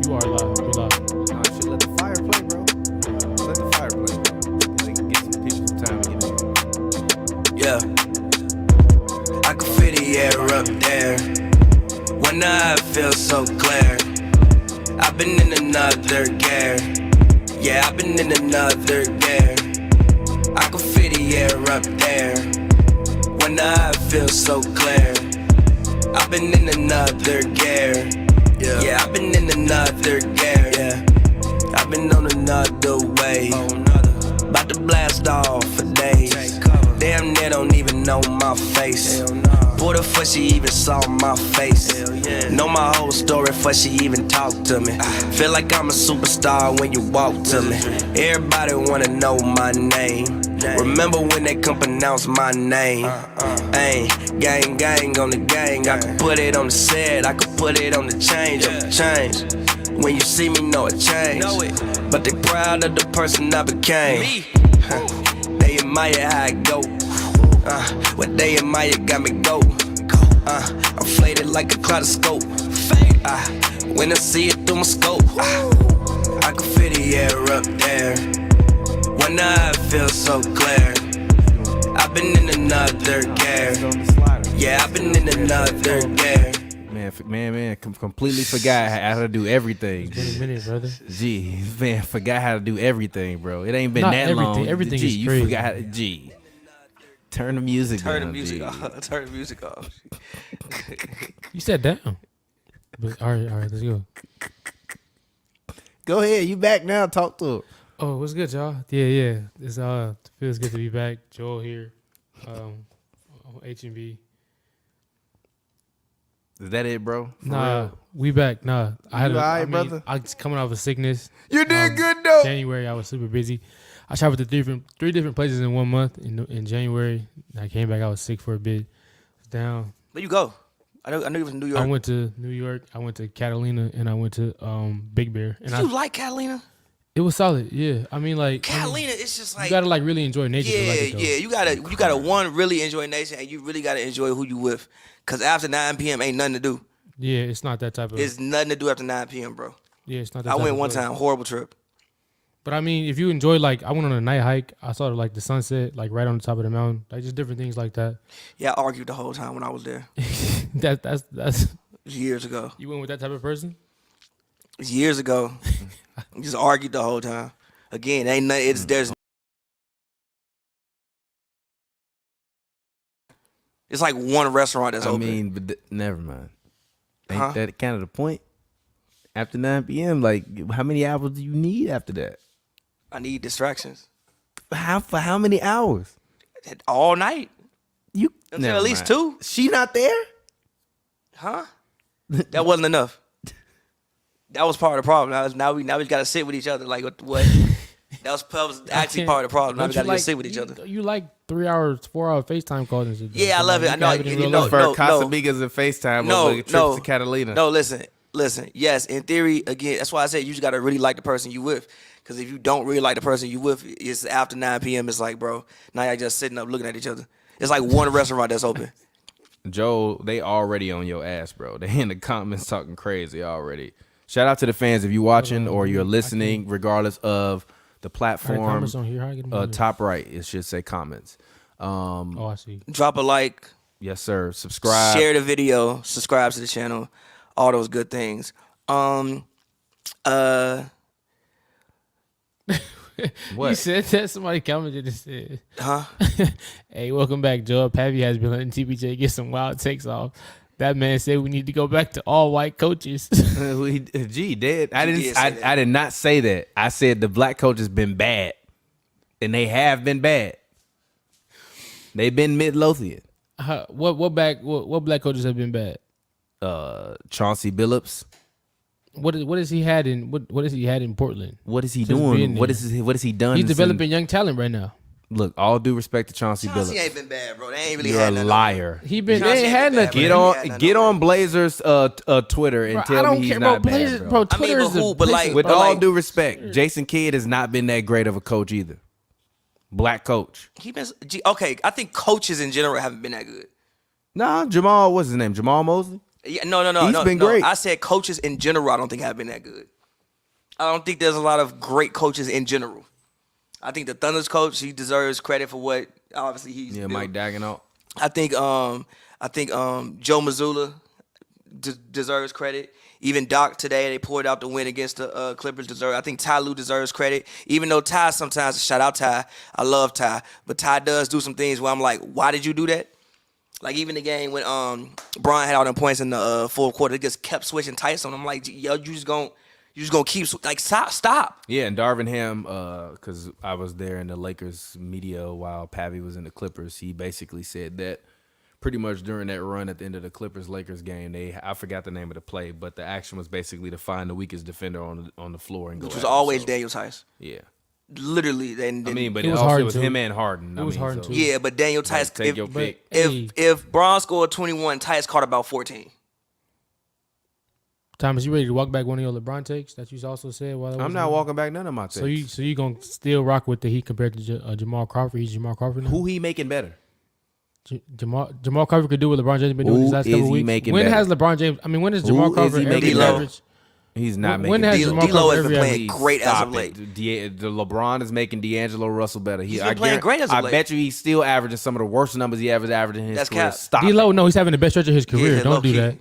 You are live. You're live. No, I should let the fire play, bro. Let the fire play, bro. They can get some people some time to get in. Yeah, I can feel the air up there when I feel so clear. I've been in another gear. Yeah, I've been in another gear. I can feel the air up there when I feel so clear. I've been in another gear. Yeah, I've been in another gear. Yeah, I've been on another way. About to blast off for days. Damn, they don't even know my face. What the fuck she even saw my face? Know my whole story before she even talked to me. Feel like I'm a superstar when you walk to me. Everybody wanna know my name. Remember when they come pronounce my name? Ayy, gang, gang on the gang. I can put it on the set, I can put it on the change. When you see me, know it changed. But they proud of the person I became. They admire how I go. What they admire got me go. I'm faded like a kaleidoscope. When I see it through my scope, I can feel the air up there when I feel so clear. I've been in another gear. Yeah, I've been in another gear. Man, completely forgot how to do everything. It's been a minute, brother. Gee, man, forgot how to do everything, bro. It ain't been Not that everything. long. Everything Gee, is you crazy. forgot how to, Gee. Turn the music down. Turn the music G. off. Turn the music off. You sat down. But, all right, let's go. Go ahead, you back now. Talk to her. Oh, what's good, y'all? Yeah. It's feels good to be back. Joel here, H&B. Is that it, bro? For Nah, real? we back. Nah, You all right, brother? I was coming off of sickness. You did good though. January, I was super busy. I traveled to three different places in 1 month. In January, I came back. I was sick for a bit. Was down. Where you go? I know you was in New York. I went to New York. I went to Catalina, and I went to Big Bear. And Did you like Catalina? it was solid. Yeah, I mean, like Catalina, it's just like you gotta like really enjoy nature. to like it, though. You gotta one really enjoy nature, and you really gotta enjoy who you with. Cause after 9 p.m. ain't nothing to do. Yeah, it's not that type of. It's nothing to do after 9 p.m., bro. Yeah, it's not. That I type went of one place. time, horrible trip. But I mean, if you enjoy, like, I went on a night hike. I saw like the sunset, like right on the top of the mountain, like just different things like that. Yeah, I argued the whole time when I was there. That's It was years ago. you went with that type of person. It was years ago. Just argued the whole time. Again, ain't nothing. It's like one restaurant that's I open. mean, but never mind. Ain't Huh? that kind of the point? After 9 p.m., like, how many hours do you need after that? I need distractions For how many hours? all night. You Until never at least mind. 2. She not there? Huh? That wasn't enough. That was part of the problem. Now we got to sit with each other. Like what? That was actually part of the problem. Now we got to just sit with each other. You like 3 hours, 4 hour FaceTime calls and shit. Yeah, I love it. I know. You No, prefer no, Casamigos and FaceTime over trips to Catalina. No, listen. Yes, in theory, again, that's why I said you just got to really like the person you with. Because if you don't really like the person you with, it's after 9 p.m. It's like, bro, now y'all just sitting up looking at each other. It's like one restaurant that's open. Joe, they already on your ass, bro. They in the comments talking crazy already. Shout out to the fans if you watching or you're listening, regardless of the platform. Comments on here. How I get them on here? Top right, it should say comments. Oh, I see. Drop a like. Yes, sir. Subscribe. Share the video. Subscribe to the channel. All those good things. What? You said that somebody commented and said, Huh? "Hey, welcome back, Joe. Pavy has been letting TPJ get some wild takes off. That man said we need to go back to all white coaches." Gee, did I did didn't? say that. I did not say that. I said the black coach has been bad, and they have been bad. They've been Midlothian. What black coaches have been bad? Chauncey Billups. What has he had in what has he had in Portland? What is he Since being doing? there. What has he done? He's since- developing young talent right now. Look, all due respect to Chauncey Chauncey Billups. ain't been bad, bro. They ain't really You're had a nothing. liar. They Chauncey ain't had ain't been nothing. bad, bro. Get on Blazers Twitter and Bro, tell I don't me he's care, not bro. bad, Blazers, bro. bro. I mean, Twitter but is the who- but like- place, With bro. all like- due respect, Jason Kidd has not been that great of a coach either. Black coach. Okay, I think coaches in general haven't been that good. Nah, Jamal, what's his name? Jamal Mosley? Yeah, no. He's been great. I said coaches in general I don't think have been that good. I don't think there's a lot of great coaches in general. I think the Thunder's coach, he deserves credit for what obviously he's built. Mike Daigneault. I think Joe Mazzulla deserves credit. Even Doc today, they pulled out the win against the Clippers. I think Ty Lue deserves credit. Even though Ty sometimes, shout out Ty, I love Ty, but Ty does do some things where I'm like, why did you do that? Like even the game when Bron had all them points in the fourth quarter, they just kept switching tights on him. I'm like, yo, you just gonna keep like stop. Yeah, and Darvin Ham, because I was there in the Lakers media while Pavy was in the Clippers, he basically said that pretty much during that run at the end of the Clippers-Lakers game, I forgot the name of the play, but the action was basically to find the weakest defender on the floor and go. Which was always Daniel Tice. Yeah. Literally, but it was also hard it was too. him and Harden. It was hard too. Yeah, but Daniel Tice. Take your pick. If Bron scored 21, Tice caught about 14. Thomas, you ready to walk back one of your LeBron takes that you also said? I'm not walking back none of my takes. So you gonna still rock with the Heat compared to Jamal Crawford? He's Jamal Crawford now? Who he making better? Jamal Crawford could do what LeBron James been doing these last couple weeks. When has LeBron James? I mean, when is Jamal Crawford average? He's not When making. has Jamal D'Lo Crawford has been playing average? great as of late. The LeBron is making D'Angelo Russell better. He's been playing great as of late. I bet you he's still averaging some of the worst numbers he ever averaged in his That's career. cap. Stop. D'Lo, no, he's having the best stretch of his career. Yeah, Don't do low-key. that.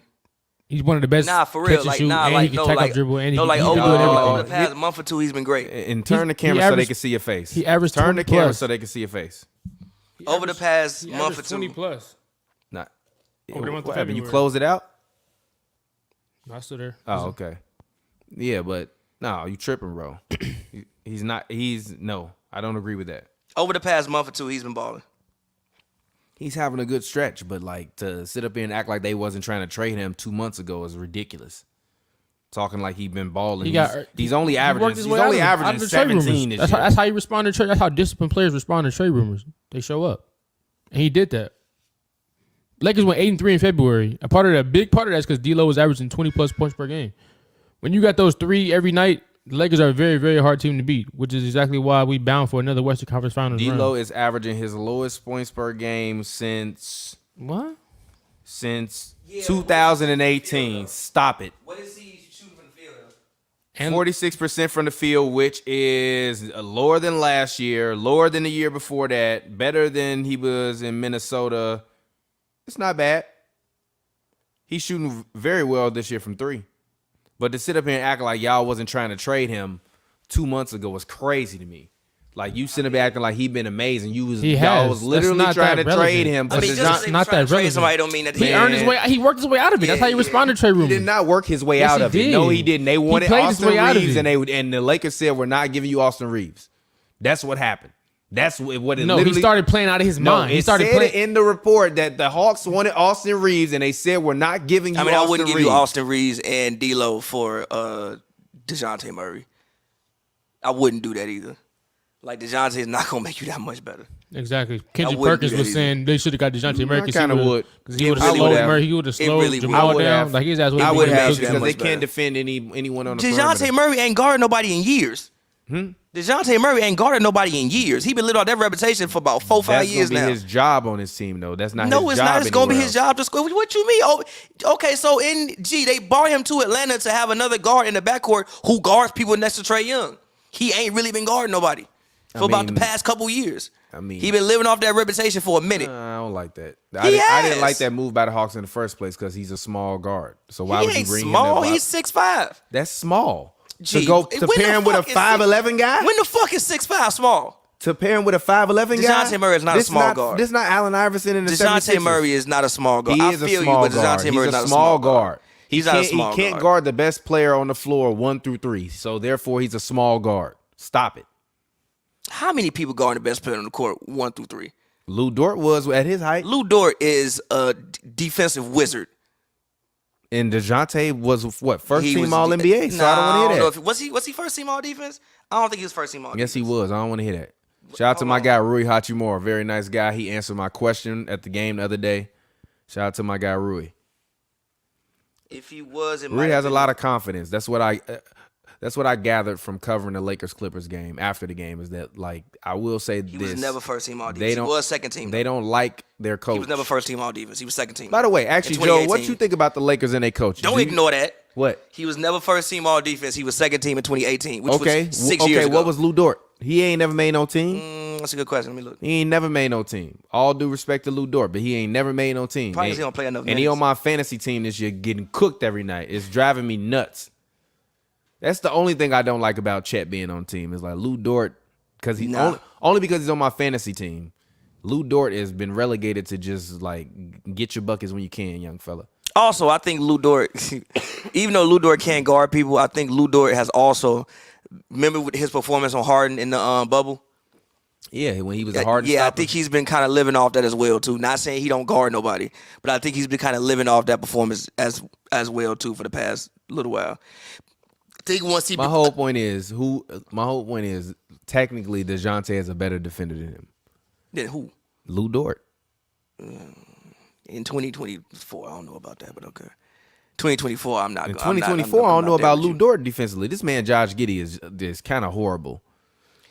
He's one of the best. Nah, for real. catch and Like, shoot, nah, and like, he no, can tackle, like, dribble, and no, he like, can over do everything. the past month or two, he's been great. And turn the camera so they can see your face. He averaged Turn 20 the camera plus. so they can see your face. Over the past month or 20 two. plus. Not. Over the month of What happened? You February. close it out? No, I still there. Oh, okay. Yeah, but no, you tripping, bro. He's not. No. I don't agree with that. Over the past month or two, he's been balling. He's having a good stretch, but like to sit up here and act like they wasn't trying to trade him 2 months ago is ridiculous. Talking like he's been balling. He's only averaging. He's only averaging 17 this year. That's how you respond to trade. That's how disciplined players respond to trade rumors. They show up, and he did that. Lakers went 8-3 in February. A big part of that's because D'Lo was averaging 20 plus points per game. When you got those three every night, the Lakers are a very, very hard team to beat, which is exactly why we bound for another Western Conference Finals run. D'Lo is averaging his lowest points per game since What? 2018. Stop it. What is he shooting from the field? And 46% from the field, which is lower than last year, lower than the year before that, better than he was in Minnesota. It's not bad. He's shooting very well this year from three. But to sit up here and act like y'all wasn't trying to trade him 2 months ago was crazy to me. Like you sitting up here acting like he been amazing. Y'all was literally trying to trade him. I mean, just not that relevant. somebody don't mean that he earned his way. He worked his way out of it. That's how you respond to trade rumors. He did not work his way out of it. No, he didn't. They wanted Austin Reeves, and the Lakers said we're not giving you Austin Reeves. That's what happened. That's what it No, literally. he started playing out of his mind. He started playing in the report that the Hawks wanted Austin Reeves, and they said we're not giving you. I mean, Austin I wouldn't give Reeves. you Austin Reeves and D'Lo for DeJounte Murray. I wouldn't do that either. Like DeJounte is not gonna make you that much better. Exactly. Kendrick wouldn't Perkins do that was either. saying they should have got DeJounte Murray I kinda would. because he would It have really slowed would have. Murray. He would have It slowed really would. Jamal I would down. have. Like his ass would I have would been have cooked. that because much they can't better. defend anyone on the DeJounte perimeter. Murray ain't guarded nobody in years. DeJounte Murray ain't guarded nobody in years. He been living off that reputation for about 4-5 That's years gonna be now. his job on his team, though. That's not. No, his it's job not. It's gonna be anywhere his else. job to score. What you mean? Oh, okay, so they brought him to Atlanta to have another guard in the backcourt who guards people next to Trae Young. He ain't really been guarding nobody for about the past couple years. I mean, he been living off that reputation for a minute. I don't like that. He I didn't has. like that move by the Hawks in the first place because he's a small guard. So why He would you ain't bring small. him? He's 6'5". That's small. Gee, to go when to the pair him with a fuck is 5'11" guy. When the fuck is 6'5" small? To pair him with a 5'11" guy. DeJounte Murray is not a small guard. This not Allen Iverson in the DeJounte 76ers. Murray is not a small guard. He I is a feel small you, but guard. DeJounte Murray is He's not a small guard. He's not a small He can't guard. guard the best player on the floor 1 through 3. So therefore, he's a small guard. Stop it. How many people guard the best player on the court 1 through 3? Lou Dort was at his height, Lou Dort is a defensive wizard. and DeJounte was what first He team was- All NBA. So I don't want to hear that. Was he first team all defense? I don't think he was first team all Yes, defense. he was. I don't want to hear that. Shout out to my guy Rui Hachimura, very nice guy. He answered my question at the game the other day. Shout out to my guy Rui. If he was, Rui has a lot of confidence. That's what That's what I gathered from covering the Lakers-Clippers game after the game is that, like, I will say He was never first team all defense. He was second team. They don't like their coach. He was never first team all defense. He was second team. By the way, actually, Joe, what you think about the Lakers and their coach? Don't ignore that. What? He was never first team all defense. He was second team in 2018, which was 6 years ago. What was Lou Dort? He ain't never made no team. That's a good question. Let me look. He ain't never made no team. All due respect to Lou Dort, but he ain't never made no team. Probably because he don't play enough minutes. And he on my fantasy team this year getting cooked every night. It's driving me nuts. That's the only thing I don't like about Chet being on team is like Lou Dort, because he's only because he's on my fantasy team. Lou Dort has been relegated to just like get your buckets when you can, young fella. Also, I think Lou Dort, even though Lou Dort can't guard people, I think Lou Dort has also, remember with his performance on Harden in the bubble? Yeah, when he was a Harden Yeah, stopper. I think he's been kind of living off that as well, too. Not saying he don't guard nobody, but I think he's been kind of living off that performance as well, too, for the past little while. I think once he... My whole point is, technically, DeJounte is a better defender than him. Then who? Lou Dort. In 2024, I don't know about that, but okay. 2024, I'm not. In 2024, I don't know about Lou Dort defensively. This man, Josh Giddey, is kind of horrible.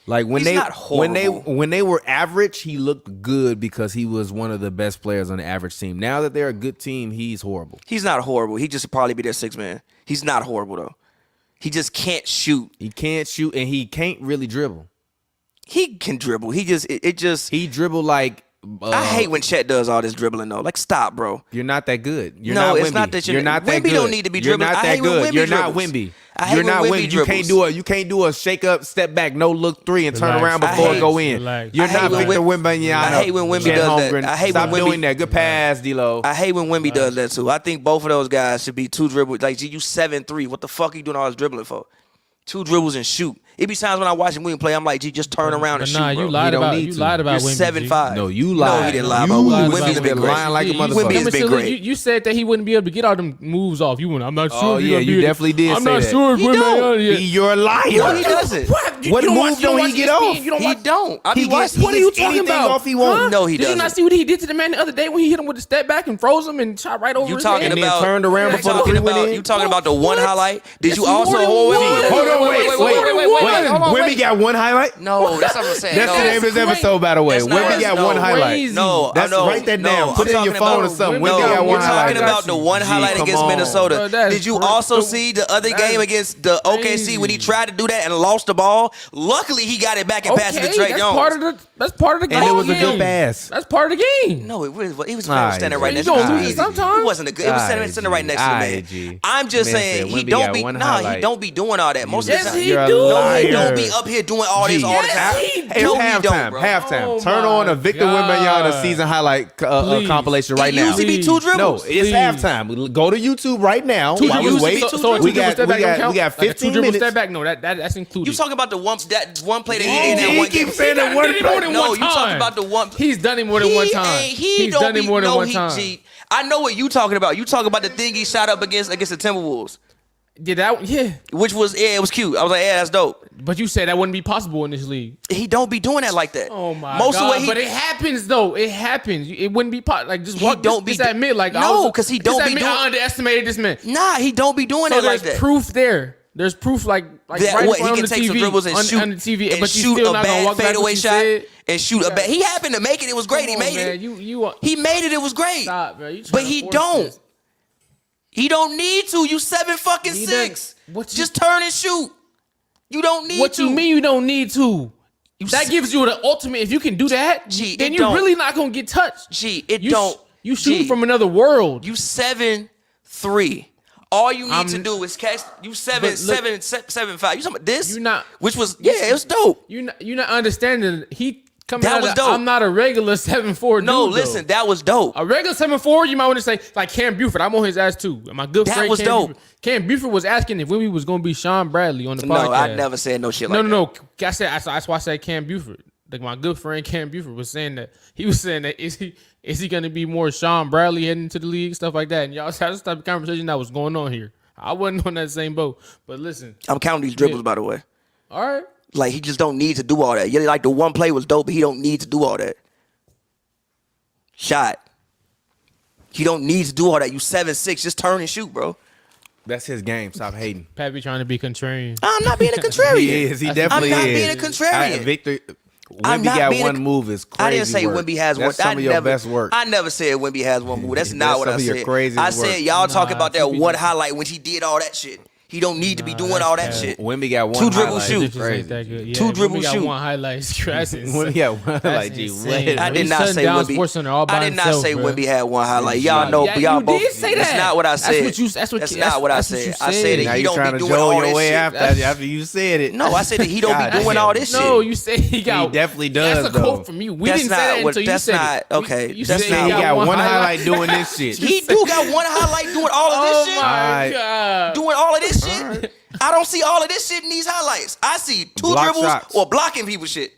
Like when they were average, he looked good because he was one of the best players on the average team. Now that they're a good team, he's horrible. He's not horrible. He just probably be their sixth man. He's not horrible though. He just can't shoot. He can't shoot, and he can't really dribble. He can dribble. He dribbled like. I hate when Chet does all this dribbling though. Like, stop, bro. You're not that good. You're no, not it's Wemby. not that you're not that Wemby good. Don't need to be dribbling. You're not that good. You're not Wemby. You're not Wemby. You can't do a shake up, step back, no look three, and turn around before it go in. You're not Victor Wembanyama. I hate when Wemby does that. I hate Stop when Wemby doing that. Good pass, D-Lo. I hate when Wemby does that too. I think both of those guys should be two dribbles. Like, you 7'3". What the fuck are you doing all this dribbling for? Two dribbles and shoot. It be times when I watch Wemby play, I'm like, G, just turn around and shoot, bro. You lied about Wemby. You're 7'5". No, you lied. No, he didn't lie about Wemby. Wemby's been lying like a motherfucker. Wemby has been great. You said that he wouldn't be able to get all them moves off. I'm not sure. Oh, yeah, you definitely did say that. I'm not sure. He don't. You're a liar. No, he doesn't. What move don't he get off? He don't. What are you talking about? Off he won't. No, he doesn't. Did you not see what he did to the man the other day when he hit him with the step back and froze him and shot right over his head? And then turned around before the three went in? You talking about the one highlight? Did you also... Hold on, wait. Wemby got one highlight? No, that's not what I'm saying. That's the name of this episode, by the way. Wemby got one highlight. No, write that down. Put it in your phone or something. Wemby got one highlight. We're talking about the one highlight against Minnesota. Did you also see the other game against the OKC when he tried to do that and lost the ball? Luckily, he got it back and passed it to Trey Young. That's part of the game. And it was a good pass. That's part of the game. No, he was standing right next to me. He wasn't a good. It was standing right next to me. I'm just saying he don't be doing all that most of the time. Yes, he do. No, he don't be up here doing all this all the time. Hey, halftime. Turn on a Victor Wembanyama season highlight compilation right now. Usually be two dribbles. No, it's halftime. Go to YouTube right now. While we wait, we got 15 minutes. Step back. No, that's included. You talking about the one play that he did in that one game? He keeps saying that one play. No, you talking about the one. He's done it more than one time. He's done it more than one time. I know what you talking about. You talking about the thing he shot up against the Timberwolves. Yeah. Which was, it was cute. I was like, yeah, that's dope. But you said that wouldn't be possible in this league. He don't be doing that like that. Oh my God. But it happens though. It happens. It wouldn't be possible. Like, just walk. Just admit, like, no, because he don't be doing. I underestimated this man. Nah, he don't be doing that like that. There's proof there. There's proof like that right what, he on can the take TV, some dribbles and shoot on the TV, and but shoot still a not bad walk fadeaway shot and shoot a bad. He happened to make it. It was great. He made it. He made it. It was great. Stop, bro. But he don't. This. He don't need to. You 7'6". Just turn and shoot. You don't need to. What you mean you don't need to? That gives you the ultimate. If you can do that, then you're really not gonna get touched. You shoot from another world. You 7'3". All you need to do is catch. You 7'5". You talking about this? Which was it was dope. You're not understanding. He coming that out. Was dope. I'm not a regular 7'4" dude. No, listen, that was dope. A regular 7'4", you might want to say like Cam Buford. I'm on his ass too. My good friend. That was dope. Buford. Cam Buford was asking if Wemby was gonna be Sean Bradley on the podcast. No, I never said no shit like that. No. That's why I said Cam Buford. Like my good friend Cam Buford was saying that is he gonna be more Sean Bradley heading into the league, stuff like that. And y'all, that's the type of conversation that was going on here. I wasn't on that same boat, but listen. I'm counting these dribbles, by the way. All right. Like, he just don't need to do all that. Yeah, like the one play was dope, but he don't need to do all that. Shot. He don't need to do all that. You 7'6", just turn and shoot, bro. That's his game. Stop hating. Pavy trying to be contrarian. I'm not being a contrarian. He is. He definitely is. I'm not being a contrarian. Victor, I'm Wemby not got being one move is crazy. I didn't say work. Wemby has That's one. some of your best work. I never said Wemby has one move. That's That's not what I some of your said. craziest I said work. y'all talking about that TPJ. one highlight when he did all that shit. He don't need to be doing all that that's shit. Wemby got one Two dribble highlight. shoot. It's crazy. Two dribble got shoot. one highlight. That's insane. Wemby got one highlight. Gee, insane. I what? did He's not shutting say down Wemby. SportsCenter all by I did not himself, say bro. Wemby had one highlight. Y'all know. Yeah, y'all you both. did say that. That's not what I said. That's not what I said. I said Now that he you don't trying be to doing all joe your this way shit. after you said it. No, I said that he don't be God doing damn. all this shit. No, you say he got. He definitely does, That's a though. quote from you. We That's didn't not say that what- until you that's said not- it. okay, You that's said not- He got one highlight doing this shit. He do got one highlight doing all of this Oh shit. my Alright. god. Doing all of this shit. I don't see all of this shit in these highlights. I see two Block dribbles shots. or blocking people shit.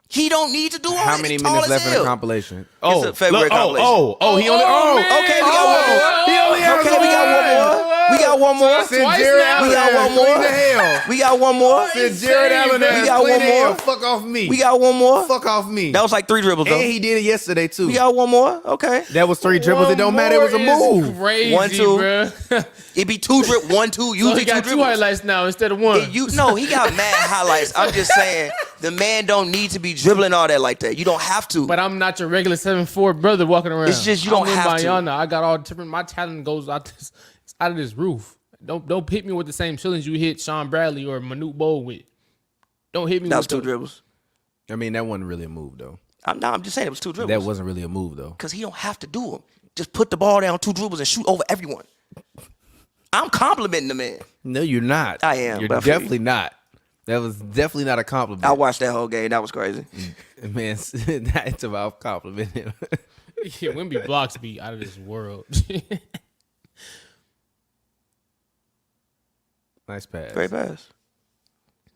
He don't need to do all How that. many He's tall minutes as left in the hell. compilation? a February compilation. He only. man. Okay, we got one more. He only has Okay, we got one more. We got one more. That's twice now. We got one more. Clean the hell. We got one more. Said Jared Allen We got one more. Fuck off me. We got one more. Fuck off me. That was like 3 dribbles though. And he did it yesterday too. We got one more. Okay. That was 3 dribbles. It don't matter. It was a move. Crazy, 1, 2. bro. It be 2 dribbles. 1, 2. So Usually he got 2 two dribbles. highlights now instead of one. No, he got mad highlights. I'm just saying the man don't need to be dribbling all that like that. You don't have to. But I'm not your regular 7'4" brother walking around. It's just you don't I'm have to. Wembanyama. I got all different. My talent goes out out of this roof. Don't hit me with the same ceilings you hit Sean Bradley or Manute Bol with. Don't hit me. That was with 2 the- dribbles. I mean, that wasn't really a move though. I'm just saying it was 2 dribbles. That wasn't really a move though. Because he don't have to do them. Just put the ball down 2 dribbles and shoot over everyone. I'm complimenting the man. No, you're not. I am, You're but I feel definitely not. That was definitely not a compliment. I watched that whole game. That was crazy. Man, that's about complimenting him. Yeah, Wemby blocks be out of this world. Nice pass. Great pass.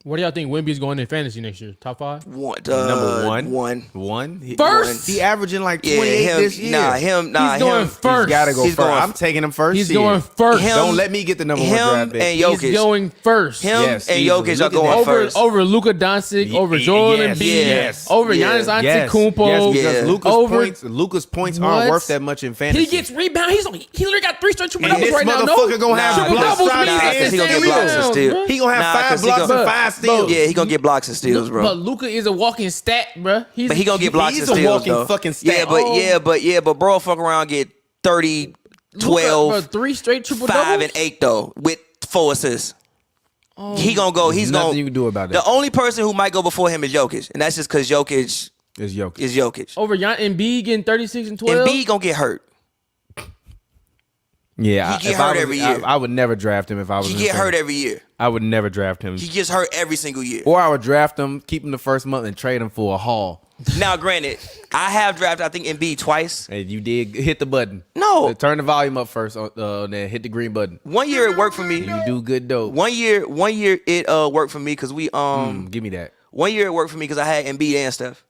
What do y'all think Wemby's going in fantasy next year? Top 5? Number one. One. One. First? He averaging like Yeah, 28 him. this year. He's going first. He's got to go He's first. going- I'm taking him first. He's here. going first. Him- Don't let me get the number 1 him draft pick. and Jokic. He's going first. Him Yes, and easily. Jokic are Look at going that. first. Over Luka Doncic, over Ye- Joel yes, Embiid, yes. over Yeah. Giannis Yes, Antetokounmpo. because Yeah. Luka's points What? aren't worth that much in fantasy. He gets rebound. He literally got 3 straight triple And doubles this right now. motherfucker No, gonna have triple blocks, doubles shots, means and Because he gonna insane get blocks and rebounds, steals. bro. He gonna have 5 'cause he blocks gonna- and 5 steals. Yeah, he gonna get blocks and steals, bro. But Luka is a walking stat, bro. But he gonna get blocks He's and a steals, walking though. fucking stat. But bro, fuck around, get 30, 12, Luka, bro, 3 straight triple 5 doubles. and 8 though, with 4 assists. He gonna go. He's Nothing gonna. you can do about that. The only person who might go before him is Jokic, and that's just because Jokic It's Jokic. is Jokic. Over Embiid getting 36 and 12. Embiid gonna get hurt. Yeah, He get if I hurt was- every year. I would never draft him if I was. He in get the hurt same- every year. I would never draft him. He gets hurt every single year. Or I would draft him, keep him the first month, and trade him for a haul. Now, granted, I have drafted I think Embiid twice. And you did hit the button. No. Turn the volume up first. Then hit the green button. One year it worked for me. You do good dope. One year it worked for me because we Give me that. one year it worked for me because I had Embiid and Steph.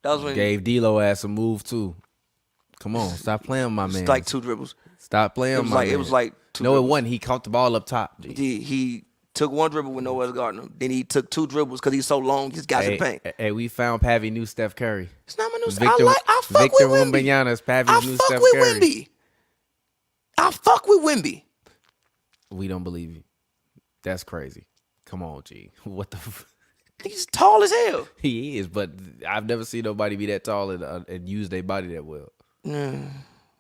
That was when Gave D'Lo ass a move too. Come on, stop playing with my man. it's like 2 dribbles. Stop playing with my man. It was like 2 No, it dribbles. wasn't. He caught the ball up top. G. He took 1 dribble with no other guarding him. Then he took 2 dribbles because he's so long. He just got in the paint. Hey, we found Pavy new Steph Curry. It's not my new. Victor, I fuck Victor with Wemby. Wembanyama is Pavy's I new fuck Steph with Curry. Wemby. I fuck with Wemby. We don't believe you. That's crazy. Come on, G. What the? He's tall as hell. He is, but I've never seen nobody be that tall and use their body that well.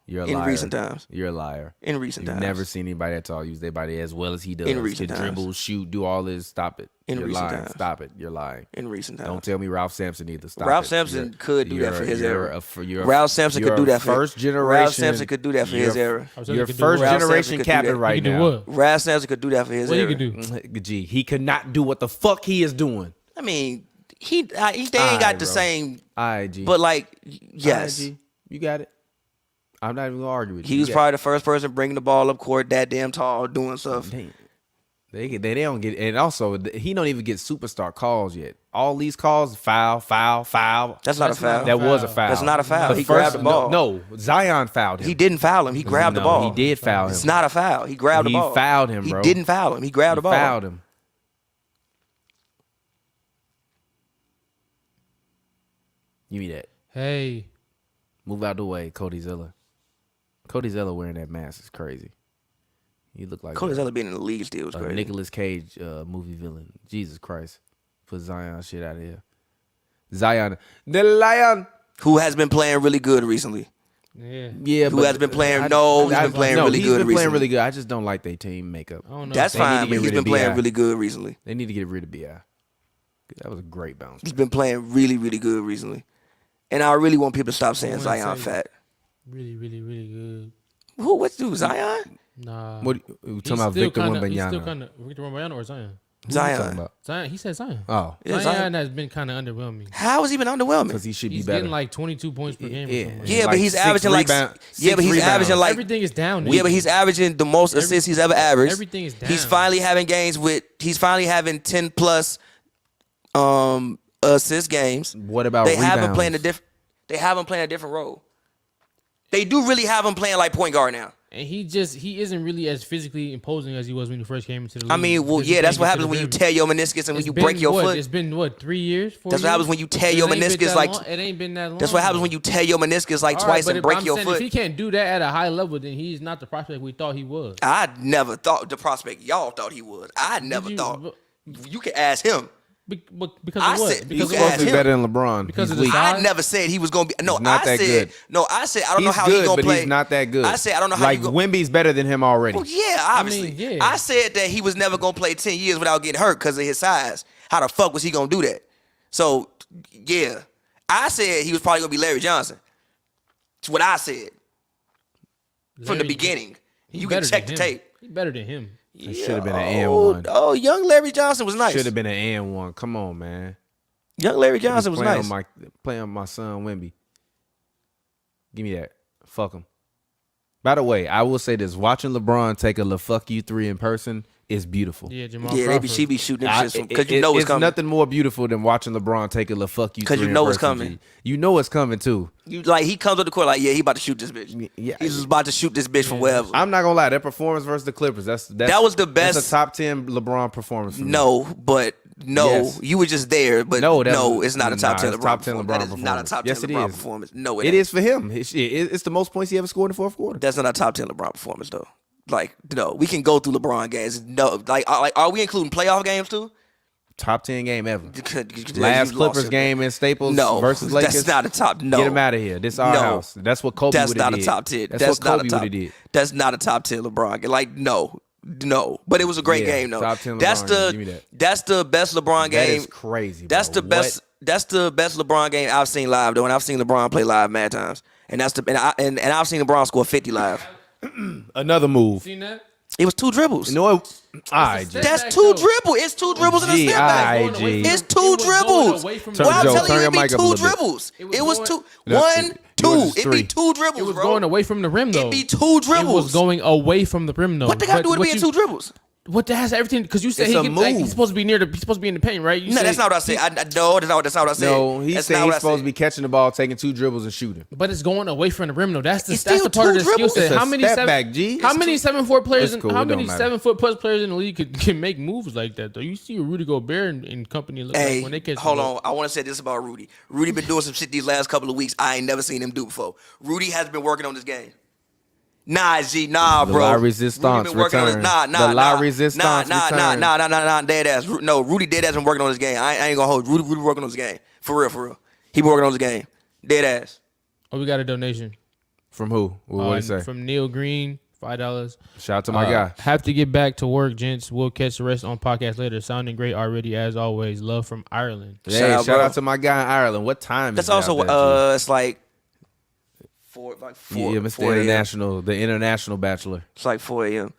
You're a In liar. recent times. You're a liar. In recent You've times. never seen anybody that tall use their body as well as he does. In recent Can times. dribble, shoot, do all this. Stop it. In You're recent lying. times. Stop it. You're lying. In recent times. Don't tell me Ralph Sampson either. Stop Ralph it. Sampson could do that for his era. You're Ralph Sampson could do that for first generation. Ralph Sampson could do that for his era. You're Ralph first Sampson generation could do captain that. right He can do now. what? Ralph Sampson could do that for his What era. he could do? G, he could not do what the fuck he is doing. I mean, they ain't got the bro. same. All right, G. But like, All yes, right, G. You got it. I'm not even gonna argue with you. he was probably the first person bringing the ball up court that damn tall, doing stuff. They don't get, and also he don't even get superstar calls yet. All these calls, foul. That's not a foul. That was a foul. That's not a foul. The He grabbed the ball. No, Zion fouled him. He didn't foul him. He grabbed the ball. He did foul him. It's not a foul. He grabbed the He ball. fouled him, bro. He didn't foul him. He grabbed the ball. Fouled him. Give me that. Hey, Move out the way, Cody Zilla. Cody Zilla wearing that mask is crazy. He looked like Cody Zeller being in the league still was a crazy. Nicolas Cage movie villain. Jesus Christ. Put Zion shit out of here. Zion. The Lion. Who has been playing really good recently. Yeah, Who has been playing? He's been playing really good been playing recently. really good. I just don't like their team makeup. I don't know. That's fine, but he's been playing BI. really good recently. They need to get rid of BI. That was a great bounce. He's been playing really, really good recently. And I really want people to stop saying Zion fat. Really, really, really good. Who? What's do Zion? Nah. What you talking about? Victor He's still Wembanyama. kind of Victor Wembanyama or Zion. Who you talking Zion. about? Zion. He said Zion. Oh, Yeah, Zion has been kind of underwhelming. How is he been underwhelming? because he should be He's better. getting like 22 points per game. Yeah. Or something. Yeah, like but he's 6 averaging like rebound- yeah, but he's 6 averaging like Everything is down. yeah, but he's averaging the most assists he's ever averaged. Everything is down. He's finally having games with. He's finally having 10 plus assist games. What about They have him rebounds? playing a different. They have him playing a different role. They do really have him playing like point guard now. And he isn't really as physically imposing as he was when he first came into the league. I mean, well, Because he yeah, that's can't what get happens to when you the tear your meniscus and when It's you been break your what? foot. It's been what, 3 years? 4 That's what years? happens when you tear your It ain't been meniscus that like. long. It ain't been that long. That's what happens when you tear your meniscus like All twice right, and but break I'm your saying foot. If he can't do that at a high level, then he's not the prospect we thought he was. I never thought the prospect y'all thought he was. I never thought. You can ask him. Because I of what? said- Because He's of supposed what? to be him. better than LeBron. Because He's of the weak. size? I never said he was gonna be. No, He's not I that said good. no. I said I don't know He's how good, he's gonna but play. he's not that good. I said I don't know how like you go. Wemby's better than him already. Well, yeah, obviously. yeah. I said that he was never gonna play 10 years without getting hurt because of his size. How the fuck was he gonna do that? So yeah, I said he was probably gonna be Larry Johnson. That's what I said from the Larry- beginning. He You can better check than the him. tape. He better than him. It should have been an Oh, and one. oh, young Larry Johnson was nice. Should have been an and one. Come on, man. Young Larry Johnson was Playing nice. on playing on my son Wemby. Give me that. Fuck him. By the way, I will say this: watching LeBron take a fuck you 3 in person is beautiful. Yeah, Jamal Yeah, Crawford. she be shooting them shits because It- you know it's it's coming. nothing more beautiful than watching LeBron take a fuck you 'Cause 3 you in know it's person, coming. G. You know it's coming too. You like he comes up the court like, yeah, he about to shoot this bitch. Yeah. He's just about to shoot this bitch from wherever. I'm not gonna lie, that performance versus the Clippers, that was the best- That's a top 10 LeBron performance. For me. No, but no, Yes. you were just there. But No, no, that- it's not a top nah, 10 it's LeBron top 10 performance. LeBron That is not a top 10 performance. Yes, it LeBron is. performance. No, It is for him. It's the most points he ever scored in the fourth quarter. That's not a top 10 LeBron performance though. Like, no, we can go through LeBron games. No, like are we including playoff games too? Top 10 game ever. You Last lost Clippers it. game in Staples No, versus Lakers. that's not a top. No, Get him out of here. This our No. house. That's what Kobe That's would have not did. a top 10. That's what not Kobe a top. would have did. That's not a top 10 LeBron game. Like, no. But it was a great Yeah, game though. top 10 That's LeBron the game. Give me that. that's the best LeBron That game. is crazy. That's bro. the best. That's the best LeBron game I've seen live though, and I've seen LeBron play live mad times. And that's the and I've seen LeBron score 50 live. Another move. Seen that? It was 2 dribbles. You know what? All right, G. That's back, 2 though. dribbles. It's 2 dribbles and a G, step back. aight, G. It's It 2 was going dribbles. away from Turn the Well, I'm Joe, telling turn you, your it'd be mic up a 2 little bit. dribbles. It was It was going- 2. No, 1, yours 2. is It'd 3. be 2 dribbles, It was bro. going away from the rim though. It'd be 2 dribbles. It was going away from the rim though. What they got to But do with what being you- 2 dribbles? What that has everything because you said It's he a could, like, move. he's supposed to be he's supposed to be in the paint, right? You No, said- that's not what I said. No, that's not what I said. No, he That's said not what he's I supposed said. to be catching the ball, taking 2 dribbles, and shooting. But it's going away from the rim though. That's It's the still part of the 2 skill dribbles. set. It's a How many step seven, back, G. How many 7-foot players? It's cool. How It don't many matter. 7-foot plus players in the league can make moves like that though? You see Rudy Gobert and company look Hey, like when they catch. hold the on. ball. I want to say this about Rudy. Rudy been doing some shit these last couple of weeks I ain't never seen him do before. Rudy has been working on this game. Nah, G, nah, The bro. La Resistance Rudy been working on this. return. Nah, The La Resistance return. Nah, dead ass. No, Rudy dead ass been working on this game. I ain't gonna hold you. Rudy working on this game. For real. He been working on this game. Dead ass. Oh, we got a donation. From who? What did he say? From Neil Green, $5. Shout out to my guy. Have to get back to work, gents. We'll catch the rest on podcast later. Sounding great already as always. Love from Ireland. Hey, Shout shout out, out to my guy in Ireland. What time That's is it also out there, G? it's like 4 Yeah, Mr. 4 a.m. The international bachelor. It's like 4 a.m.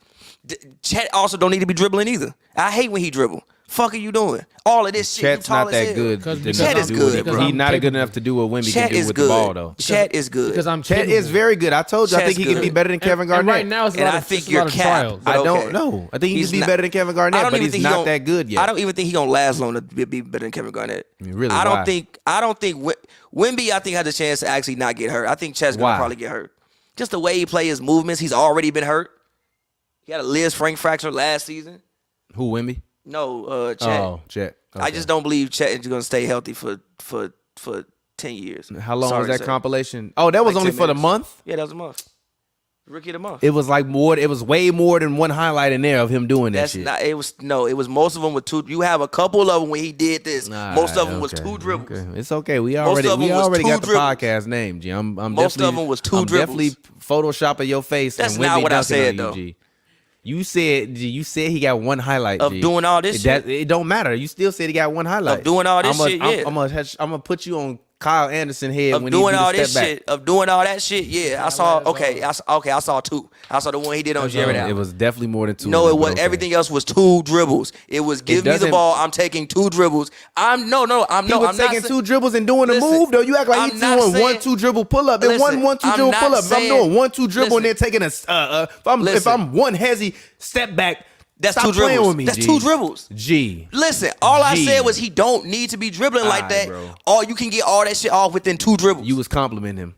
Chet also don't need to be dribbling either. I hate when he dribble. Fuck are you doing? All of this shit. Chet's you tall not as that hell. good. Because Chet is good, bro. He's not I'm good enough to do what Wemby Chet can do is with good. the ball, though. Chet is good. Because I'm Chet capable. is very good. I told you, I think Chet's he could be good. better than Kevin Garnett. And right now it's a And lot I of, think it's a you're lot of capped. trials. I Okay. don't know. I think he He's could be not- better than Kevin I Garnett, don't but even he's think he not gon- that good yet. I don't even think he gonna last long to be better than Kevin Garnett. I mean, really, I why? don't think Wemby I think has a chance to actually not get hurt. I think Chet's gonna Why? probably get hurt. Just the way he play his movements, he's already been hurt. He had a Liz Frank fracture last season. Who, Wemby? No, Chet. Oh, Chet. I just don't believe Chet is gonna stay healthy for 10 years. How long Sorry was to that say. compilation? Oh, that was Like only 10 for the minutes. month? Yeah, that was a month. Rookie of the month. It was like more. It was way more than one highlight in there of him doing that shit. It was most of them with 2. You have a couple of them when he did this. Most of them was 2 dribbles. Okay. It's okay. We already got the podcast name, G. Most of them was 2 dribbles. Definitely photoshopping your face. That's and not Wemby what I dunking said on you, though. G. You said he got one highlight of G. doing all this shit. It don't matter. You still said he got one highlight of doing all this shit. Yeah, I'm gonna put you on Kyle Anderson head of when doing he do all the this step shit. Of doing all that shit. Yeah, I saw. Okay, I saw 2. I saw the one he did on Jared Allen. It was definitely more than 2. No, it was. Okay. Everything else was 2 dribbles. It was give me the ball. I'm taking 2 dribbles. I'm taking 2 dribbles and doing the move though. You act like he's doing 1-2 dribble pull up. And 1-2 dribble pull up. If I'm doing 1-2 dribble and then taking a if I'm one hezzy step back. That's Stop 2 dribbles. With me, That's G. 2 dribbles. G. Listen, all I said was he don't need to be dribbling like that. Bro. Or you can get all that shit off within 2 dribbles. You was complimenting him.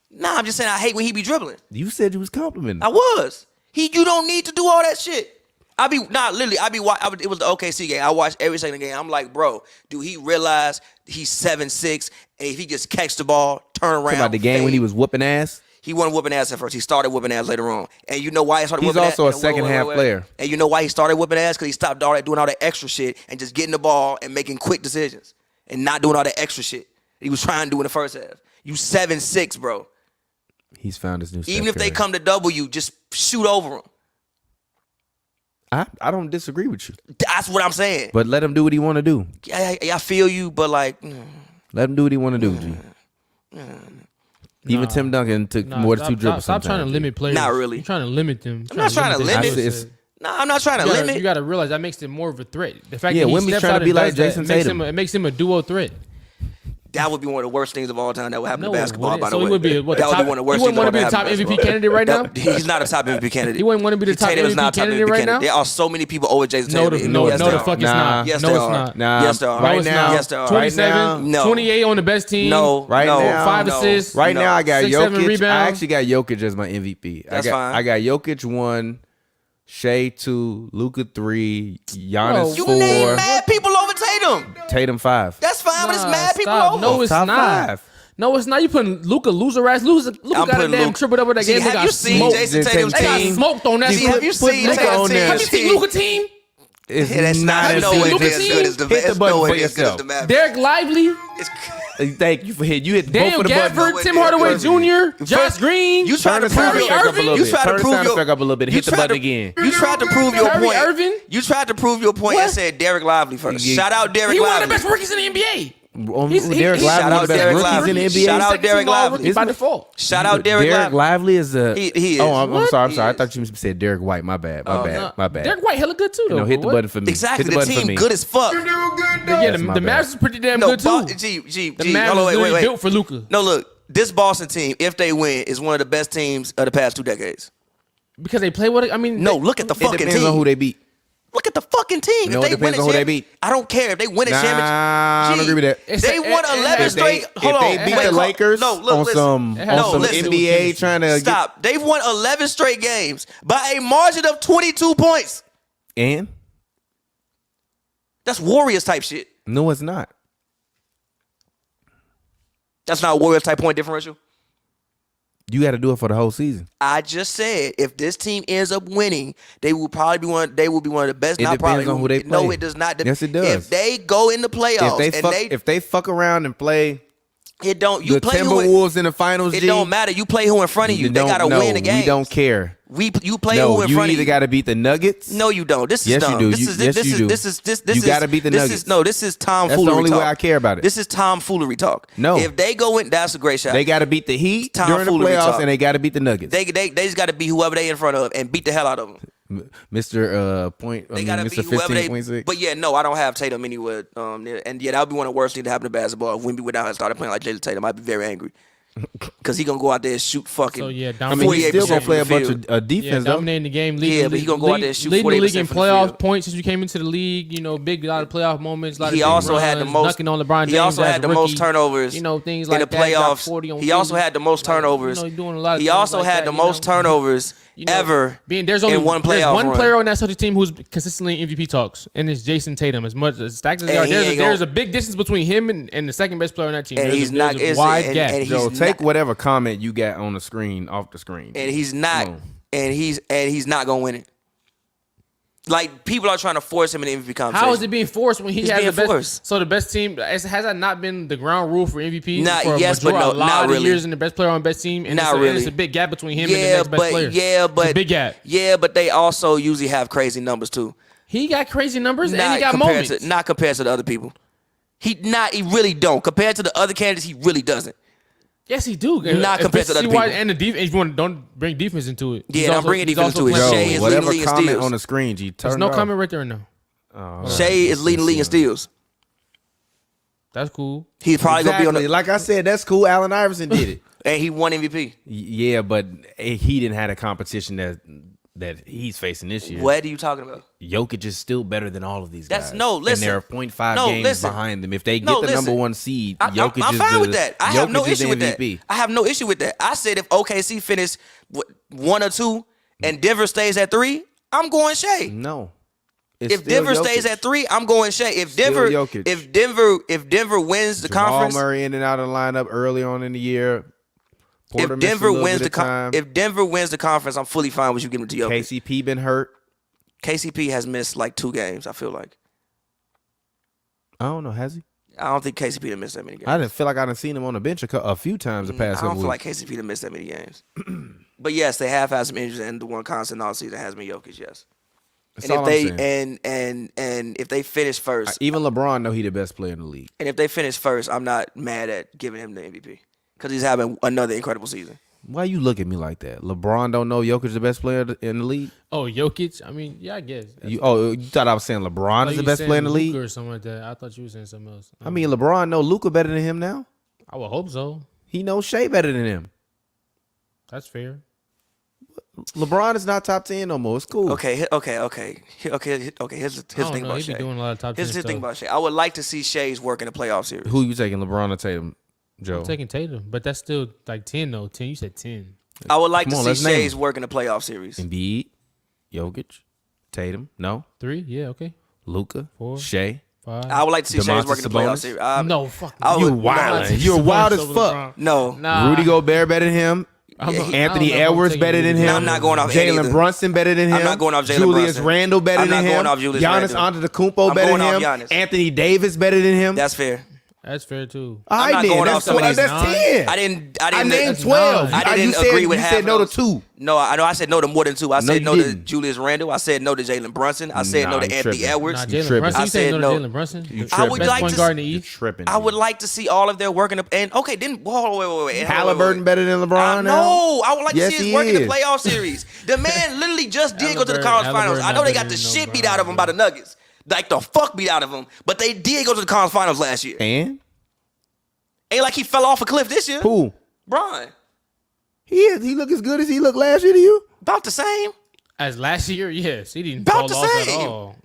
Nah, I'm just saying I hate when he be dribbling. You said you was complimenting him. I was. You don't need to do all that shit. It was the OKC game. I watched every second game. I'm like, bro, do he realize he's 7'6", and if he just catch the ball, turn around. Talking about the game when he was whooping ass? He wasn't whooping ass at first. He started whooping ass later on. And you know why he started whooping ass? He's also a second-half player. And you know why he started whooping ass? Because he stopped doing all that extra shit and just getting the ball and making quick decisions and not doing all that extra shit he was trying to do in the first half. You 7'6", bro. He's found his new Steph Even if they Curry. come to double you, just shoot over them. I don't disagree with you. That's what I'm saying. But let him do what he want to do. I feel you, but like... Let him do what he want to do, G. Even Tim Duncan took more than 2 dribbles. Stop trying to limit players. Not really. You're trying to limit them. I'm not trying to limit. I'm not trying to limit. You got to realize that makes it more of a threat. The fact Yeah, that he Wemby's steps trying out to be and like does that, Jason Tatum. it makes him a duo threat. That would be one of the worst things of all time that would happen No, to basketball, it by the wouldn't. way. So he would be That would be one of the worst he things wouldn't that want to would be the happen top to MVP candidate right now? He's not a top MVP candidate. He wouldn't want to be the top Tatum is not MVP top candidate MVP right candidate. now? There are so many people over Jason No, Tatum. the Yes, there fuck are. it's not. Yes, No, there it's are. not. Nah, Yes, there are. right No, it's now, not. Yes, there are. 27, No. 28 on the best team. No. Right no, now. 5 no. assists. Right No. now, I got 6, 7 Jokic. rebounds. I actually got Jokic as my MVP. That's fine. I got Jokic 1, Shea 2, Luka 3, Giannis You 4, name mad people over Tatum. Tatum 5. That's fine, but it's mad people Stop. over. No, it's Top not. 5. No, it's not. You putting Luka loser ass. Luka I'm got a putting damn Luka- triple double that See, game. They have got you seen smoked. Jason Tatum's They got team? smoked on that. See, have you Put seen Luka Tatum's on there. team? Have you seen Luka team? It's Yeah, that's not as nowhere Luka near as team. good as the Hit the it's button nowhere for near as good as yourself. the Mavericks. Derek Lively, Thank you for hitting. You hit Daniel both of the buttons. Gafford, Tim Hardaway Jr., Josh Green. You tried to Turn prove the your sound effect up a little You bit. tried Turn to the prove sound your effect up a little bit. Hit the tried button to- again. You tried to prove your Kyrie point. Irving? You tried to prove your point and said Derek Lively first. Yeah. Shout out Derek He one of Lively. the best rookies in the NBA. Derek Shout Lively, one out of the best Derek rookies Lively. in the NBA. Shout out Second Derek team all Lively. rookie by default. Shout out Derek Lively. Lively is a. He is. Oh, I'm What? sorry. He I is. thought you said Derek White. My bad. My bad. Derek White hella good too though. No, hit the What? button for me. Exactly. Hit the The button for team me. good as fuck. Yeah, That's my the bad. Mavs is pretty damn No, good too. G. The Mavs Hold on, is really wait. built for Luka. No, look. This Boston team, if they win, is one of the best teams of the past 2 decades. Because they play what I mean. No, look at the It fucking depends team. on who they beat. Look at the fucking team. No, if it they win depends a on who they champ- beat. I don't care if they win a Nah, championship. I don't agree with that. It's They a- won 11 if straight. If Hold on. they beat Wait, the Lakers no, look, on listen. some No, listen. NBA trying to Stop. They've won 11 straight games by a margin of 22 points. And That's Warriors type shit. no, it's not. That's not Warriors type point differential. You got to do it for the whole season. I just said if this team ends up winning, they will probably be one. They will be one of the best. It Not depends probably. on who they No, play. it does not. Yes, it does. If they go in the playoffs If they fuck around and play it don't. You the play who. Timberwolves in the finals, It G, don't matter. You play who in front of you. They gotta win the game. We don't care. You play No, who in you front of either you. got to beat the Nuggets. No, you don't. This is Yes, you dumb. do. This You- is yes, this you is do. this is this You is gotta beat the this Nuggets. Is, no, this is tomfoolery. That's the only way talk. I care about it. This is tomfoolery talk. No. If they go in, that's a great shot. They got to beat the Heat during the Tomfoolery playoffs, talk. and they got to beat the Nuggets. They just got to beat whoever they in front of and beat the hell out of them. Mr. They gotta Mr. beat whoever they. 15.6. But yeah, no, I don't have Tatum anywhere. And yeah, that would be one of the worst things to happen to basketball. If Wemby went down and started playing like Jason Tatum, I'd be very angry. Because he gonna go out there and shoot fucking. So yeah, I mean, he's still 48% gonna play a from the bunch field. of Yeah, defense, though. dominating the game. Yeah, but he gonna go out there and shoot leading the league 40% in from the playoff field. points since you came into the league. You know, big lot of playoff moments. Lot He of big also had the runs, most. dunking on LeBron James. He also as had a the most rookie. turnovers. You know, things in like the that. Got playoffs. 40 on He also Philly. had the most turnovers. You know, doing a lot of He things also like had that, the you most know. turnovers You know, ever. There's only in one there's playoff one run. player on that Celtics team who's consistently in MVP talks, and it's Jason Tatum. As much as stacked as they And are, he ain't there's a gonna- big distance between him and the second best player on that team. And There's he's a, not. there's a wide and gap. he's Yo, not take whatever comment you got on the screen off the screen. And he's not. And he's not gonna win it. Like, people are trying to force him in the MVP conversation. How is it being forced when He's has being the best? forced. So the best team has that not been the ground rule for MVP? Not- for yes, but no, a lot not of really. years in the best player on best team, and Not it's really. it's a big gap between him and the next best player. It's a big gap. Yeah, but they also usually have crazy numbers too. He got crazy numbers and he got compared moments. not compared to the other people. He really don't. Compared to the other candidates, he really doesn't. Yes, he do. Not compared to the other people. And the defense, don't bring defense into it. Yeah, I'm bringing defense into it. Yo, Shea is leading whatever the league in comment steals. on the screen, G, turn There's it no off. comment right there now. Shea is leading the league in steals. That's cool. He's probably gonna be on the. Like I said, that's cool. Allen Iverson did it. And he won MVP. Yeah, but he didn't have a competition that he's facing this year. What are you talking about? Jokic is still better than all of these guys. Listen. And they're 0.5 games behind them. If they get the number one seed, Jokic I'm is fine the, with that. I have no Jokic is issue the with that. MVP. I have no issue with that. I said if OKC finish 1 or 2 and Denver stays at 3, I'm going Shea. No. If Denver stays at 3, I'm going Shea. If Denver wins the conference, Murray in and out of the lineup early on in the year. Porter if missed a Denver little wins bit the of time. if Denver wins the conference, I'm fully fine with you giving it to Jokic. KCP been hurt. KCP has missed like 2 games. I feel like. I don't know. Has he? I don't think KCP done missed that many games. I didn't feel like I done seen him on the bench a few times the past I don't couple feel weeks. like KCP done missed that many games. But yes, they have had some injuries, and the one constant all season has been Jokic. Yes. That's And all if I'm they saying. and if they finish first, Even LeBron know he the best player in the league. and if they finish first, I'm not mad at giving him the MVP because he's having another incredible season. Why you look at me like that? LeBron don't know Jokic the best player in the league? Oh, Jokic. I mean, yeah, I guess. You thought I was saying LeBron is the best player in the league? Luka or something like that. I thought you were saying something else. I mean, LeBron know Luka better than him now. I would hope so. He knows Shea better than him. That's fair. LeBron is not top 10 no more. It's cool. Okay. Here's the thing about He Shea. be doing a lot of top 10 Here's the thing stuff. about Shea. I would like to see Shea's work in the playoff series. Who you taking, LeBron or Tatum, Joe? I'm taking Tatum, but that's still like 10 though. 10. You said 10. I would like Come on, to let's see name Shea's them. work in the playoff series. Embiid, Jokic, Tatum, no. 3. Yeah. Okay. Luka, 4. Shea. 5. I would like to see Shea's DeMontis work in the playoff Sabonis? series. No, fuck. I You would- wildin'. You're wild as fuck. No. Nah. Rudy Gobert better than him. Anthony Edwards better than him. I'm not going off Ed Jalen either. Brunson better than him. I'm not going off Jalen Julius Brunson. Randle better I'm than not him. going off Julius Giannis Randle. Antetokounmpo I'm better going than off him. Giannis. Anthony Davis better than him. That's fair. That's fair too. All I'm right, not then. going off That's some of these. 10. I didn't. I named That's 12. nine. I didn't you said, agree with you half said of no to those. 2. No, I know I said no to more than 2. I said you no to didn't. Julius Randle. I said no to Jalen Brunson. I said no Nah, to you Anthony tripping. Edwards. Nah, You Jalen tripping. Brunson. I You saying said no to no. Jalen Brunson? I would Best like point to guard in the You East. tripping. I would like to see all of their work in the and okay, then wait. Halliburton better than LeBron now? No, I would like Yes, to see he his work in the is. playoff series. The man literally just did go to the conference finals. I know they got the shit beat out of him by the Nuggets. Like the fuck beat out of him. But they did go to the conference finals last year. And? Ain't like he fell off a cliff this year. Who? Brian. He look as good as he looked last year to you? About the same. As last year, yes, he didn't About fall the off at same. all.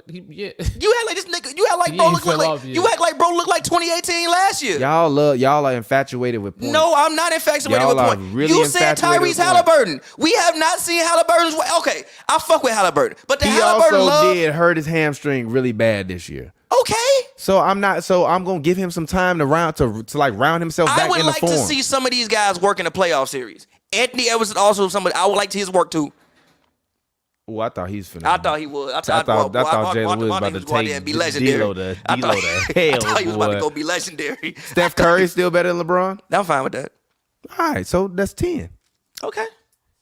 Yeah. You act like this nigga. You act like He bro ain't look fell like off yet. you act like bro looked like 2018 last year. Y'all are infatuated with points. No, I'm not infatuated Y'all with are point. really You said infatuated with Tyrese Halliburton. We have not seen Halliburton's way. Okay, I fuck with Halliburton, but the He Halliburton also love. did hurt his hamstring really bad this year. Okay, So I'm gonna give him some time to round himself back I would in the like form. to see some of these guys work in the playoff series. Anthony Edwards is also somebody I would like to see his work too. Oh, I thought he's finna. I thought he would. I thought Jalen was about to go out there take and be legendary. D-Lo to I thought he was about to boy. go be legendary. Steph Curry still better than LeBron? I'm fine with that. All right, so that's 10. Okay.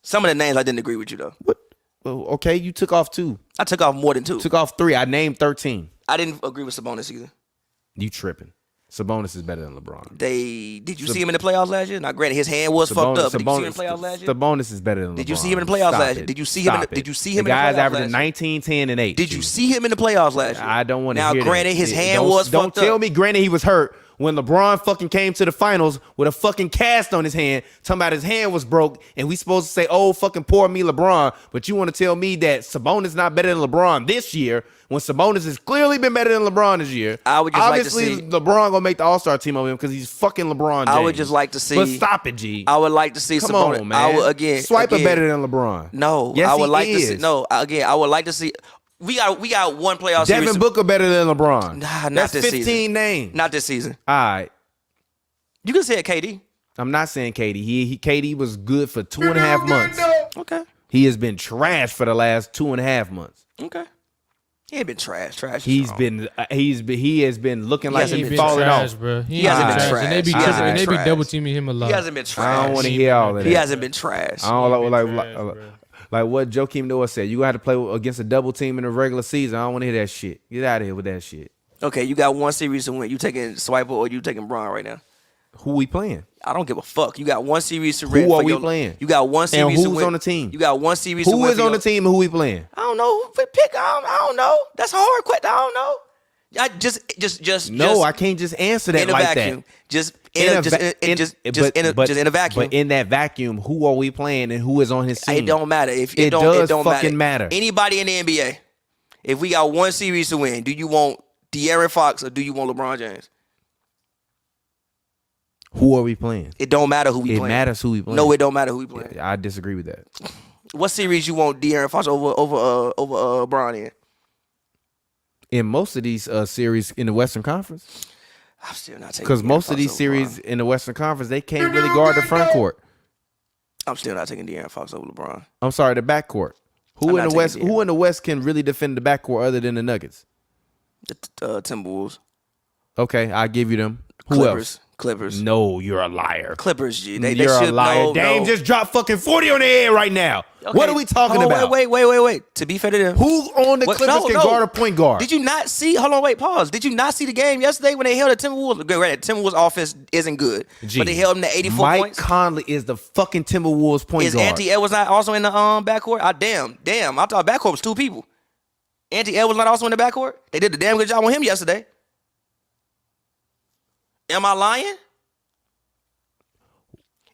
Some of the names I didn't agree with you though. What? Well, okay, you took off 2. I took off more than 2. Took off 3. I named 13. I didn't agree with Sabonis either. You tripping. Sabonis is better than LeBron. Did you see him in the playoffs last year? Now, granted, his hand was fucked up. But did you see him in the playoffs last year? Sabonis is better than LeBron. Did you see him in the playoffs Stop last year? it. Did you see him in the- Stop did you it. see him in the guy's playoffs averaging last year? 19, 10, and 8. Did you see him in the playoffs last year? I don't want to now, hear granted, that. his hand Don't- was Don't fucked tell up. me, granted, he was hurt when LeBron fucking came to the finals with a fucking cast on his hand, talking about his hand was broke, and we supposed to say, oh, fucking poor me, LeBron. But you want to tell me that Sabonis not better than LeBron this year when Sabonis has clearly been better than LeBron this year. I would just Obviously, like to see LeBron gonna make the All-Star team of him because he's fucking LeBron James. I would just like to see. But stop it, G. I would like to see Come Sabonis. on, man. I would again. Swiper better than LeBron. No, Yes, I would he like is. to see. No, again, I would like to see. We got one playoff series. Devin Booker better than LeBron. Nah, not That's this 15 season. names. Not this season. All right. You can say it, KD. I'm not saying KD. KD was good for 2.5 months. Okay. He has been trash for the last 2.5 months. Okay. He ain't been trash. He has been looking like He he's ain't been falling trash, off. bro. He hasn't been trash. And they be He hasn't tripping, and been they be trash. double teaming him a lot. He hasn't been trash. I don't want to hear all of that. He hasn't been trash. I don't been like what Joakim Noah said. You got to play against a double team in the regular season. I don't want to hear that shit. Get out of here with that shit. Okay, you got one series to win. You taking Swiper or you taking Braun right now? Who we playing? I don't give a fuck. You got one series to win. Who are we playing? You got one series and to win. who's on the team? You got one series to win. Who is on the team and who we playing? I don't know. Pick. I don't know. That's a hard question. I don't know. I just I can't just answer that in a like vacuum. that. Just in a vacuum. But in that vacuum, who are we playing and who is on his team? It don't matter. It don't fucking matter. Anybody in the NBA, if we got one series to win, do you want De'Aaron Fox or do you want LeBron James? Who are we playing? It don't matter who we playing. It matters who we playing. No, it don't matter who we playing. Yeah, I disagree with that. What series you want De'Aaron Fox over Bron in? In most of these series in the Western Conference, I'm still not taking. because most of these series in the Western Conference, they can't really guard the front court. I'm still not taking De'Aaron Fox over LeBron. I'm sorry, the backcourt. Who in the West? Who in the West can really defend the backcourt other than the Nuggets? The Timberwolves. Okay, I give you them. Who else? Clippers. No, you're a liar. Clippers, G. You're a liar. Dame just dropped fucking 40 on the head right now. Okay. What are we talking about? Wait. To be fair to them, who on the Clippers can guard a point guard? Did you not see? Hold on, wait, pause. Did you not see the game yesterday when they held the Timberwolves? Right, the Timberwolves offense isn't good, but they held them to 84 Mike points. Mike Conley is the fucking Timberwolves point guard. Is Anthony Edwards not also in the backcourt? Damn. I thought backcourt was two people. Anthony Edwards not also in the backcourt? They did a damn good job on him yesterday. Am I lying?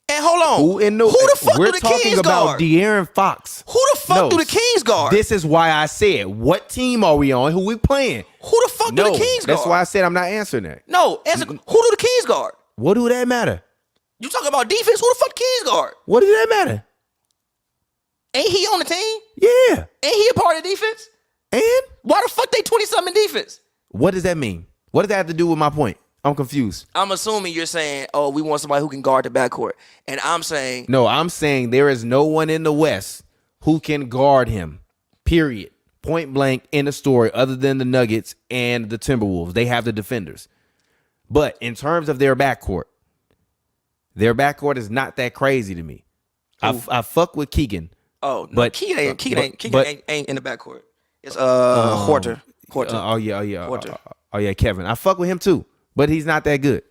And hold on. Who the fuck do the Kings guard? We're talking about De'Aaron Fox. Who the fuck do the Kings guard? This is why I said, what team are we on? Who we playing? Who the fuck do the Kings guard? That's why I said I'm not answering that. No, answer, who do the Kings guard? What do that matter? You talking about defense? Who the fuck Kings guard? What does that matter? Ain't he on the team? Yeah. Ain't he a part of the defense? And? Why the fuck they 20-something in defense? What does that mean? What does that have to do with my point? I'm confused. I'm assuming you're saying, oh, we want somebody who can guard the backcourt. And I'm saying... No, I'm saying there is no one in the West who can guard him, period. Point blank in the story, other than the Nuggets and the Timberwolves. They have the defenders. But in terms of their backcourt is not that crazy to me. I fuck with Keegan. Oh, no, but Keegan ain't in the backcourt. It's Horter. Oh yeah, Kevin. I fuck with him too. But he's not that good.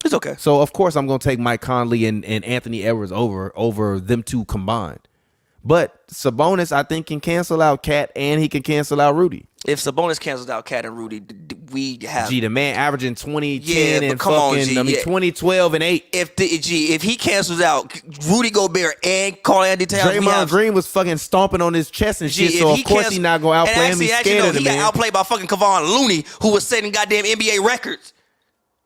It's okay. So, of course, I'm going to take Mike Conley and Anthony Edwards over them two combined. But Sabonis, I think, can cancel out Cat and he can cancel out Rudy. If Sabonis cancels out Cat and Rudy, we have... Gee, the man averaging 2010 and fucking... 2012 and 8. If he cancels out Rudy Gobert and Karl-Anthony Towns... Draymond Green was fucking stomping on his chest and shit, so of course he's not going to outplay him. He's scared of the man. He got outplayed by fucking Kevon Looney, who was setting goddamn NBA records.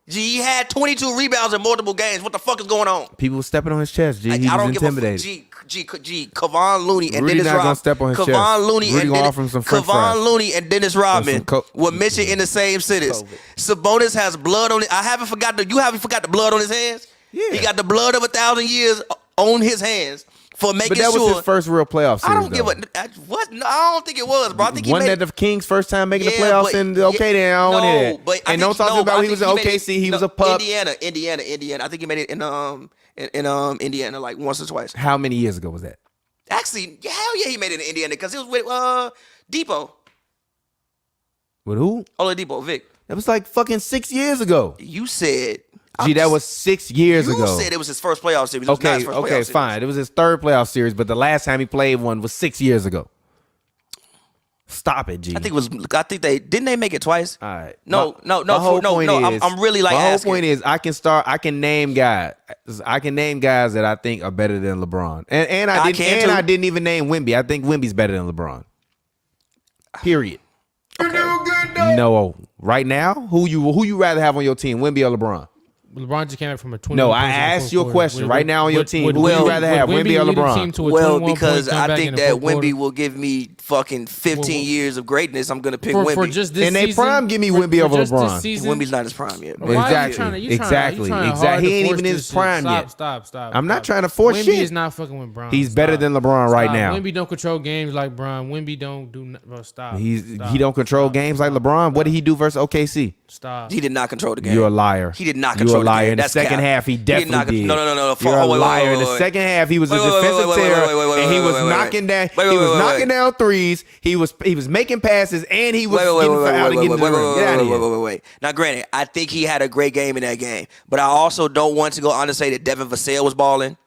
He had 22 rebounds in multiple games. What the fuck is going on? People stepping on his chest, G. He was intimidated. Kevon Looney and Rudy Dennis not Rodman. Gonna step on his chest. Kevon Looney and Dennis Rodman were mentioned in the same sentence. Sabonis has blood on it. You haven't forgot the blood on his hands? Yeah. He got the blood of 1,000 years on his hands. For making sure. But that was his first real playoff series. I don't give a what. No, I don't think it was, bro. I think wasn't that the Kings' first time making the playoffs? And okay, then I don't want to hear that. And don't talk about he was in OKC. He was a pup. Indiana. I think he made it in Indiana like once or twice. How many years ago was that? Actually, hell yeah, he made it in Indiana because he was with Depot. With who? Oladipo, Vic. That was like fucking 6 years ago. You said. Gee, that was 6 years ago. You said it was his first playoff series. Okay, fine. It was his third playoff series, but the last time he played one was 6 years ago. Stop it, G. I think they didn't they make it twice? All right. No. I'm really like asking. My whole point is I can name guys that I think are better than LeBron. And I didn't even name Wemby. I think Wemby's better than LeBron. Period. Okay. No. Right now, who you rather have on your team, Wemby or LeBron? LeBron just came back from a 20. No, I asked you a question right now on your team. Who would you rather have, Wemby or LeBron? Well, because I think that Wemby will give me fucking 15 years of greatness. I'm gonna pick Wemby. For just this in their prime, give me Wemby over LeBron. Wemby's not his prime yet. Exactly. He ain't even in his prime yet. Stop. I'm not trying to force shit. Wemby is not fucking with Bron. He's better than LeBron right now. Wemby don't control games like Bron. Wemby don't do. Bro, stop. He don't control games like LeBron. What did he do versus OKC? Stop. He did not control the game. You're a liar. He did not control the game. You're a liar. In the second half, he definitely did. No. You're a liar. In the second half, he was a defensive terror, and he was knocking down. He was knocking down threes. He was making passes, and he was getting fouled and getting to the rim. Get out of here. Wait. Now, granted, I think he had a great game in that game, but I also don't want to go on to say that Devin Vassell was balling.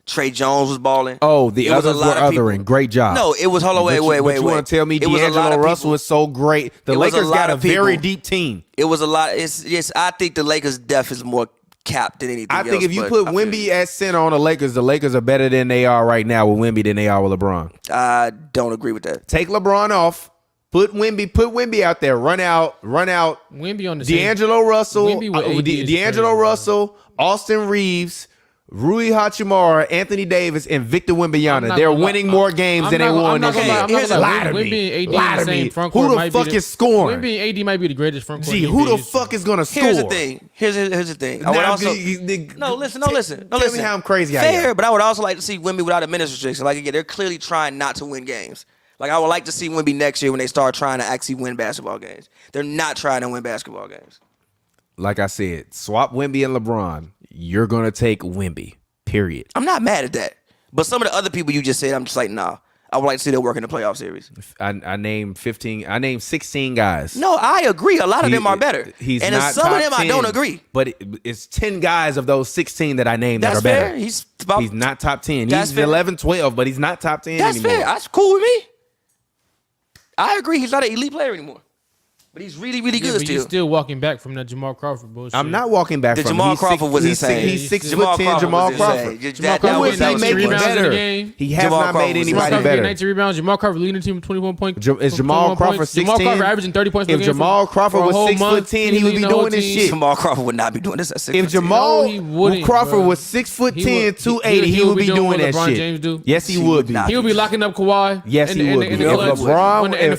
Trey Jones was balling. Oh, the others were othering. Great job. No, it was. Hold on, wait. You want to tell me D'Angelo Russell was so great? The Lakers got a very deep team. It was a lot. Yes, I think the Lakers' depth is more capped than anything else. I think if you put Wemby at center on the Lakers are better than they are right now with Wemby than they are with LeBron. I don't agree with that. Take LeBron off. Put Wemby out there. Run out. Wemby on the D'Angelo Russell. D'Angelo Russell. Austin Reeves. Rui Hachimura, Anthony Davis, and Victor Wembanyama. They're winning more games than they won this year. Lie to me. Who the fuck is scoring? Wemby and AD might be the greatest front court. Gee, who the fuck is gonna score? Here's the thing. Here's the thing. I would also listen. Tell me how I'm crazy. Fair, but I would also like to see Wemby without a minutes restriction. Like again, they're clearly trying not to win games. Like I would like to see Wemby next year when they start trying to actually win basketball games. They're not trying to win basketball games. Like I said, swap Wemby and LeBron. You're gonna take Wemby. Period. I'm not mad at that. But some of the other people you just said, I'm just like, nah. I would like to see them work in the playoff series. I named 15. I named 16 guys. No, I agree. A lot of them are better. And not some of them 10, I don't agree. But it's 10 guys of those 16 that I named that are fair. better. He's not top 10. He's 11, 12, but he's not top 10 That's anymore. Fair. That's cool with me. I agree. He's not an elite player anymore. But he's really, really good still. He's still walking back from that Jamal Crawford bullshit. I'm not walking back from Jamal Crawford was insane. He's 6'10", Jamal Crawford. Who is he making better? He has not made anybody better. 19 rebounds. Jamal Crawford leading the team with 21 points. Is Jamal Crawford 6'10"? Jamal Crawford averaging 30 points per game. If Jamal Crawford was 6'10", he would be doing this shit. Jamal Crawford would not be doing this at 6'10". If Jamal Crawford was 6'10", 280, he would be doing that shit. Yes, he would be. He would be locking up Kawhi. Yes, he would be. If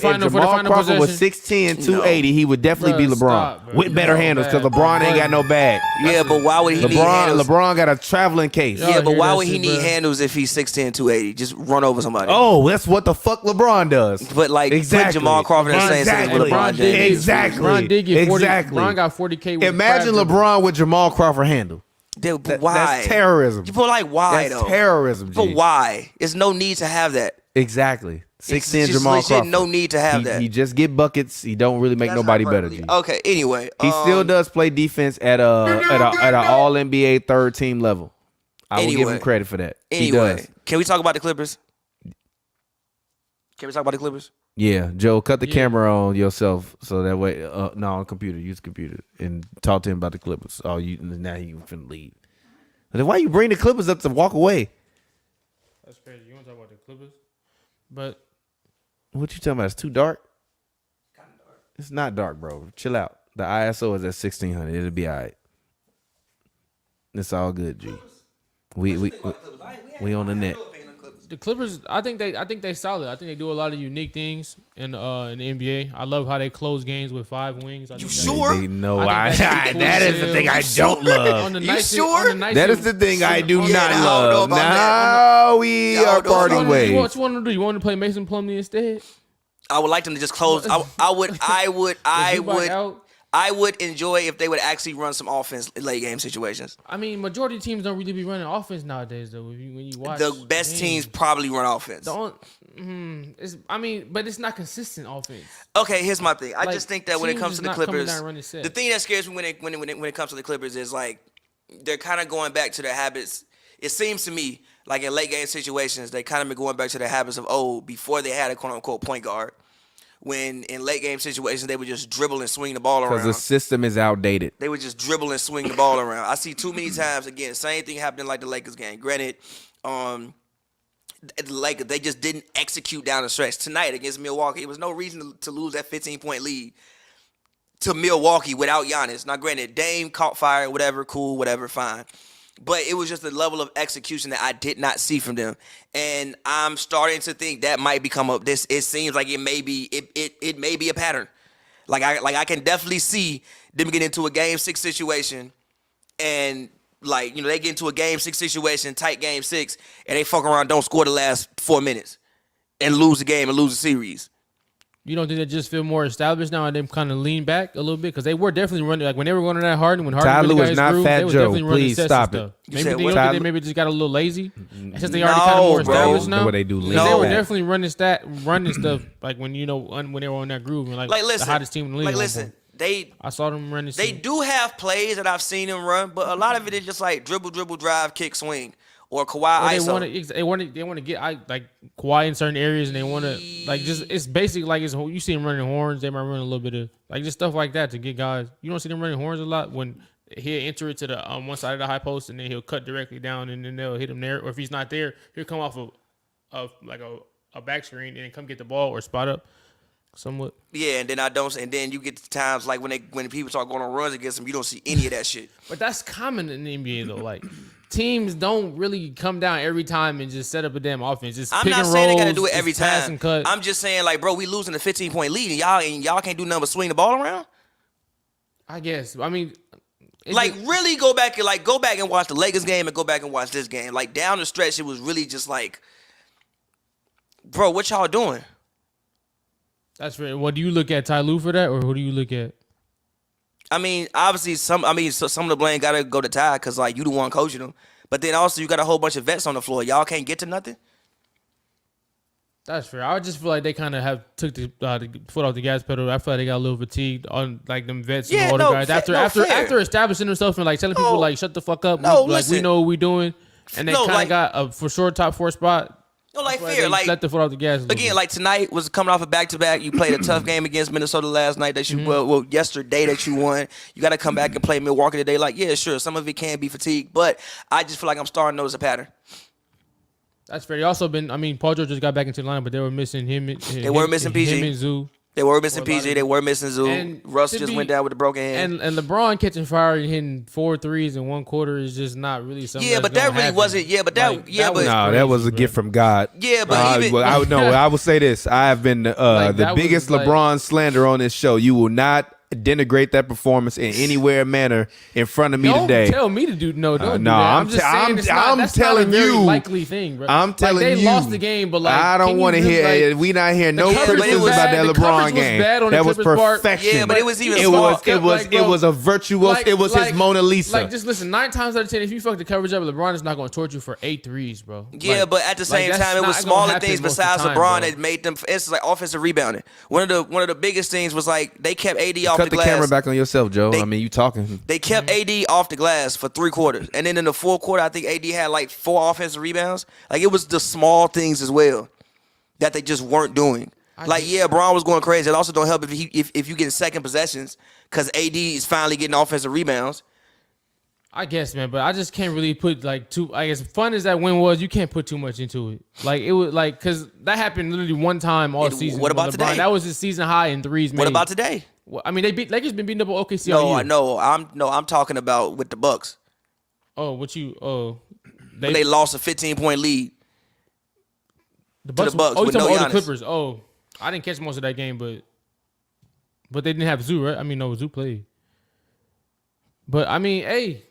Jamal Crawford was 6'10", 280, he would definitely be LeBron with better handles because LeBron ain't got no bag. Yeah, but why would he need handles? LeBron got a traveling case. Yeah, but why would he need handles if he's 6'10", 280? Just run over somebody. Oh, that's what the fuck LeBron does. But like, put Jamal Crawford in the same sentence with LeBron James. Exactly. LeBron got 40K. Imagine LeBron with Jamal Crawford handle. But why? That's terrorism. People are like, why though? That's terrorism. But why? There's no need to have that. Exactly. 6'10" Jamal Crawford. No need to have that. He just get buckets. He don't really make nobody better. G. Okay. Anyway, he still does play defense at a All NBA third team level. I will give him credit for that. He does. Can we talk about the Clippers? Yeah, Joe, cut the camera on yourself so that way. No, on computer. Use computer and talk to him about the Clippers. Oh, now you finna leave. Then why you bring the Clippers up to walk away? That's crazy. You want to talk about the Clippers? But what you talking about? It's too dark? It's kind of dark. It's not dark, bro. Chill out. The ISO is at 1600. It'll be all right. It's all good, G. We on the net. The Clippers, I think they solid. I think they do a lot of unique things in the NBA. I love how they close games with 5 wings. You sure? That is the thing I don't love. You sure? That is the thing I do not love. Now we are parting ways. What you want to do? You want to play Mason Plumlee instead? I would like them to just close. I would enjoy if they would actually run some offense in late game situations. I mean, majority of teams don't really be running offense nowadays, though. When you watch the best teams probably run offense. But it's not consistent offense. Okay, here's my thing. I just think that when it comes to the Clippers, the thing that scares me when it comes to the Clippers is like they're kind of going back to their habits. It seems to me like in late game situations, they kind of been going back to their habits of old before they had a quote unquote point guard. When in late game situations, they would just dribble and swing the ball around. Because the system is outdated. They would just dribble and swing the ball around. I see too many times, again, same thing happening like the Lakers game. Granted, they just didn't execute down the stretch. Tonight against Milwaukee, it was no reason to lose that 15-point lead to Milwaukee without Giannis. Now, granted, Dame caught fire, whatever, cool, whatever, fine. But it was just the level of execution that I did not see from them. And I'm starting to think that might become it seems like it may be a pattern. Like I can definitely see them get into a game 6 situation and like, they get into a game 6 situation, tight game 6, and they fuck around, don't score the last 4 minutes and lose the game and lose the series. You don't think they just feel more established now and them kind of lean back a little bit? Because they were definitely running, like when they were going to that Harden, when Harden Ty really Lue got is his not groove, Fat they were Joe. definitely running Please sets stop and it. stuff. You Maybe said they what? don't think they maybe just got a little lazy. Since they already No, kind of more bro. established now. No way they do Because lazy they were back. definitely running stuff like when when they were on that groove and like listen, the hottest team in the league. Like, at one listen, point. I saw them running. they do have plays that I've seen them run, but a lot of it is just like dribble, drive, kick, swing, or Kawhi ISO. They want to get like Kawhi in certain areas, and they want to like just it's basically like you see them running horns. They might run a little bit of like just stuff like that to get guys. You don't see them running horns a lot when he'll enter it to the one side of the high post, and then he'll cut directly down, and then they'll hit him there. Or if he's not there, he'll come off of like a back screen and then come get the ball or spot up somewhat. Yeah, and then and then you get to times like when people start going on runs against them, you don't see any of that shit. But that's common in the NBA though. Like teams don't really come down every time and just set up a damn offense. Just I'm pick not and saying they rolls, got to do it every just pass time. and cut. I'm just saying, like, bro, we losing a 15-point lead, and y'all can't do nothing but swing the ball around. I guess. I mean, Really go back and watch the Lakers game and go back and watch this game. Like down the stretch, it was really just like, bro, what y'all doing? That's right. What do you look at, Ty Lue for that, or who do you look at? I mean, obviously, some of the blame got to go to Ty because, like, you the one coaching them. But then also, you got a whole bunch of vets on the floor. Y'all can't get to nothing? That's fair. I just feel like they kind of have took the foot off the gas pedal. I feel like they got a little fatigued on, like, them vets and all the guys. After establishing themselves and, like, telling people, like, shut the fuck up. We know what we doing. And they kind of got a for sure top 4 spot. No, like, fair. Like, let the foot off the gas. Again, like, tonight was coming off a back-to-back. You played a tough game against Minnesota last night that you, well, yesterday that you won. You got to come back and play Milwaukee today. Like, yeah, sure, some of it can be fatigue, but I just feel like I'm starting to notice a pattern. That's fair. They also Paul George just got back into the line, but they were missing him. They were missing PG. Him and Zoo. They were missing PG. They were missing Zoo. And Russ just went down with a broken hand. And LeBron catching fire and hitting 4 threes in one quarter is just not really something. Yeah, but that really wasn't. Yeah, but that. Yeah, but that was a gift from God. Yeah, but even I will say this: I have been the biggest LeBron slander on this show. You will not denigrate that performance in anywhere manner in front of me today. Don't tell me to do no. Don't do that. I'm just saying that's telling not a very you. likely thing, bro. I'm telling you. They lost the game, but like I don't want to hear. We not hearing no criticism about that LeBron game. That was perfection. Yeah, but it was even. It was a virtuous. It was his Mona Lisa. Like, just listen. 9 times out of 10, if you fuck the coverage up, LeBron is not going to torch you for 8 threes, bro. Yeah, but at the same time, it was smaller things besides LeBron that made them. It's like offensive rebounding. One of the biggest things was like they kept AD off the glass. Cut the camera back on yourself, Joe. You talking. They kept AD off the glass for 3 quarters. And then in the 4th quarter, I think AD had like 4 offensive rebounds. Like, it was the small things as well that they just weren't doing. Braun was going crazy. It also don't help if you get second possessions because AD is finally getting offensive rebounds. I guess, man, but I just can't really put like too. I guess fun as that win was, you can't put too much into it. Like it was like because that happened literally one time all season. What about today? That was his season high in threes. What about today? Well, I mean, Lakers been beating up on OKC all year. I'm talking about with the Bucks. Oh, what you? They lost a 15-point lead. The Bucks. To the Bucks Oh, you with talking no about Giannis. the Clippers? Oh, I didn't catch most of that game, but they didn't have Zoo, right? I mean, no, Zoo played. But I mean, hey.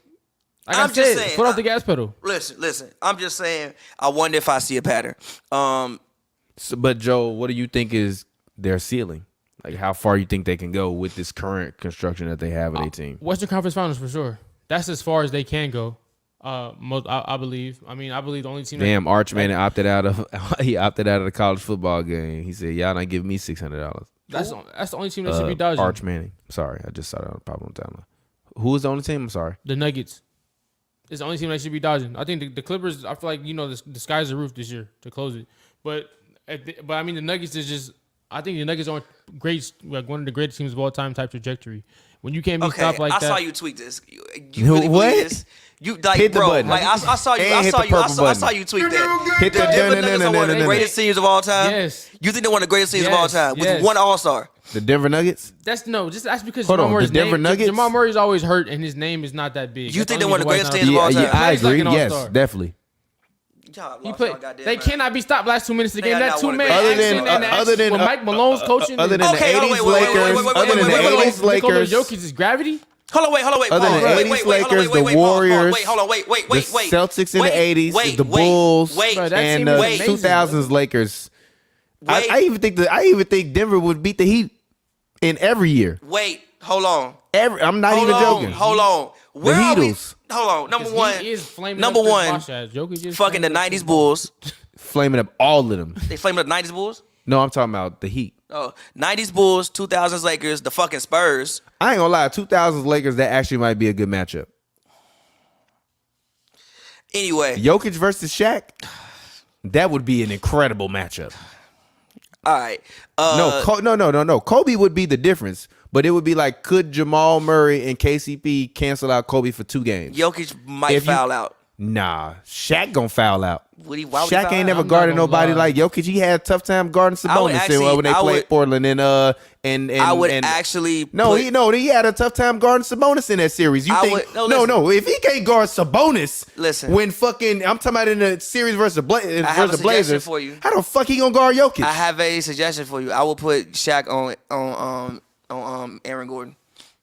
I'm just saying, put off the gas pedal. Listen. I'm just saying. I wonder if I see a pattern. But Joe, what do you think is their ceiling? Like, how far you think they can go with this current construction that they have in their team? Western Conference Finals for sure. That's as far as they can go. I believe. I mean, I believe the only team. Damn, Archman opted out of the college football game. He said, "Y'all not give me $600." That's the only team that should be dodging. Arch Manning. Sorry, I just saw that on the problem timeline. Who is the only team? I'm sorry. The Nuggets. It's the only team that should be dodging. I think the Clippers. I feel like the sky's the roof this year to close it. But I mean the Nuggets is just. I think the Nuggets are great, like one of the greatest teams of all time type trajectory. When you can't be Okay, stopped like that. I saw you tweet this. You really What? believe this? You like, Hit the bro? button. Like I saw you. And I hit saw the you. I purple saw button. you tweet that. Hit the Denver Nuggets are one of the greatest teams of all time. Yes. You think they're one of the greatest teams of all Yes, time with yes. one All-Star? The Denver Nuggets. That's because Hold Jamal on, Murray's the Denver name. Nuggets? Jamal Murray's always hurt, and his name is not that big. You That's think the they're one of the only greatest reason teams why of all he's time? I Plays like agree. an Yes, all-star. definitely. They cannot be stopped last 2 minutes of the They game. are That not one of the 2-man greatest action teams. and Other than when Mike Malone's coaching. other than Okay, the hold on, 80s wait, Lakers, other than the Nikola 80s Lakers, Jokic's gravity. Hold on, wait. Other than Pause. the 80s Lakers, the Warriors, Wait, hold on, wait. the Celtics in the 80s, the Bulls, Bro, that and team the was amazing, 2000s Lakers. Wait. I even think Denver would beat the Heat in every year. Wait, hold on. I'm not even joking. Hold on. Where are we? Heatles. Hold on. Number one. Number one. Fucking the 90s Bulls. Flaming up all of them. They flaming up the 90s Bulls? No, I'm talking about the Heat. Oh, 90s Bulls, 2000s Lakers, the fucking Spurs. I ain't gonna lie, 2000s Lakers, that actually might be a good matchup. Anyway. Jokic versus Shaq, that would be an incredible matchup. All right. No. Kobe would be the difference, but it would be like, could Jamal Murray and KCP cancel out Kobe for 2 games? Jokic might foul out. Nah, Shaq gonna foul out. Why would he foul Shaq ain't out? never I'm guarded not nobody gonna lie. like Jokic. He had a tough time guarding Sabonis when they played Portland and I would actually he had a tough time guarding Sabonis in that series. You think if he can't guard Sabonis, listen. When fucking I'm talking about in the series versus the I have a suggestion Blazers, for you. how the fuck he gonna guard Jokic? I have a suggestion for you. I will put Shaq on Aaron Gordon.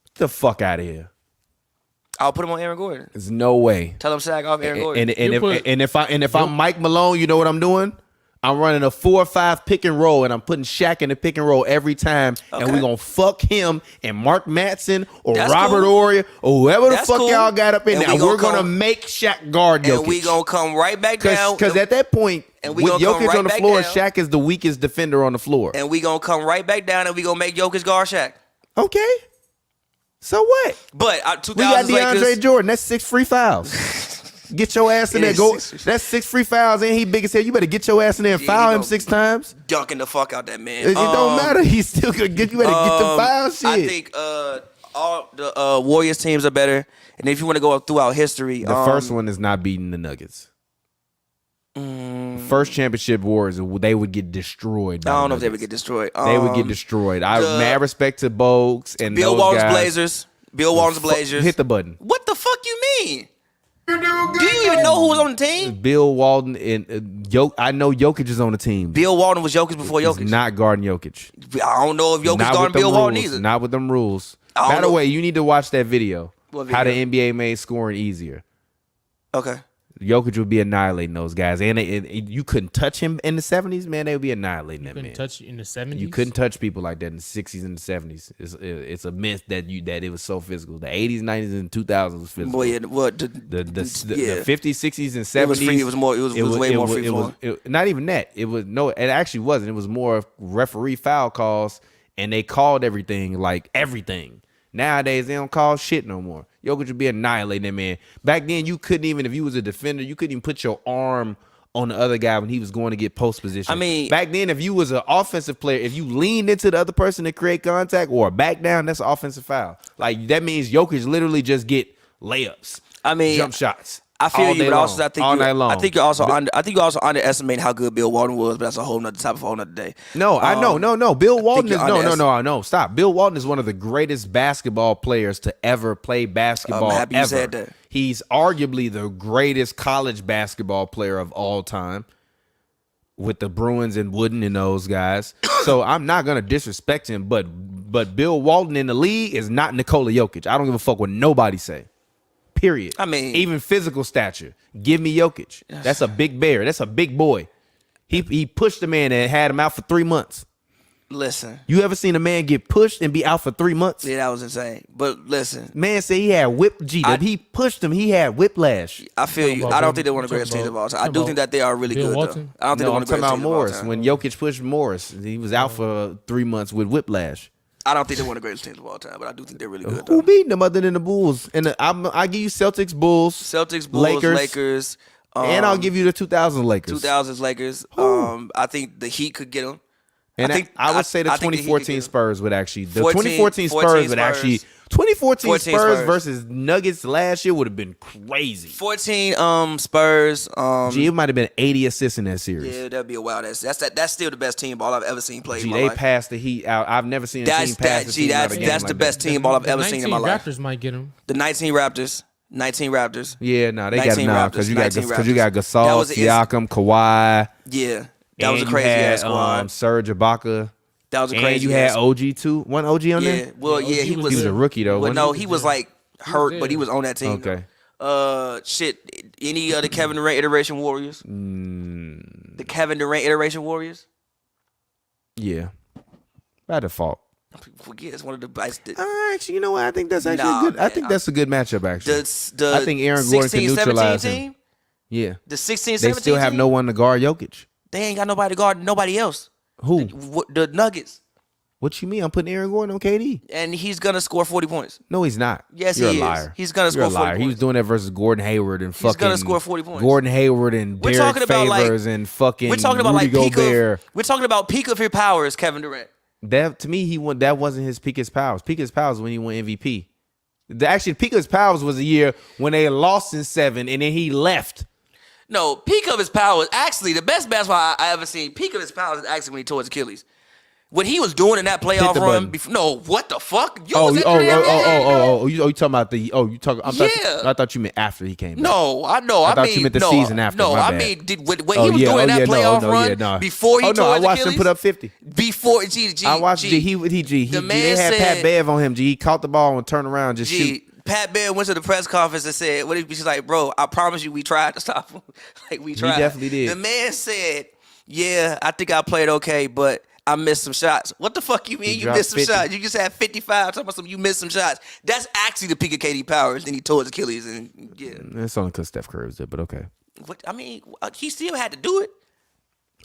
Get the fuck out of here. I'll put him on Aaron Gordon. There's no way. Tell him Shaq off Aaron Gordon. If I'm Mike Malone, you know what I'm doing? I'm running a 4-5 pick and roll, and I'm putting Shaq in the pick and roll every time, and we're gonna fuck him and Mark Matson or That's Robert cool. Ory or whoever That's the fuck cool. y'all got up in And there. we We're gonna gonna make Shaq guard Jokic. And we gonna come right back down. Because at that point, and with we gonna come Jokic right on the back floor, down. Shaq is the weakest defender on the floor. And we gonna come right back down, and we gonna make Jokic guard Shaq. Okay. So what? But We got 2000s DeAndre Lakers. Jordan. That's 6 free fouls. Get your ass in It there. is Go. 6 That's 6 free fouls, and he big as hell. You better get your ass in there and Yeah, foul he him gonna 6 times. Dunking the fuck out that man. It don't matter. He's still gonna get you. Better get the foul shit. I think all the Warriors teams are better. And if you want to go throughout history, the first one is not beating the Nuggets. First championship Warriors, they would get destroyed. I By don't know the if they would Nuggets. get destroyed. They would get destroyed. Mad respect to Bogues and Bill those Walton's guys. Blazers. Bill Walton's Blazers. Hit the button. What the fuck you mean? Do you even know who was on the team? Bill Walton and I know Jokic is on the team. Bill Walton was Jokic before He's Jokic. not guarding Jokic. I don't know if Jokic Not guarding with them Bill Walton rules. either. Not with them rules. I don't By the know. way, you need to watch that video. What How the video? NBA made scoring easier. Okay. Jokic would be annihilating those guys, and you couldn't touch him in the 70s, man. They would be annihilating that man. Couldn't touch in the 70s. You couldn't touch people like that in the 60s and the 70s. It's a myth that it was so physical. The 80s, 90s, and 2000s was physical. Boy, yeah, what The yeah. 50s, 60s, and 70s. It was free. It was way more free flowing. Not even that. It actually wasn't. It was more referee foul calls, and they called everything like everything. Nowadays, they don't call shit no more. Jokic would be annihilating that man. Back then, you couldn't even, if you was a defender, you couldn't even put your arm on the other guy when he was going to get post position. I mean, back then, if you was an offensive player, if you leaned into the other person to create contact or back down, that's an offensive foul. Like, that means Jokic literally just get layups. I mean, jump shots. I feel all you, day but also long, I think all night long. I think you also underestimate how good Bill Walton was, but that's a whole nother topic for a whole nother day. No, I know, no. Bill Walton is no. Stop. Bill Walton is one of the greatest basketball players to ever play basketball. I'm happy you said that. He's arguably the greatest college basketball player of all time, with the Bruins and Wooden and those guys. So I'm not gonna disrespect him, but Bill Walton in the league is not Nikola Jokic. I don't give a fuck what nobody say. Period. I mean, even physical stature. Give me Jokic. That's a big bear. That's a big boy. He pushed the man and had him out for 3 months. Listen. You ever seen a man get pushed and be out for 3 months? Yeah, that was insane. But listen. Man said he had he pushed him. He had whiplash. I feel you. I don't think they're one of the greatest teams of all time. I do think that they are really good, though. I don't think they're one of the greatest teams of all time. Morris. When Jokic pushed Morris, he was out for 3 months with whiplash. I don't think they're one of the greatest teams of all time, but I do think they're really good. Who beating them other than the Bulls? And I give you Celtics, Bulls, Lakers, and I'll give you the 2000 Lakers. 2000s Lakers. I think the Heat could get them. And I would say the 2014 Spurs would actually. The 2014 Spurs would actually 2014 14 Spurs Spurs. versus Nuggets last year would have been crazy. 14 Spurs. Gee, it might have been 80 assists in that series. Yeah, that'd be a wild ass. That's still the best team ball I've ever seen played Gee, in my they life. passed the Heat out. I've never seen a team pass the team out of a game that's like the best that. team ball I've ever seen in my life. Raptors might get him. The 19 Raptors. Yeah, no, they got 19 enough Raptors, because you 19 got That Gasol, was- Siakam, Kawhi. Yeah, that was a and crazy you had, ass squad. Serge Ibaka. That was a And crazy. you had ass OG too. One OG on Yeah, there. well, Yeah, yeah, OG he was was. He was a rookie though. But wasn't no, he? he was like hurt, but he was on that team. Okay. Shit. Any other Kevin Durant iteration Warriors? The Kevin Durant iteration Warriors. Yeah, by default. Forget it's one of the best. Actually, you know what? I think that's actually Nah, good. I man, think that's a good matchup. Actually, The I think Aaron Gordon can 16, 17 neutralize him. team. Yeah, The 16, they 17 still have team? no one to guard Jokic. They ain't got nobody to guard nobody else. Who? The Nuggets. What you mean? I'm putting Aaron Gordon on KD. And he's gonna score 40 points. No, he's not. Yes, You're he a is. liar. He's gonna You're score a 40 liar. He was points. doing that versus Gordon Hayward and fucking. He's gonna score 40 points. Gordon Hayward and We're Derek talking about, like- Favors and fucking. We're talking about Rudy like peak Gobert. of. We're talking about peak of his powers, Kevin Durant. That to me, he won. That wasn't his peak of his powers. Peak of his powers when he won MVP. Actually, peak of his powers was a year when they lost in 7 and then he left. No, peak of his powers. Actually, the best basketball I ever seen. Peak of his powers is actually when he tore his Achilles. What he was doing in that playoff the run. button. Before, no, what the fuck? You Oh, was oh, at the oh, you talking about the? Oh, you talking? Yeah. I thought you meant after he came. back. No, I know. I thought mean, you meant the no, season after. No, My I bad. mean, what he was doing in that playoff run before he Oh no, tore I his watched Achilles. him put up 50. Before I watched G. They man had Pat said- Bev on him. G, he caught the ball and turned around, just shoot. G. Pat Bear went to the press conference and said, "What?" She's like, "Bro, I promise you, we tried to stop him. Like we tried." definitely did. The man said, "Yeah, I think I played okay, but I missed some shots." What the fuck you mean He you dropped missed some 50. shots? You just had 55. Talking about some, you missed some shots. That's actually the peak of KD Powers. Then he tore his Achilles, and yeah. It's only because Steph Curry was there, but okay. What I mean, he still had to do it.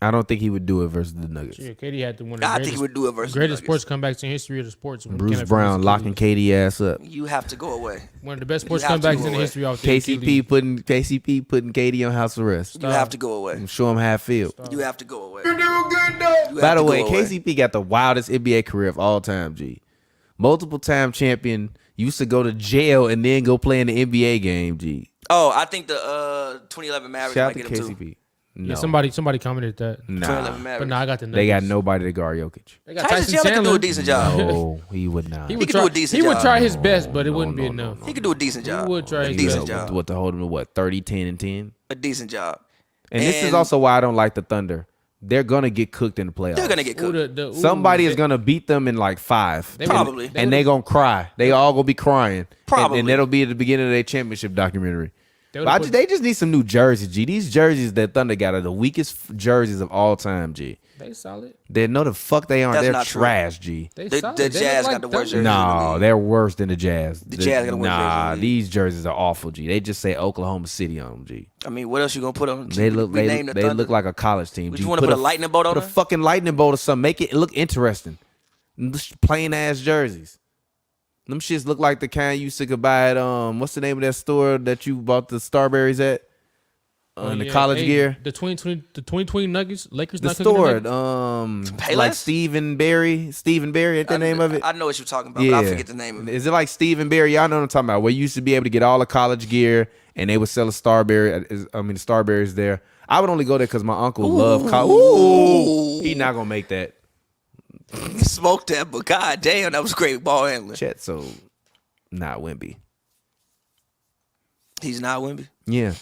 I don't think he would do it versus the Nuggets. Yeah, KD had to one of the I think greatest, he would do it versus the greatest Nuggets. sports comebacks in history of the sports. when he Bruce came up Brown against locking Achilles. KD ass up. You have to go away. One of the best sports have to comebacks go in the away. history of the KCP putting KD on house arrest. You have to go away. And show him how it feel. You have to go away. By the way, KCP got the wildest NBA career of all time. G, multiple time champion. Used to go to jail and then go play in the NBA game. G, Oh, I think the 2011 Mavericks shout out might to get him too. KCP. No, Yeah, somebody commented that. 2011 Mavericks. But no, I got the they got Nuggets. nobody to guard Jokic. They got Tyson Chandler can do a decent job. No, he would not. He He would could try, do a decent he would job. try his best, but it wouldn't be enough. He could do a decent job. would try a his decent best. job. What to hold him to what 30, 10, and 10. A decent job. And this is also why I don't like the Thunder. They're gonna get cooked in the playoffs. They're gonna get Ooh, cooked. Somebody is gonna beat them in like 5. They Probably. And they gonna cry. They all gonna be crying. Probably. And that'll be at the beginning of their championship documentary. They But would've put- they just need some new jerseys, G. These jerseys that Thunder got are the weakest jerseys of all time, G. They solid. They know the fuck they aren't. That's They're not true. trash, G. They The solid. Jazz They look got the worst Thunder. jerseys. in the No, league. they're worse than the Jazz. The Jazz got the worst jerseys in Nah, the league. these jerseys are awful, G. They just say Oklahoma City on them, G. I mean, what else you gonna put on? They look rename the they Thunder? look like a college team. Would G. you want to put a lightning bolt on Put a it? fucking lightning bolt or something. Make it look interesting. Just plain ass jerseys. Them shits look like the kind you used to could buy at what's the name of that store that you bought the Starberries at? In the Yeah, college hey, gear. The 2020 Nuggets, Lakers The not cooking store, the Nuggets? Payless? like Stephen Berry, ain't the name of it? I know what you're talking about, but I forget the name of it. Is it like Stephen Berry? Y'all know what I'm talking about. Where you used to be able to get all the college gear, and they would sell a Starberry. The Starberries there. I would only go there because my uncle loved college. Ooh, he not gonna make that. Smoked that, but god damn, that was great ball handling. Chet, so not Wemby. He's not Wemby. Yeah.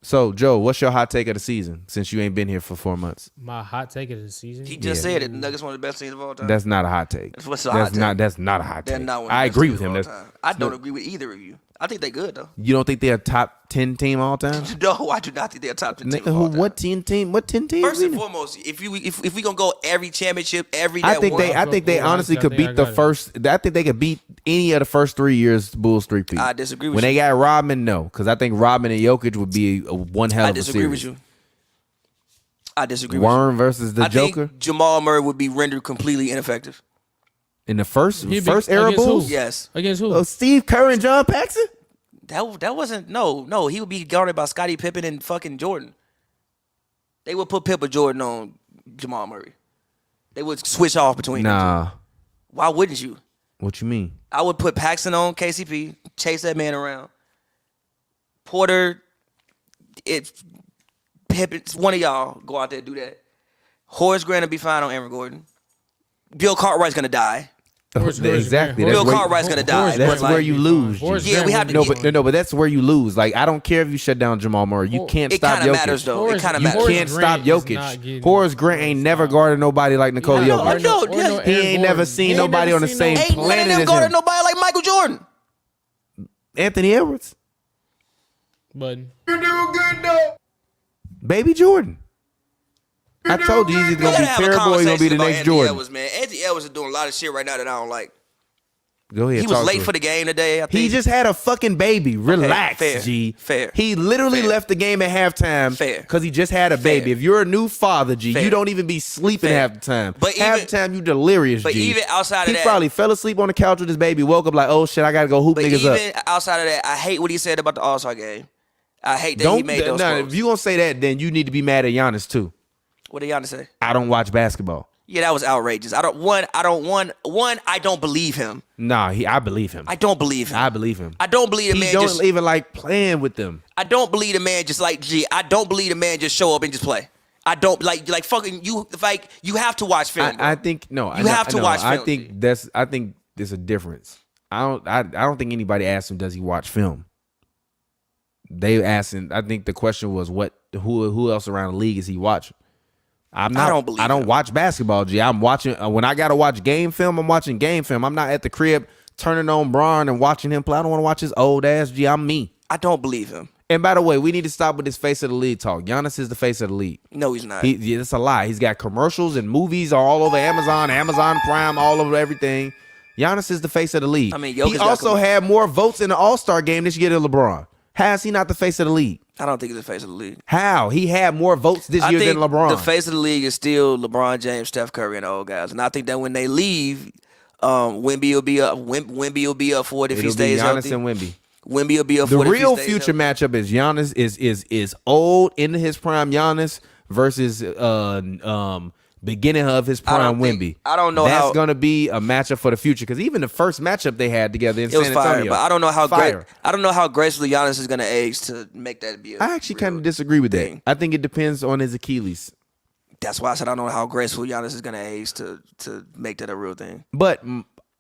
So Joe, what's your hot take of the season since you ain't been here for 4 months? My hot take of the season. He just said it. The Nuggets one of the best teams of all time. That's not a hot take. What's a hot take? That's not a hot They're take. not one of the I best agree teams with him. of all That's, time. I don't agree with either of you. I think they're good though. you don't think they're a top 10 team all time? No, I do not think they're a top 10 team Nigga, of all time. what 10 team? What 10 teams? First and winning? foremost, if we gonna go every championship, every I that think they. won, I think they Well, honestly I could think I beat the got it. first. I think they could beat any of the first 3 years Bulls three-peat. I disagree with when you. they got Rodman, no, because I think Rodman and Jokic would be one hell I of a disagree series. with you. I disagree with you. Worm versus the I Joker think Jamal Murray would be rendered completely ineffective. in the first He'd be- era against who? Bulls. Yes. Against who? Oh, Steve Kerr and John Paxson. That wasn't no. He would be guarded by Scottie Pippen and fucking Jordan. They would put Pip or Jordan on Jamal Murray. They would switch off between them two. Nah, Why wouldn't you? What you mean? I would put Paxson on KCP, chase that man around. Porter, Pippen, one of y'all go out there and do that. Horace Grant will be fine on Aaron Gordon. Bill Cartwright's gonna die. Exactly. Bill Cartwright's gonna die. That's where you lose. Yeah, we have to. No, but that's where you lose. Like, I don't care if you shut down Jamal Murray. You can't stop Jokic. It kind of matters, though. It kind of matters. You can't stop Jokic. Horace Grant ain't never guarded nobody like Nikola Jokic. He ain't never seen nobody on the same planet as him. Ain't none of them guarded nobody like Michael Jordan. Anthony Edwards. But You do good though. Baby Jordan. I told you he's either gonna be terrible or he's gonna be the next Jordan. Anthony Edwards is doing a lot of shit right now that I don't like. Go ahead. He was late for the game today. I think. He just had a fucking baby. Relax, fair, G. Fair. He literally left the game at halftime because he just had a baby. If you're a new father, G, you don't even be sleeping half the time. But halftime, you delirious, But G. even outside of that, he probably fell asleep on the couch with his baby, woke up like, oh shit, I gotta go hoop niggas up. Even outside of that, I hate what he said about the All-Star game. I hate that he made those quotes. If you gonna say that, then you need to be mad at Giannis too. What did Giannis say? I don't watch basketball. Yeah, that was outrageous. I don't believe him. Nah, I believe him. I don't believe him. I believe him. I don't believe the man don't even like playing with them. I don't believe the man just like G. I don't believe the man just show up and just play. I don't like fucking you. Like you have to watch film. I think no. You have to watch film. I think there's a difference. I don't think anybody asked him, does he watch film? They asked him. I think the question was who else around the league is he watching? I don't watch basketball, G. I'm watching when I gotta watch game film. I'm watching game film. I'm not at the crib turning on Bron and watching him play. I don't want to watch his old ass. G. I'm me. I don't believe him. And by the way, we need to stop with this face of the league talk. Giannis is the face of the league. No, he's not. It's a lie. He's got commercials and movies all over Amazon Prime, all over everything. Giannis is the face of the league. I mean, he also had more votes in the All-Star game this year than LeBron. How is he not the face of the league? I don't think he's the face of the league. How? He had more votes this year than LeBron. The face of the league is still LeBron James, Steph Curry, and the old guys. And I think that when they leave, Wemby will be up. Wemby will be up for it if he stays healthy. Giannis and Wemby. Wemby will be up for it. The real future matchup is Giannis is old into his prime Giannis versus beginning of his prime Wemby. I don't know that's going to be a matchup for the future because even the first matchup they had together in San Antonio, fire, but I don't know how I don't know how gracefully Giannis is going to age to make that be. I actually kind of disagree with that. I think it depends on his Achilles. That's why I said I don't know how graceful Giannis is going to age to make that a real thing. But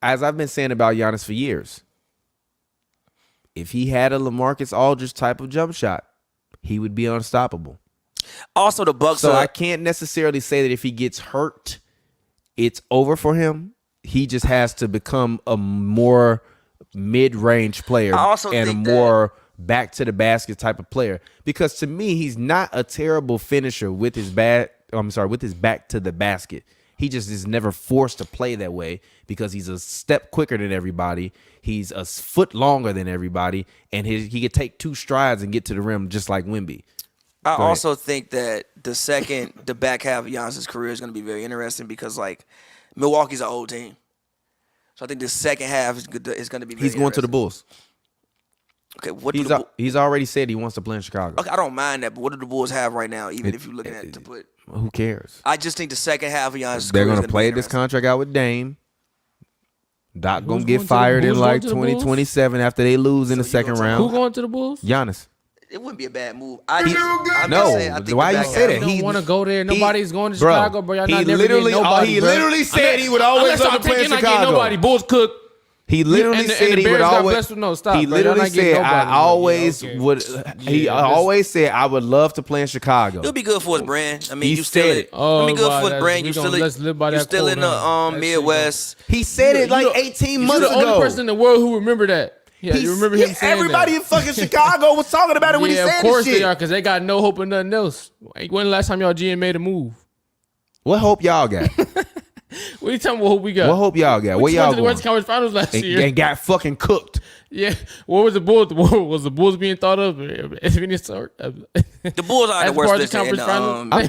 as I've been saying about Giannis for years, if he had a LaMarcus Aldridge type of jump shot, he would be unstoppable. Also, the Bucks. So I can't necessarily say that if he gets hurt, it's over for him. He just has to become a more mid-range player and a more back to the basket type of player. Because to me, he's not a terrible finisher with his back to the basket. He just is never forced to play that way because he's a step quicker than everybody. He's a foot longer than everybody, and he could take 2 strides and get to the rim just like Wemby. I also think that the back half of Giannis' career is going to be very interesting because, like, Milwaukee's an old team. So I think the second half is going to be very He's going to the Bulls. Okay, he's already said he wants to play in Chicago. Okay, I don't mind that, but what do the Bulls have right now, even if you're looking at it to put? Who cares? I just think the second half of Giannis' They're career going to play this contract out with Dame. Doc going to get fired in like 2027 after they lose in the second round. Who going to the Bulls? Giannis. It wouldn't be a bad move. Why you say that? He don't want to go there. Nobody's going to Chicago, bro. Y'all not never literally, getting nobody, he literally said he would always love to play in Chicago. Nobody. Bulls cook. He literally said he would always. He literally said I always would. He always said I would love to play in Chicago. It'll be good for his brand. I mean, you still it. It'll be good for his brand. You still in the Midwest. He said it like 18 months ago. You're the only person in the world who remember that. Yeah, you remember him saying everybody that. in fucking Chicago was talking about it when he said this shit. Of course they are, because they got no hope in nothing else. When the last time y'all GM made a move? What hope y'all got? What you talking about? What hope we got? What hope y'all got? Where y'all went to the West Conference Finals last year and got fucking cooked. Yeah, what was the Bulls? Was the Bulls being thought of? The Bulls are the worst conference finals. I'm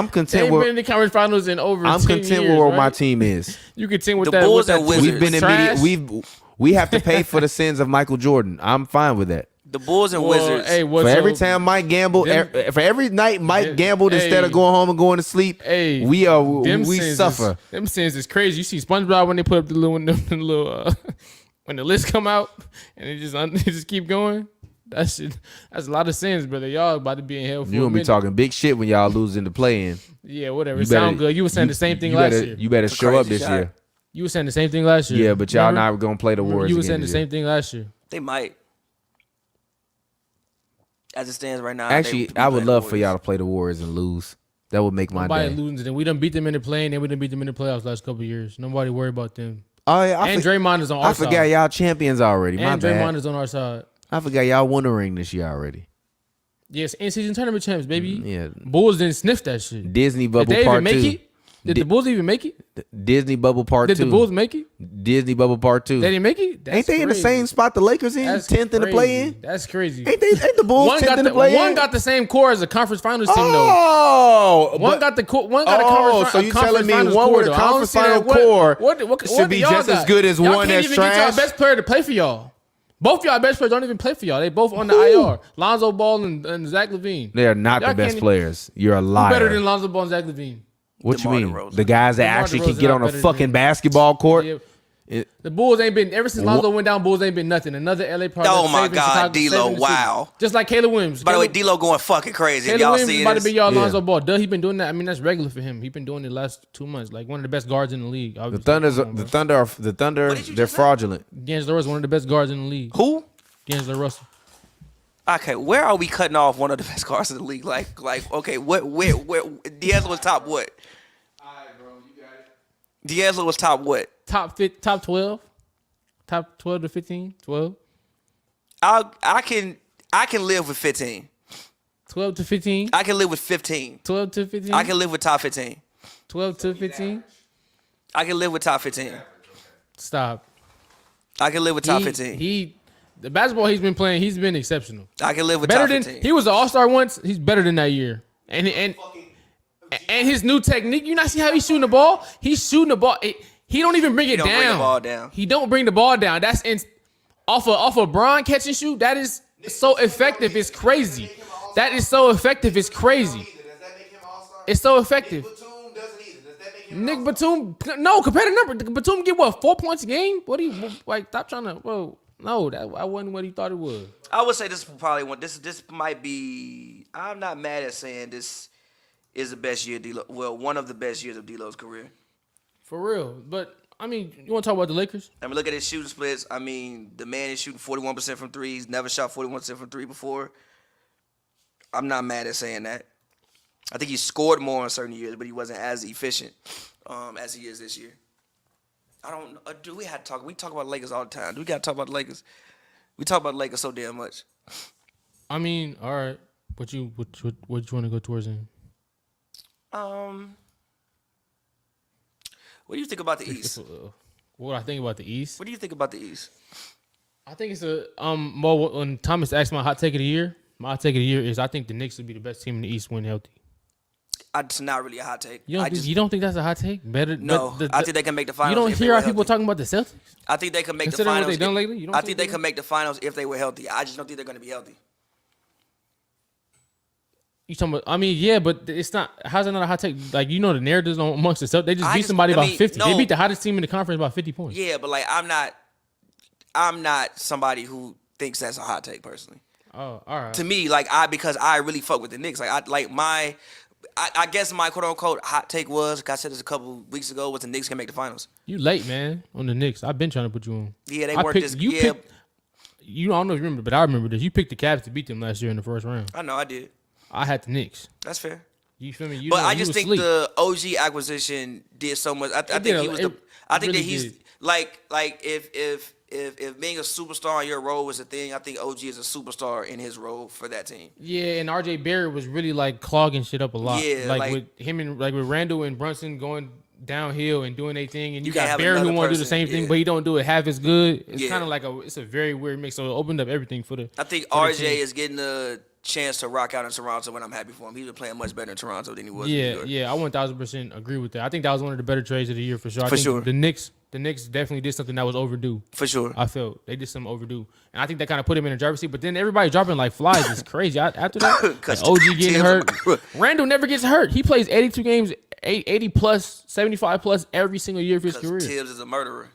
content. They've been in the conference finals in over. I'm 10 content years, with where right? my team is. You contend with the that. Bulls with are that wizards. We've been immediate. We have to pay for the sins of Michael Jordan. I'm fine with that. The Bulls and Wizards. Hey, For every time Mike gambled, for every night Mike gambled instead of going home and going to sleep, we suffer. Them sins is crazy. You see SpongeBob when they put up the little when the list come out and it just keep going. That's a lot of sins, brother. Y'all about to be in hell for You gonna be talking big shit when y'all lose in the play-in. Yeah, whatever. It sound good. You were saying the same thing last year. You better show up this year. You were saying the same thing last year. Yeah, but y'all not gonna play the Warriors. You were saying the same thing last year. They might. As it stands right now. Actually, I would love for y'all to play the Warriors and lose. That would make my day. Nobody losing to them. We done beat them in the play-in and we done beat them in the playoffs last couple of years. Nobody worry about them. Oh yeah, and Draymond is on our side. I forgot y'all champions already. My and bad. Draymond is on our side. I forgot y'all won a ring this year already. Yes, in-season tournament champs, baby. Yeah. Bulls didn't sniff that shit. Disney Bubble Did they Part even 2. make it? Did the Bulls even make it? Disney Bubble Part 2. Did the Bulls make it? Disney Bubble Part 2. They didn't make it? Ain't they in the same spot the Lakers in? That's 10th in the play-in? That's crazy. Ain't the Bulls 10th in the play-in? One got the same core as a conference finals team, though. Oh! One got a conference so you telling me finals one core, with a though. I don't conference see that. final core What should be just as good as y'all one can't that's even get y'all trash? best player to play for y'all. Both y'all best players don't even play for y'all. They both on the IR. Lonzo Ball and Zach LaVine. They are not Y'all the best can't- players. You're a liar. Who better than Lonzo Ball and Zach LaVine? What you DeMar mean? DeRozan. The guys that DeMar actually DeRozan can get not on a better than fucking him. basketball court? Yeah. The Bulls ain't been ever since Lonzo went down. Bulls ain't been nothing. Another LA product. Oh my saving God, Chicago, D-Lo, saving the city. wow. Just like Caleb Williams. By the way, D-Lo going fucking crazy. If Caleb y'all Williams see is about to be this. y'all Yeah. Lonzo Ball. Duh, he been doing that. I mean, that's regular for him. He been doing it the last 2 months. Like one of the best guards in the league. The Obviously. Thunder, What did you they're just say? fraudulent. D'Angelo Russell, one of the best guards in the league. Who? D'Angelo Russell. Okay, where are we cutting off one of the best guards in the league? Like, okay, where D'Angelo was top what? All right, bro, you got it. D'Angelo was top what? Top 12. Top 12 to 15. 12. I can live with 15. 12 to 15. I can live with 15. 12 to 15. I can live with top 15. 12 to 15. I can live with top 15. Stop. I can live with top 15. The basketball he's been playing, he's been exceptional. I can live with Better top than 15. he was an all-star once. He's better than that year. And his new technique. You not see how he's shooting the ball? He's shooting the ball. He don't even bring it don't down. bring the ball down. He don't bring the ball down. That's off of Bron catch and shoot. That is so effective. It's crazy. That is so effective. It's crazy. It's so effective. Nick Batum, no, compare the number. Batum get what, 4 points a game? What do you like? Stop trying to. Whoa, no, that wasn't what he thought it was. I would say this is probably one. This might be. I'm not mad at saying this is the best year of D-Lo. Well, one of the best years of D-Lo's career. For real, but I mean, you want to talk about the Lakers? I mean, look at his shooting splits. I mean, the man is shooting 41% from three. He's never shot 41% from three before. I'm not mad at saying that. I think he scored more in certain years, but he wasn't as efficient as he is this year. I don't know. Do we have to talk? We talk about Lakers all the time. Do we got to talk about the Lakers? We talk about the Lakers so damn much. I mean, all right. What you want to go towards him? What do you think about the East? What I think about the East? What do you think about the East? I think it's well, when Thomas asked my hot take of the year, my hot take of the year is I think the Knicks would be the best team in the East when healthy. It's not really a hot take. You don't think that's a hot take? Better? No, I think they can make the finals. You don't if they hear were our people healthy. talking about the Celtics? I think they can make the Considering finals. what they done lately? You don't I think think they they can make the finals if they were healthy. I just don't think they're going to be healthy. You talking about? I mean, yeah, but it's not. How's it not a hot take? Like the narratives amongst themselves. They just beat somebody by 50. no. They beat the hottest team in the conference by 50 points. Yeah, but like I'm not somebody who thinks that's a hot take personally. Oh, all right. To me, because I really fuck with the Knicks. I guess my quote unquote hot take was, like I said this a couple weeks ago, was the Knicks can make the finals. You late, man, on the Knicks. I've been trying to put you on. Yeah, they weren't this. You picked. I don't know if you remember, but I remember this. You picked the Cavs to beat them last year in the first round. I know I did. I had the Knicks. That's fair. You feel me? But I just think the OG acquisition did so much. I think he was the. I think that he's like if being a superstar in your role was a thing, I think OG is a superstar in his role for that team. Yeah, and RJ Barrett was really like clogging shit up a lot. Yeah, like with him and with Randall and Brunson going downhill and doing their thing, and you can't got have Barrett who another want to do the person, same thing, yeah. but he don't do it half as good. It's Yeah. kind of like it's a very weird mix. So it opened up everything for the. I think for the RJ team. is getting the chance to rock out in Toronto, and I'm happy for him. He's been playing much better in Toronto than he was in New York. Yeah, I 1000% agree with that. I think that was one of the better trades of the year for sure. I For think sure. The Knicks definitely did something that was overdue. For sure. I felt they did something overdue, and I think that kind of put him in a driver's seat. But then everybody dropping like flies is crazy. After that, like OG getting hurt, Randall never gets hurt. He plays 82 games, 80 plus, 75 plus every single year of his career. Tibbs is a murderer.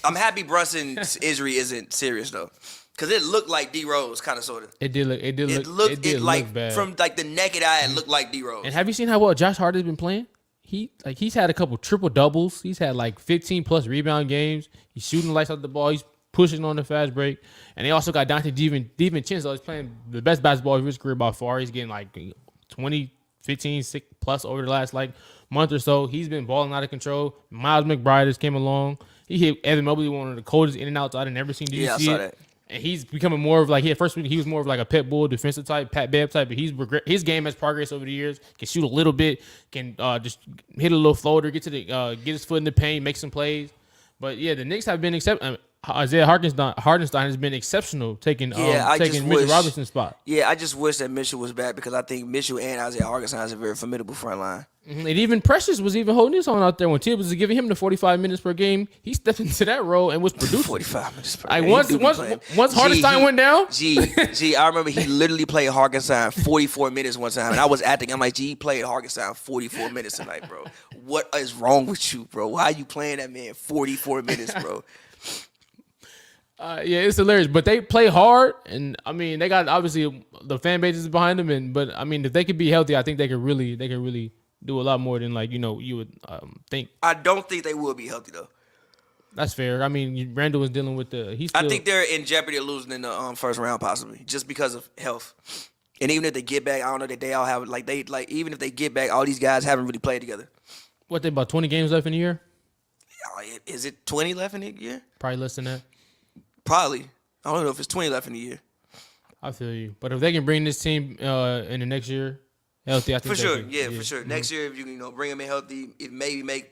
I'm happy Brunson's injury isn't serious though, because it looked like D Rose, kind of sort of. It did It look like bad. from like the naked eye, it looked like D Rose. And have you seen how well Josh Hart has been playing? He's had a couple triple doubles. He's had like 15 plus rebound games. He's shooting lights out the ball. He's pushing on the fast break. And they also got Dante DiVincenzo. He's playing the best basketball of his career by far. He's getting like 20, 15, 6 plus over the last like month or so. He's been balling out of control. Miles McBride just came along. He hit Evan Mobley, one of the coldest in and outs I've ever seen. I saw that. And he's becoming more of like he was more of like a pit bull defensive type, Pat Bev type, but his game has progressed over the years. Can shoot a little bit, can just hit a little floater, get his foot in the paint, make some plays. But yeah, the Knicks have been Isaiah Hartenstein has been exceptional taking Mitchell Robinson's spot. Yeah, I just wish that Mitchell was back because I think Mitchell and Isaiah Hartenstein is a very formidable front line. And even Precious was even holding his own out there when Tibbs was giving him the 45 minutes per game. He stepped into that role and was producing. 45 minutes per like game. Once Hartenstein went down. I remember he literally played Hartenstein 44 minutes one time, and I was acting. I'm like, he played Hartenstein 44 minutes tonight, bro. What is wrong with you, bro? Why are you playing that man 44 minutes, bro? Yeah, it's hilarious, but they play hard, and I mean, they got obviously the fan base is behind them, but I mean, if they could be healthy, I think they could really do a lot more than like you would think. I don't think they will be healthy though. That's fair. I mean, Randall was dealing with I think they're in jeopardy of losing in the first round possibly, just because of health. And even if they get back, I don't know that they all have even if they get back, all these guys haven't really played together. What, they about 20 games left in the year? Is it 20 left in the year? Probably less than that. Probably. I don't know if it's 20 left in the year. I feel you. But if they can bring this team in the next year healthy, I think for sure. Can, for sure. Mm-hmm. Next year, if you bring them in healthy, it maybe make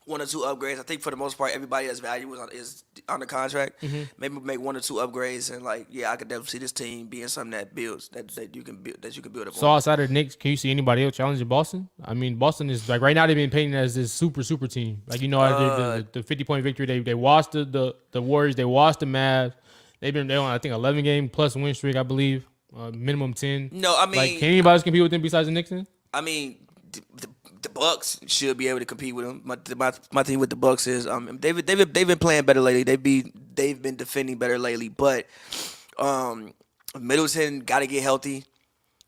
one or two upgrades. I think for the most part, everybody that's valuable is under contract. Mm-hmm. Maybe make one or two upgrades, and I could definitely see this team being something that builds that you can build up. So outside of the Knicks, can you see anybody else challenging Boston? I mean, Boston is like right now they've been painted as this super team. Like the 50-point victory, they washed the Warriors, they washed the Mavs. They're on I think 11 game plus win streak, I believe, minimum 10. No, I mean, like, can anybody else compete with them besides the Knicks? I mean, the Bucks should be able to compete with them. My thing with the Bucks is they've been playing better lately. They've been defending better lately. But Middleton got to get healthy.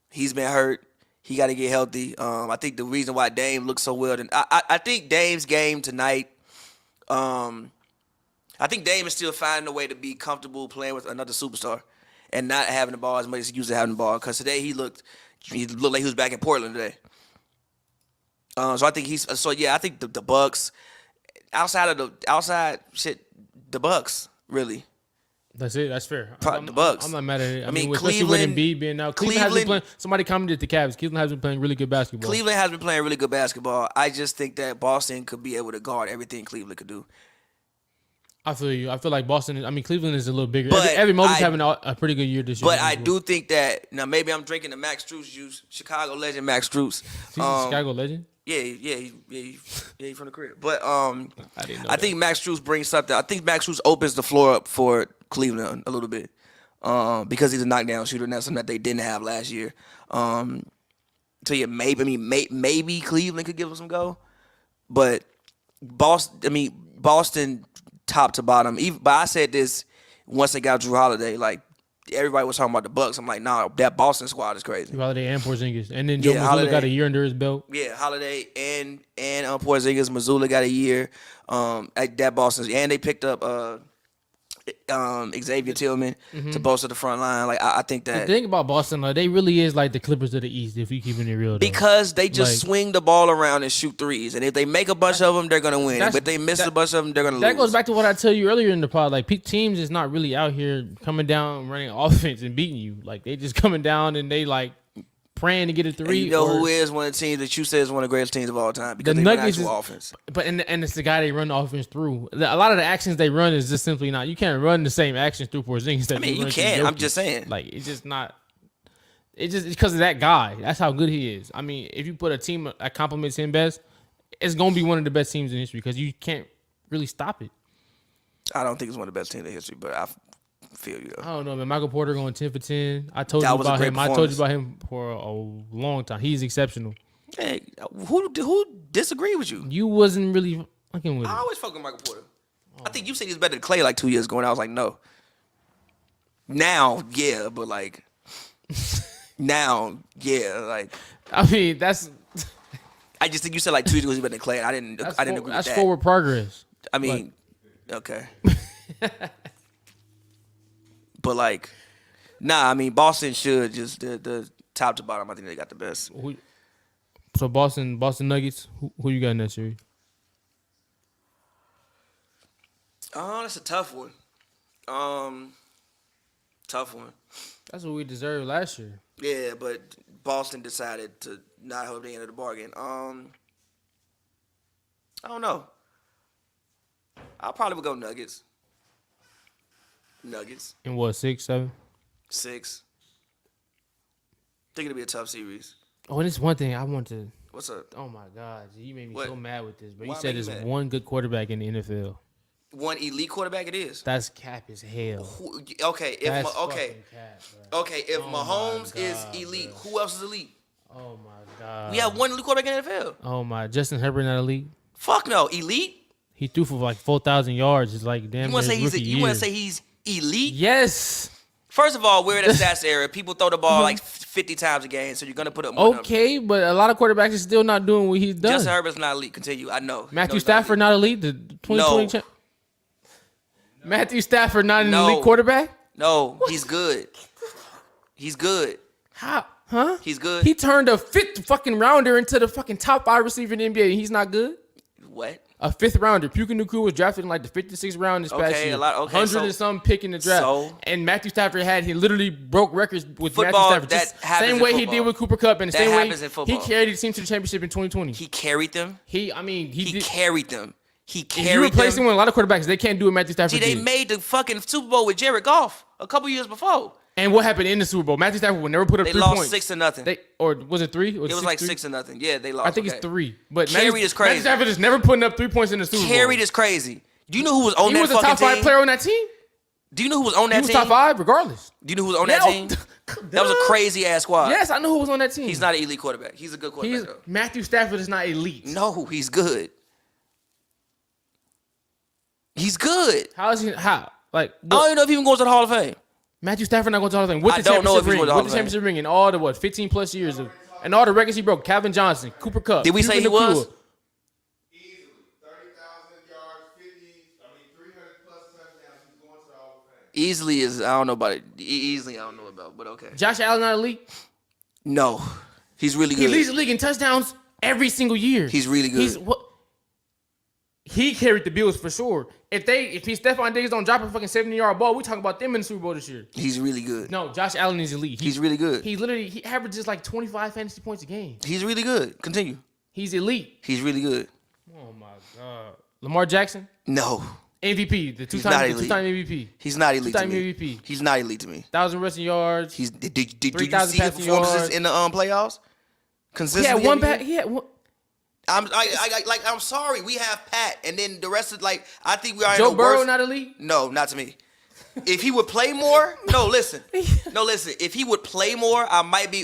He's been hurt. He got to get healthy. I think the reason why Dame looks so well, and I think Dame's game tonight. I think Dame is still finding a way to be comfortable playing with another superstar and not having the ball as much as he used to having the ball. Because today he looked like he was back in Portland today. So I think I think the Bucks, the Bucks really. That's it. That's fair. The Bucks. I'm not mad at it. I mean, Cleveland, especially with Embiid being out. Cleveland has been playing. Somebody commented the Cavs. Cleveland has been playing really good basketball. Cleveland has been playing really good basketball. I just think that Boston could be able to guard everything Cleveland could do. I feel you. I feel like Cleveland is a little bigger. Evan Mobley's having a pretty good year this year. But I do think that now maybe I'm drinking the Max Strus juice, Chicago legend Max Strus. Chicago legend. Yeah, he's from the crib. But I think Max Strus brings something. I think Max Strus opens the floor up for Cleveland a little bit because he's a knockdown shooter, and that's something that they didn't have last year. So yeah, maybe Cleveland could give them some go, but Boston. Top to bottom. But I said this once they got Drew Holiday. Like everybody was talking about the Bucks. I'm like, nah, that Boston squad is crazy. Drew Holiday and Porzingis, and then Joe Mazzulla got a year under his belt. Yeah, Holiday and Porzingis. Mazzulla got a year. That Boston, and they picked up Xavier Tillman to bolster the front line. Like I think that the thing about Boston, they really is like the Clippers of the East. If you keeping it real, though. Because they just swing the ball around and shoot threes, and if they make a bunch of them, they're gonna win. But if they miss a bunch of them, they're gonna lose. That goes back to what I tell you earlier in the pod. Like teams is not really out here coming down running offense and beating you. Like they just coming down and they like praying to get a three. And you know who is one of the teams that you say is one of the greatest teams of all time because the they Nuggets run actual offense. But and it's the guy they run the offense through. A lot of the actions they run is just simply not. You can't run the same actions through Porzingis. You can. I'm just saying. Like it's just not. It's just because of that guy. That's how good he is. I mean, if you put a team that complements him best, it's gonna be one of the best teams in history because you can't really stop it. I don't think it's one of the best teams in history, but I feel you. I don't know, man. Michael Porter going 10 for 10. I told That you was a about great him. I told you performance. about him for a long time. He's exceptional. Hey, who disagreed with you? You wasn't really fucking with I it. always fuck with Michael Porter. I think you said he was better than Clay like 2 years ago, and I was like, no. Now, yeah, but like, now, yeah, like. I mean, that's I just think you said like 2 years ago he was better than Clay. And I didn't agree with that's that. forward progress. I mean, okay. But like, nah, I mean, Boston should just the top to bottom. I think they got the best. So Boston Nuggets. Who you got in that series? Oh, that's a tough one. Tough one. That's what we deserved last year. Yeah, but Boston decided to not hold the end of the bargain. I don't know. I probably would go Nuggets. Nuggets. In what, 6, 7? 6. Think it'll be a tough series. Oh, and it's one thing I want to. What's up? Oh my God, you made me What? so mad with this. But Why you said make you there's mad? one good quarterback in the NFL. One elite quarterback it is. That's cap as hell. Okay, That's if fucking cap, bro. if Oh my Mahomes is God, elite, bro. who else is elite? Oh my God. We have one elite quarterback in the NFL. Oh my, Justin Herbert not elite. Fuck no, elite. He threw for like 4,000 yards. It's like damn. You want to his say rookie you want year. to say he's elite? Yes. First of all, we're in a stats era. People throw the ball like 50 times a game, so you're gonna put up more numbers. Okay, but a lot of quarterbacks are still not doing what he's done. Justin Herbert's not elite. Continue. I know. Matthew No, he's Stafford not elite. The 2020 No. Matthew Stafford not an No. elite quarterback. No, he's good. He's good. How? Huh? He's good. He turned a fifth fucking rounder into the fucking top 5 receiver in the NBA. And he's not good. What? A 5th rounder. Puka Nacua was drafted in like the 56th round this past Okay, year. a lot- okay, 100 so- and some pick in the draft. so- And Matthew Stafford he literally broke records with Football, Matthew Stafford. that Just happens same in way he football. did with Cooper Kupp, and the That same way happens in he football. carried his team to the championship in 2020. He carried them. He He did. carried them. He If you carried replace him them. with a lot of quarterbacks, they can't do what Matthew Stafford See, they did. made the fucking Super Bowl with Jared Goff a couple years before. And what happened in the Super Bowl? Matthew Stafford would never put up They 3 lost points. 6-0. Or was it 3? It was like 6-3? 6-0. Yeah, they lost. I think okay. it's 3. But Carried Matthew, is crazy. Matthew Stafford is never putting up 3 points in the Super Bowl. Carried is crazy. Do you know who was on He that was a fucking top 5 team? player on that team. Do you know who was on He that was team? top 5 regardless. Do you know who was on that team? That was a crazy ass squad. Yes, I know who was on that team. He's not an elite quarterback. He's a good quarterback though. Matthew Stafford is not elite. No, he's good. He's good. How is he? How? Like I don't even know if he even goes to the Hall of Fame. Matthew Stafford not going to the Hall of Fame with I the don't know championship if he's ring, going to the Hall with of the Fame. championship ring, and all the 15 plus years of, and all the records he broke. Calvin Johnson, Cooper Kupp. Did we say he was? Easily 30,000 yards, 300 plus touchdowns. He's going to the Hall of Fame. Easily is I don't know about it. Easily I don't know about, but okay. Josh Allen not elite. No, he's really He good. leads the league in touchdowns every single year. He's really good. He carried the Bills for sure. If Stephon Diggs don't drop a fucking 70-yard ball, we talking about them in the Super Bowl this year. He's really good. No, Josh Allen is elite. He's really good. He averages like 25 fantasy points a game. He's really good. Continue. He's elite. He's really good. Oh my God. Lamar Jackson, No, MVP, the not two-time elite. MVP. he's not elite to Two-time me. MVP. He's not elite to me. 1,000 rushing yards. He's did you 3,000 see his passing performances yards. in the playoffs? He Consistently. had one every back. year? He had one. I'm sorry. We have Pat, and then the rest of I think we are Joe in the Burrow worst. not elite. No, not to me. If he would play more, listen. If he would play more, I might be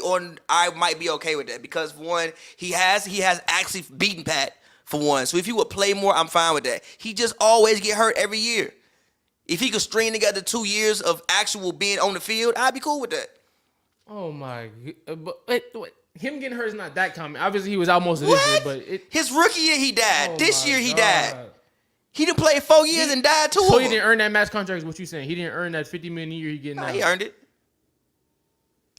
okay with that because for one, he has actually beaten Pat for one. So if he would play more, I'm fine with that. He just always get hurt every year. If he could string together 2 years of actual being on the field, I'd be cool with that. Oh my! But wait, him getting hurt is not that common. Obviously, he was out most of this year, What? but His rookie year he died. oh This my year he God. died. He didn't play 4 years and died 2 So of he them. didn't earn that max contract. Is what you saying? He didn't earn that $50 million a year he getting Nah, now. he earned it.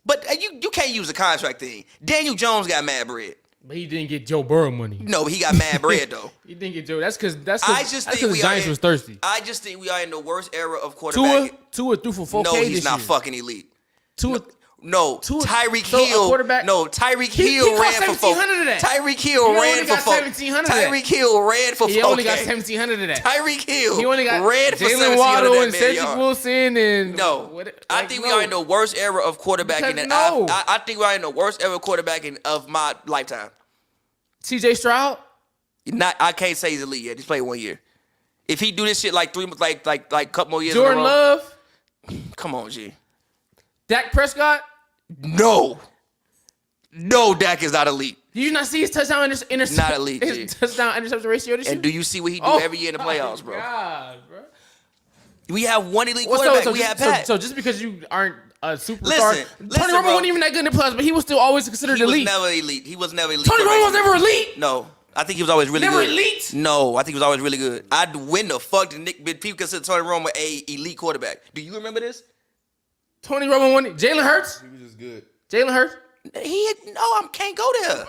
But you can't use a contract thing. Daniel Jones got mad bread. But he didn't get Joe Burrow money. No, but he got mad bread though. He didn't get Joe. That's because I just think the we Giants are was thirsty. I just think we are in the worst era of quarterback. Tua threw for 4K No, he's this not year. fucking elite. Tua, No, Tyreek so a Hill. quarterback- No, Tyreek He Hill cost ran for 1,700 of that. Tyreek Hill He ran only for got 4. 1,700 of that. Tyreek Hill ran for 4. He only got 1,700 of that. Tyreek Hill He only got ran for Jalen 1,700 Waddle of and that Cedric yard. Wilson and No, I think we are in the worst era of quarterbacking. Because no. I think we are in the worst era of quarterbacking of my lifetime. CJ Stroud. I can't say he's elite yet. He's played 1 year. If he do this shit like a couple more years Jordan in a row, Love. come on, G. Dak Prescott. No, Dak is not elite. Do you not see his touchdown interception? Not elite, G. His touchdown interception ratio this year. And do you see what he do every year in the playoffs, bro? God, bro. We have one elite quarterback. We have Pat. So just because you aren't a superstar, Listen, Tony Romo bro. wasn't even that good in the playoffs, but he was still always considered He was elite. never elite. He was never elite. Tony Romo was never elite. No, I think he was always really Never good. elite? No, I think he was always really good. When the fuck did people consider Tony Romo a elite quarterback? Do you remember this? Tony Romo won it. Jalen Hurts. He was just good. Jalen Hurts. I can't go there.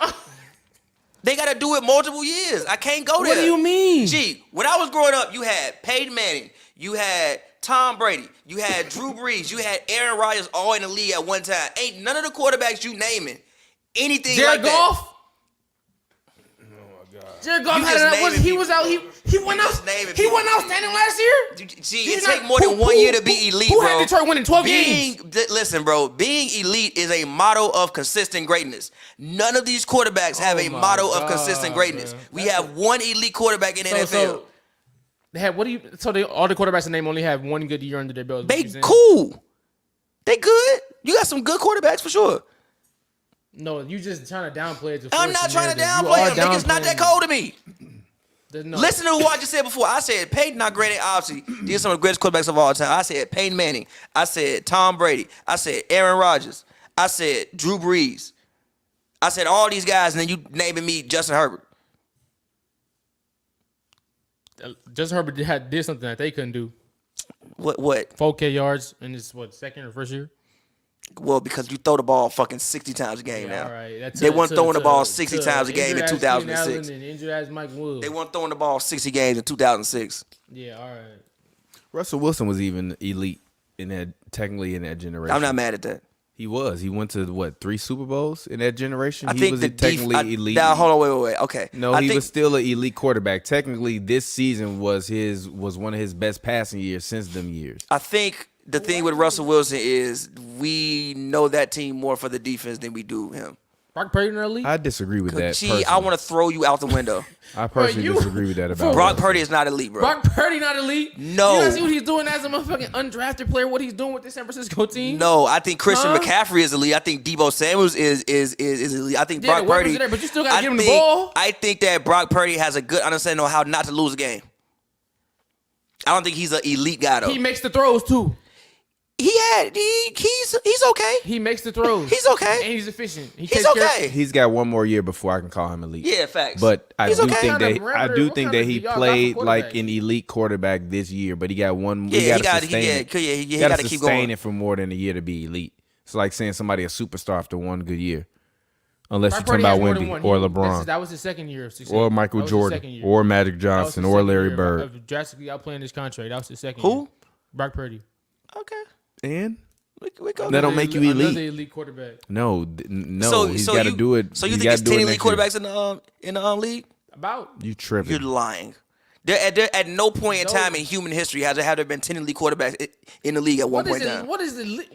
They got to do it multiple years. I can't go there. What do you mean? Gee, when I was growing up, you had Peyton Manning, you had Tom Brady, you had Drew Brees, you had Aaron Rodgers all in the league at one time. Ain't none of the quarterbacks you naming anything Jared like that. Goff. Jared Goff You had just it. naming He was out. He went out. just naming He people. went outstanding last year. Gee, He's it not- take more than 1 year to be elite, who bro. had Detroit winning 12 games? Listen, bro, being elite is a motto of consistent greatness. None of these quarterbacks have a my motto of God, consistent greatness. man. We have one elite quarterback in the NFL. So they had all the quarterbacks in the name only have one good year under their belt. is what They you're saying? cool. They good. You got some good quarterbacks for sure. No, you just trying to downplay it. I'm not trying to downplay him. Nigga's not that cold to me. No. Listen to what I just said before. I said Peyton, not granted, obviously, these are some of the greatest quarterbacks of all time. I said Peyton Manning. I said Tom Brady. I said Aaron Rodgers. I said Drew Brees. I said all these guys, and then you naming me Justin Herbert. Justin Herbert did something that they couldn't do. What? 4K yards in his second or first year. Well, because you throw the ball fucking 60 times a game now. All right. They weren't throwing the ball 60 times a game in injured ass 2006. Keenan Allen and injured ass Mike Wood. They weren't throwing the ball 60 games in 2006. Yeah, all right. Russell Wilson was even elite technically in that generation. I'm not mad at that. He was. He went to 3 Super Bowls in that generation. I He think was the technically elite. Now, hold on, wait. Okay. No, he was still an elite quarterback. Technically, this season was one of his best passing years since them years. I think the thing with Russell Wilson is we know that team more for the defense than we do him. Brock Purdy in the league? I disagree with that. Gee, personally. I want to throw you out the window. I personally Bro, disagree with that about Brock Russell. Purdy is not elite, bro. Brock Purdy not elite? No. You guys see what he's doing as a motherfucking undrafted player, what he's doing with the San Francisco team? No, I think Christian Huh? McCaffrey is elite. I think Debo Samuels is elite. I think Yeah, Brock the weapons Purdy. are there, but you still gotta give him the ball. I think that Brock Purdy has a good understanding on how not to lose a game. I don't think he's an elite guy though. He makes the throws too. He's okay. He makes the throws. He's okay. And he's efficient. He He's takes care- okay. He's got one more year before I can call him elite. Yeah, facts. But I He's do okay. think What kind that of I parameter- do what think kind that of he y'all got for played like quarterback? an elite quarterback this year, but he got one. Yeah, he got to sustain it. he Got gotta to keep sustain going. it for more than a year to be elite. It's like saying somebody a superstar after one good year, unless you're Brock talking Purdy about has more than Wemby one. or He- LeBron That was his second year of success. or Michael That was his Jordan second year. or Magic That was Johnson his or second Larry year Bird. of drastically outplaying his contract. That was his second Who? year. Brock Purdy. Okay. And We go. that don't make you Another elite. elite quarterback. No, he's got to do it. So you he's think gotta there's do 10 it elite next year. quarterbacks in the league? About. You tripping? You're lying. At no point in time in human history has there been 10 elite quarterbacks in the league at one point in time. What is elite?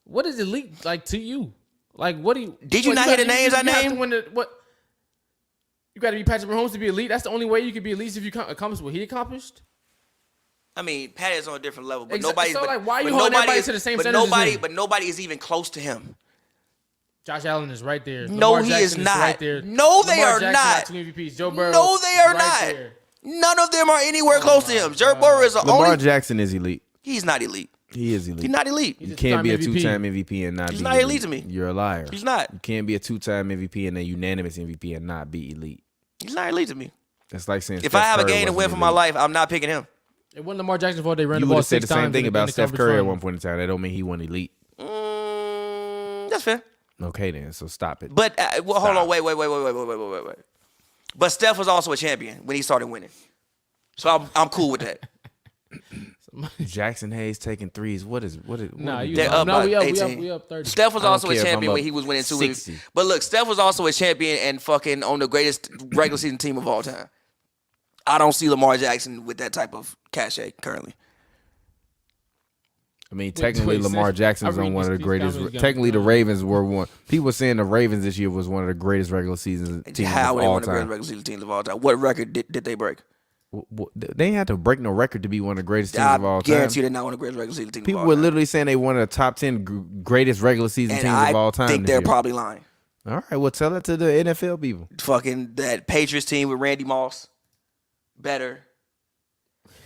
What is elite like to you? Like what do you? Did you not hear the names I you have to named? win what? You got to be Patrick Mahomes to be elite. That's the only way you could be elite if you accomplish what he accomplished. I mean, Pat is on a different level, but Exactly. nobody's. So, but, like, why are you but holding nobody everybody is, to the same but standards as nobody, him? but nobody is even close to him. Josh Allen is right there. No, Lamar he Jackson is not. Right there. No, they Lamar are Jackson not. got 2 MVPs. Joe Burrow. No, they are right not. there. None of them are anywhere close to him. Joe Burrow is the Lamar only. Jackson is elite. He's not elite. He is elite. He's not elite. You can't be a two-time two-time MVP and not He's be not elite to me. You're a liar. He's not. You can't be a two-time MVP and a unanimous MVP and not be elite. He's not elite to me. That's like saying If Steph I have a Curry game to wasn't win for my elite. life, I'm not picking him. It wasn't Lamar Jackson's fault they ran You the would ball have said 6 the same times thing in about the Steph conference Curry at final. one point in time. That don't mean he won elite. That's fair. Okay, then. So stop it. But hold on, wait. But Steph was also a champion when he started winning, so I'm cool with that. Jackson Hayes taking threes. What is? Nah, what you They're up by 18. we up 30. Steph was I don't also a care if champion I'm when up he was winning 2 60. But look, Steph was also a champion and fucking on the greatest regular season team of all time. I don't see Lamar Jackson with that type of cachet currently. I mean, technically, Lamar Jackson's on one of the greatest. comments, Technically, the Ravens were one. People were saying the Ravens this year was one of the greatest regular season teams How of were they all one of the greatest time. regular season teams of all time? What record did they break? They ain't have to break no record to be one of the greatest teams I of all time. guarantee they're not one of the greatest regular season teams People of all were time. literally saying they one of the top 10 greatest regular season And teams I of all time. think this they're year. probably lying. All right, well, tell that to the NFL people. Fucking that Patriots team with Randy Moss. Better.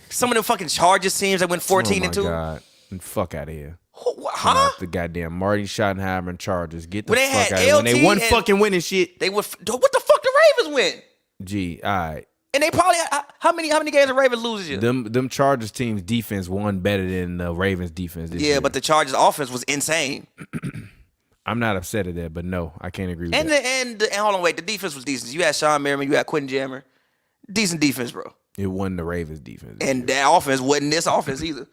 Some of them fucking Chargers teams that went 14 and 2. Oh, my God. Fuck out of here. Huh? The goddamn Marty Schottenheimer and Chargers. Get the When they fuck had out of here. When they LT won and- fucking winning shit. They would. What the fuck the Ravens win? Gee, all right. And they probably how many games the Ravens lose this year? Them Chargers teams defense won better than the Ravens defense this year. Yeah, but the Chargers offense was insane. I'm not upset at that, but no, I can't agree with And that. and hold on, wait, the defense was decent. You had Sean Merriman, you had Quentin Jammer, decent defense, bro. It won the Ravens defense. this And year. that offense wasn't this offense either.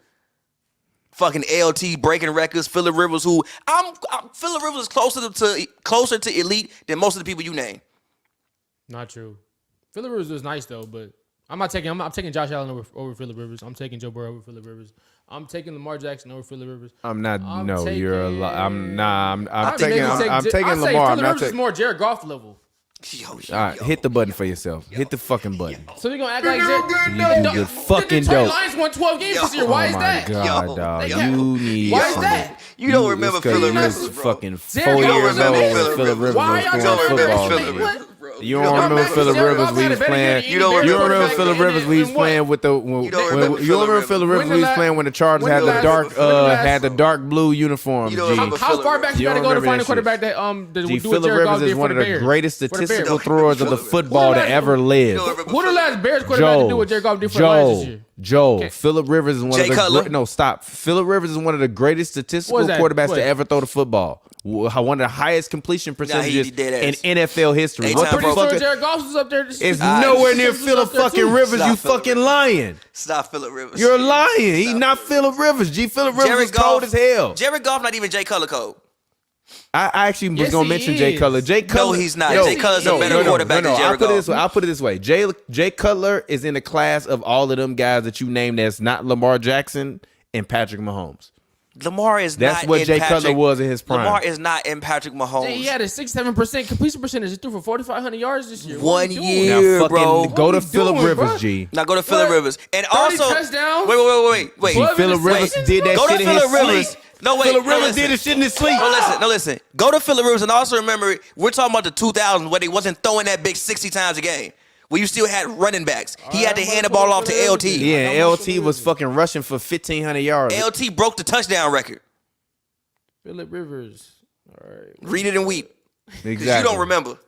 Fucking LT breaking records. Phillip Rivers, who Phillip Rivers is closer to elite than most of the people you name. Not true. Phillip Rivers was nice though, but I'm taking Josh Allen over Phillip Rivers. I'm taking Joe Burrow over Phillip Rivers. I'm taking Lamar Jackson over Phillip Rivers. I'm not. I'm No, taking- you're a lot. I'm I'd taking. maybe I'm take- taking I'd say Lamar. I'm Phillip not Rivers is taking. more Jared Goff level. Yo, All right, hit the button for yourself. Hit the fucking button. So we gonna act like Jared? You're fucking The Detroit dope. Lions won 12 games this year. Why Oh is my that? God, Yo, dog. they You need. Why is some- that? You don't remember it's 'cause Phillip you Rivers, was bro. fucking 4 Jared Goff years was old amazing. when Phillip Rivers Why was y'all playing talking football. about Phillip What? Rivers, bro. You don't remember Phillip Jared Rivers Goff when he had a was better playing? year than You don't any You better don't remember quarterback Phillip in Rivers when he was what? playing with the? don't remember You Phillip don't remember Rivers. Phillip Rivers When when he was the playing when the Chargers when had the the last- dark when the last- had the dark blue uniforms. You don't G. remember How Phillip far back Rivers. you gotta You go to don't find a remember quarterback that that G. do what Phillip Jared Goff Rivers did is for one the of the Bears? greatest For the Bears. statistical throwers of the Phillip football Rivers. to ever You don't live. remember Who the Phillip last Bears quarterback to do what Jared Goff did for the Lions this year? Joe, Okay. Phillip Rivers is one Jay of the Cutler? no stop. Phillip Rivers is one of the greatest statistical What is that? quarterbacks What? to ever throw the football. One of the highest completion percentages dead in ass. NFL history. Eight What time the Pretty fuck? sure Jared Goff was up there. It's nowhere near Phillip fucking Rivers. Stop You Phillip fucking Rivers. lying. Stop Phillip Rivers. You're lying. He's not Phillip Rivers. G. Phillip Rivers Jared is cold as hell. Jared Goff not even Jay Cutler code. I actually was Yes, gonna he mention Jay is. Cutler. Jay Cutler. he's not. Jay Cutler's a better quarterback than Jared Goff. I'll put it this way. Jay Cutler is in the class of all of them guys that you named that's not Lamar Jackson and Patrick Mahomes. Lamar is That's not what in Jay Patrick, Cutler was in his prime. Lamar is not in Patrick Mahomes. He had a 67% completion percentage. He threw for 4,500 yards this year. What One are you doing? year. Now fucking bro. go What to we Phillip doing, Rivers, bro? G. Now go to Phillip What? Rivers. And 30 also touchdowns? Wait. G. Phillip Rivers did that Go to shit in his Phillip Rivers. sleep. No, wait. Phillip no, Rivers listen. did this shit in his sleep. No, listen. Go to Phillip Rivers and also remember, we're talking about the 2000s where they wasn't throwing that big 60 times a game. Where you still had running backs. He had to hand the ball off to LT. Yeah, and LT was fucking rushing for 1,500 yards. LT broke the touchdown record. Phillip Rivers. All right. Read it and weep. Exactly. Because you don't remember.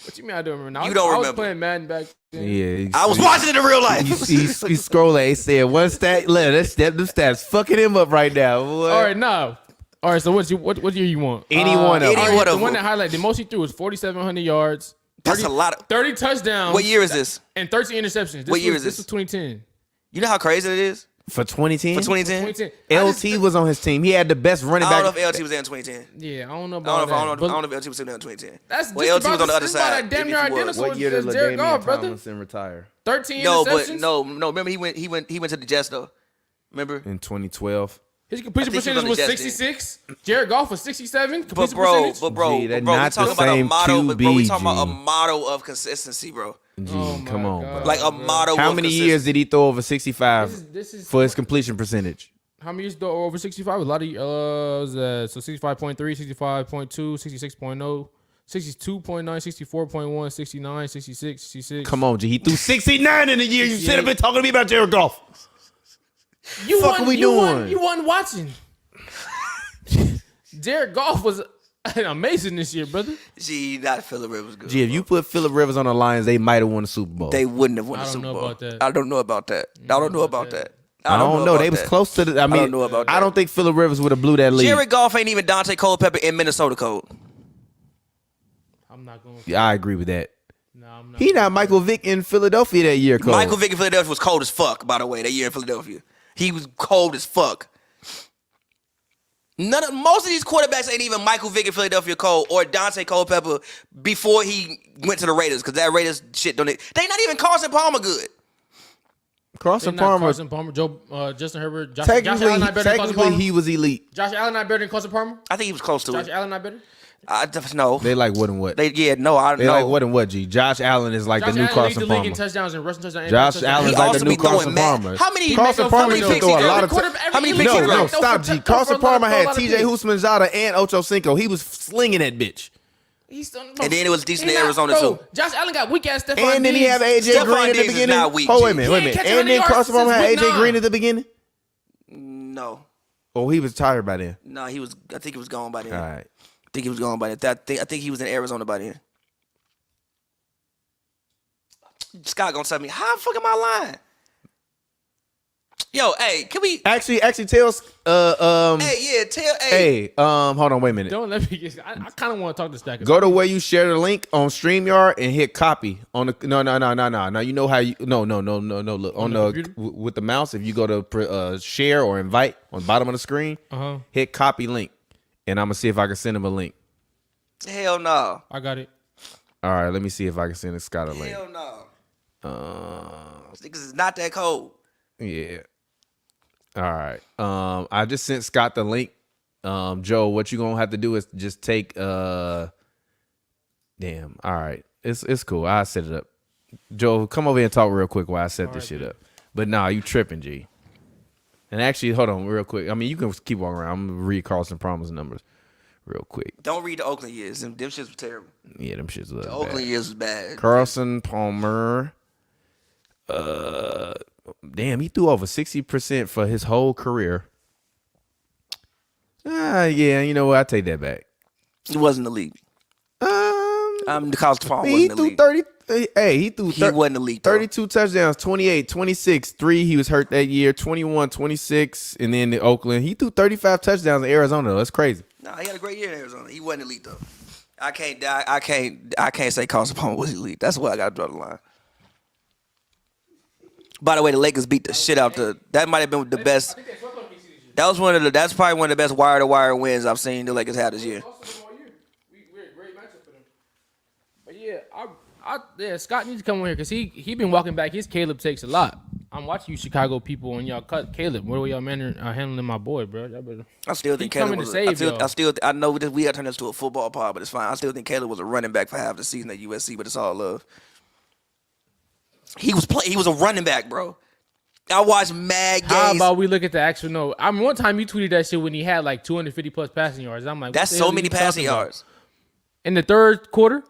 What you mean I don't remember? You don't I was remember. playing Madden back then. Yeah, I was watching it in real life. He's scrolling. He said one stat. Look, them stats fucking him up right now. Boy. All right, now. All right, so what year you want? Any one of them. any All right, one the of one them. that highlighted the most he threw was 4,700 yards. That's a lot of. 30 touchdowns. What year is this? And 13 interceptions. What year is This this? was 2010. You know how crazy it is? For 2010? For 2010? 2010. LT was on his team. He had the best running I back. don't know if LT was there in 2010. Yeah, I don't know I about don't know that. if but I don't know if LT was there in 2010. That's Well, just LT was about on the other this is about side. a damn if near he was. identical. What year did as Jared LaDainian Goff, brother? Tomlinson retire? 13 No, interceptions. but no. Remember he went to the Jets though. Remember? In 2012. His completion I think he percentage was was on the Jets, 66. Jared Goff was 67. But Completion bro, percentage. Gee, they're we not talking the about a same model. But bro, we talking about a QB, G. model of consistency, bro. Gee, Oh my come on, God. bro. Like a model. How of many consistency. years did he throw over 65 This is for his completion percentage? how many years though over 65? A lot of was that so 65.3, 65.2, 66.0, 62.9, 64.1, 69, 66, 66. Come on, G. He threw 69 in a year. You should have been talking to me about Jared Goff. You fuck are we doing? You wasn't watching. Jared Goff was amazing this year, brother. Gee, not Phillip Rivers good. Gee, if you put Phillip Rivers on the Lions, they might have won the Super Bowl. They wouldn't have won I the don't Super know Bowl. about that. I don't know about that. I don't know about that. I don't know. They was close to the. I mean, don't know about that. I don't think Phillip Rivers would have blew that lead. Jared Goff ain't even Dante Culpepper in Minnesota code. I'm not going. Yeah, I agree with that. No, I'm not. He not Michael Vick in Philadelphia that year, Cole. Michael Vick in Philadelphia was cold as fuck, by the way, that year in Philadelphia. He was cold as fuck. Most of these quarterbacks ain't even Michael Vick in Philadelphia Cole or Dante Culpepper before he went to the Raiders, because that Raiders shit don't. They not even Carson Palmer good. Carson Palmer, Justin Herbert, Josh Allen not better than Carson technically Palmer. he was elite. Josh Allen not better than Carson Palmer. I think he was close to Josh it. Allen not better. No. They like what and what? I They know. like what and what, G? Josh Allen is like Josh the new Allen leads Carson the league Palmer. in touchdowns and rushing touchdowns. Josh Allen's He like also the new be throwing Carson mad. Palmer. How many Carson Palmer picks used to he throw a throw? lot of How many picks he throw? No, stop, G. Carson Palmer had T.J. Husmanzada and Ocho Cinco. He was slinging that bitch. And then it was decent in Arizona too. Josh Allen got weak ass Stephon And then he had AJ Stephon Green at the Diggs is beginning. not weak, Oh, wait a G. minute, wait a He ain't minute. catching And then 100 Carson yards Palmer had since week AJ 9. Green at the beginning. No. Oh, he was tired by then. No, he was. I think he was gone by then. All right. I think he was gone by then. I think he was in Arizona by then. Scott gonna tell me, how the fuck am I lying? Yo, hey, can we? Actually, tell Hey, hold on, wait a minute. Don't let me get. I kind of want to talk to Stack. Go to where you share the link on StreamYard and hit copy on the no. You know how you no look on the computer? with the mouse. If you go to share or invite on the bottom of the screen, hit copy link, and I'm gonna see if I can send him a link. hell no. I got it. All right, let me see if I can send Scott a link. Hell no. Because it's not that cold. Yeah. All right. I just sent Scott the link. Joe, what you gonna have to do is just take damn. All right. It's cool. I set it up. Joe, come over here and talk real quick while I set this shit up. But nah, you tripping, G. And actually, hold on real quick. I mean, you can keep walking around. I'm gonna read Carlson Palmer's numbers real quick. Don't read the Oakland years. Them shits were terrible. Yeah, them shits was The bad. Oakland years was bad. Carlson Palmer. Damn, he threw over 60% for his whole career. Yeah, you know what? I take that back. He wasn't the league. The college Palmer He wasn't the threw league. 30. Hey, he threw He wasn't the league, though. 32 touchdowns, 28, 26, 3. He was hurt that year, 21, 26, and then in Oakland. He threw 35 touchdowns in Arizona, though. That's crazy. Nah, he had a great year in Arizona. He wasn't elite though. I can't say Carson Palmer was elite. That's why I gotta draw the line. By the way, the Lakers beat the shit out that might have been the best. That's probably one of the best wire to wire wins I've seen the Lakers have this year. But yeah, Scott needs to come on here because he been walking back his Caleb takes a lot. I'm watching you Chicago people and y'all cut Caleb. What are y'all handling my boy, bro? Y'all better. I still think He Caleb coming was. to save y'all. I know we got to turn this to a football pod, but it's fine. I still think Caleb was a running back for half the season at USC, but it's all love. He was a running back, bro. I watched mad games. How about we look at the actual no? I mean, one time you tweeted that shit when he had like 250 plus passing yards. I'm like, That's so many passing yards. In the third quarter?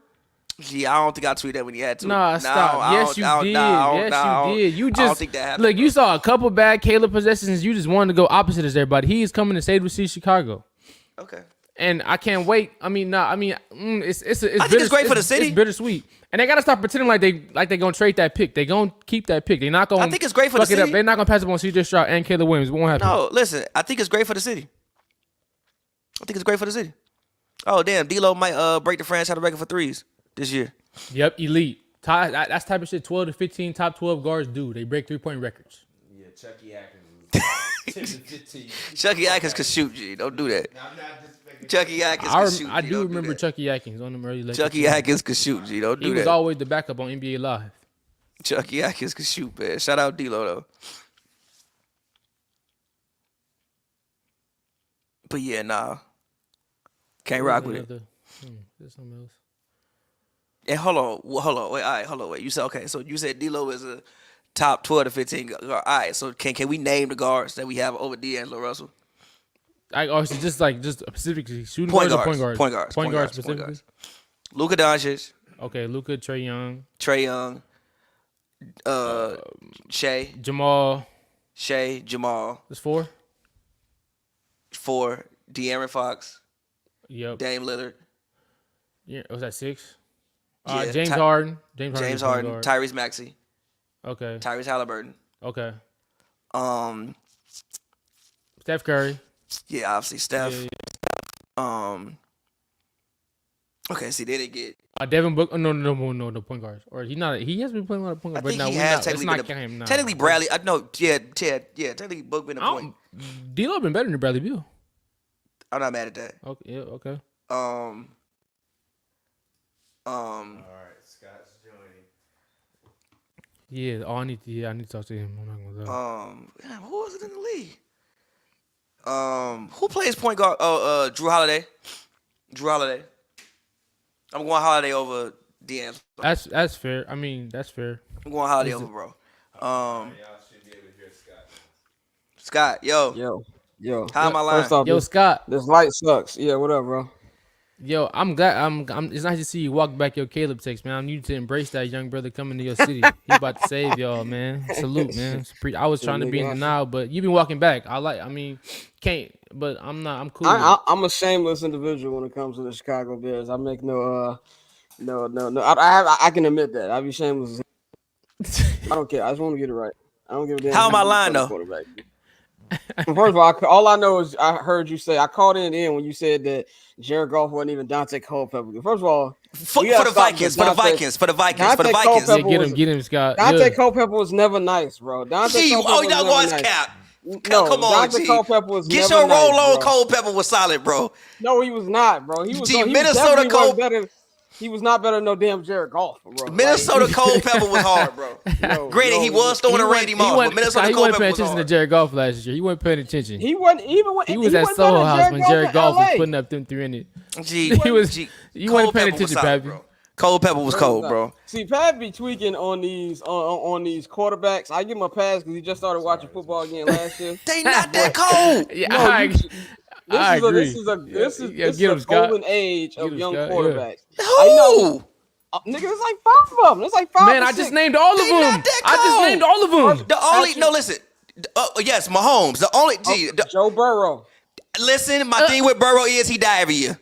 Yeah, I don't think I tweeted that when he had to. Nah, stop. Yes, you did. Yes, you did. You I don't just think that happened. look. You saw a couple bad Caleb possessions. You just wanted to go opposite as everybody. He is coming to save receive Chicago. Okay. And I can't wait. I mean, it's I think it's great for the city. It's bittersweet, and they gotta stop pretending like they gonna trade that pick. They gonna keep that pick. They not gonna. I think it's great for the fuck it up. city. They're not gonna pass up on C.J. Stroud and Caleb Williams. It won't happen. No, listen. I think it's great for the city. I think it's great for the city. Oh damn, D'Lo might break the franchise record for threes this year. Yep, elite. That's type of shit 12 to 15 top 12 guards do. They break 3-point records. Yeah, Chucky Atkins. 10 to 15. Chucky Atkins could shoot, G. Don't do that. Chucky Atkins could shoot. I G. do Don't remember that. Chucky Atkins on them early Lakers. Chucky Atkins could shoot, G. Don't do He that. was always the backup on NBA Live. Chucky Atkins could shoot, man. Shout out D'Lo though. But yeah, nah. Can't rock with it. There's something else. And hold on, wait, all right, hold on, wait. You said okay, so you said D'Lo is a top 12 to 15 guard. All right, so can we name the guards that we have over D'Angelo Russell? Just specifically shooting Point guards or guards. point guards? Point guards. Specifically. Luka Doncic, Okay, Luka, Trae Young, Shea, Jamal. Jamal, That's 4. 4, De'Aaron Fox, Yep. Dame Lillard, Yeah, was that 6? Yeah, James Harden. James James Harden. Harden, Tyrese Maxey, Okay. Tyrese Halliburton. Okay. Steph Curry. Yeah, obviously Steph. Yeah. Okay, see, they didn't get. Devin Book. No, point guards. Or he not. He has been playing a lot of point I guards. think But he no, has let's not technically count him. technically Bradley. I know. Yeah. Technically, Book been a point. D'Lo been better than Bradley Beal. I'm not mad at that. Okay. Yeah. Okay. All right, Scott's joining. Yeah. I need to talk to him. I'm not gonna lie. Damn, who was it in the league? Who plays point guard? Drew Holiday. Drew Holiday. I'm going Holiday over D'Angelo. That's fair. I mean, that's fair. I'm going Holiday over, bro. Y'all should be able to hear Scott. Scott, yo. How am I lying? First off, Yo, Scott. this light sucks. Yeah, what up, bro? Yo, I'm glad. I'm. It's nice to see you walk back your Caleb text, man. I need you to embrace that young brother coming to your city. He about to save y'all, man. Salute, man. I was trying to be in denial, but you've been walking back. Can't. But I'm not. I'm cool. I'm a shameless individual when it comes to the Chicago Bears. I make no. I can admit that. I be shameless. I don't care. I just want to get it right. I don't give a damn. How am I lying, though? Quarterback. First of all I know is I heard you say I caught in when you said that Jared Goff wasn't even Dante Culpepper. First of all, for the Vikings. Yeah, get him, Scott. Dante Culpepper was never nice, bro. Dante Culpepper was never nice. Cap. No, come on, Dante Culpepper was get never your roll nice, on. bro. Culpepper was solid, bro. No, he was not, bro. He was Minnesota better. He was not better than no damn Jared Goff, bro. Minnesota Culpepper was hard, bro. Granted, he was throwing a Randy Moss, but Minnesota He wasn't paying Culpepper was attention to hard. Jared Goff last year. He wasn't paying attention. He wasn't even when He was at Soho House when Jared Goff was putting up them 3 in it. You wasn't paying attention, Pavy. Culpepper was cold, bro. See, Pat be tweaking on these quarterbacks. I give him a pass because he just started watching football again last year. They not that cold. Yeah, No, I agree. This is get him, the Scott. golden age of young Scott, quarterbacks. Who? Nigga, there's like 5 of them. There's like 5. Man, I just named all of They them. not that I just cold. named all of them. The only listen. Yes, Mahomes. The only Joe Burrow. listen. My thing with Burrow is he die every year.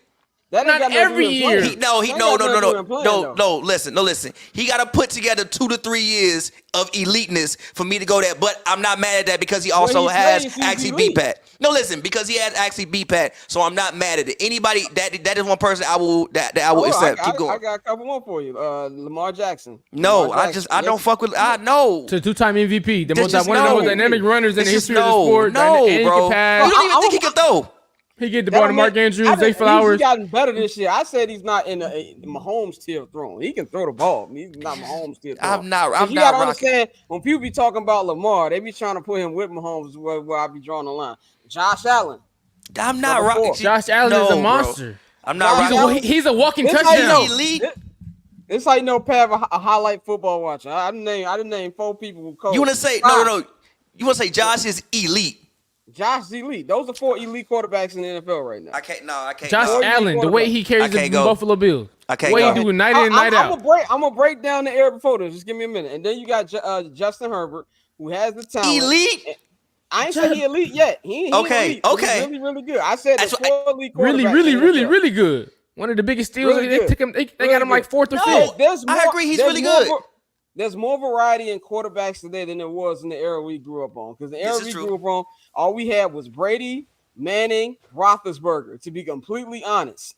That Not ain't got nothing every to do with year. playing. No. That ain't got nothing to do with playing, though. Listen. He got to put together 2 to 3 years of eliteness for me to go there. But I'm not mad at that because he also he's has playing, he's actually elite. beat Pat. No, listen, because he has actually beat Pat, so I'm not mad at it. Anybody that is one person I will accept. Keep going. I got a couple more for you. Lamar Jackson. No, I don't fuck with. I know. To 2-time MVP, Just one of the no. most dynamic runners in the Just history of the sport. No, and he bro. can pass. You don't even think he can throw. He get the ball to Mark Andrews, Zay Flowers. He's gotten better this year. I said he's not in the Mahomes tier of throwing. He can throw the ball. He's not Mahomes tier. I'm not You gotta rocking. understand when people be talking about Lamar, they be trying to put him with Mahomes where I be drawing the line. Josh Allen. I'm not Number 4. rocking. Josh Allen is a bro. monster. I'm not Josh rocking. He's a walking This how you touchdown. know. Elite. It's like Pav, a highlight football watcher. I didn't name 4 people who coach. You want to say no? You want to say Josh is elite? Josh is elite. Those are 4 elite quarterbacks in the NFL right now. I can't. Josh go. Allen, the way he carries the can't go. Buffalo Bills. I can't the way go. he do it night in and night out. I'm gonna break down the era before this. Just give me a minute. And then you got Justin Herbert, who has the talent. Elite. I ain't say he elite yet. He Okay, elite. He's okay. really, really good. I said That's the what 4 elite Really, quarterbacks really, in the really, NFL. really good. One of the biggest steals. Really They good. took him. They Really got him like good. 4th or No. 5th. I agree, he's really good. There's more variety in quarterbacks today than there was in the era we grew up on. Because the era This is we true. grew up on, all we had was Brady, Manning, Roethlisberger. To be completely honest,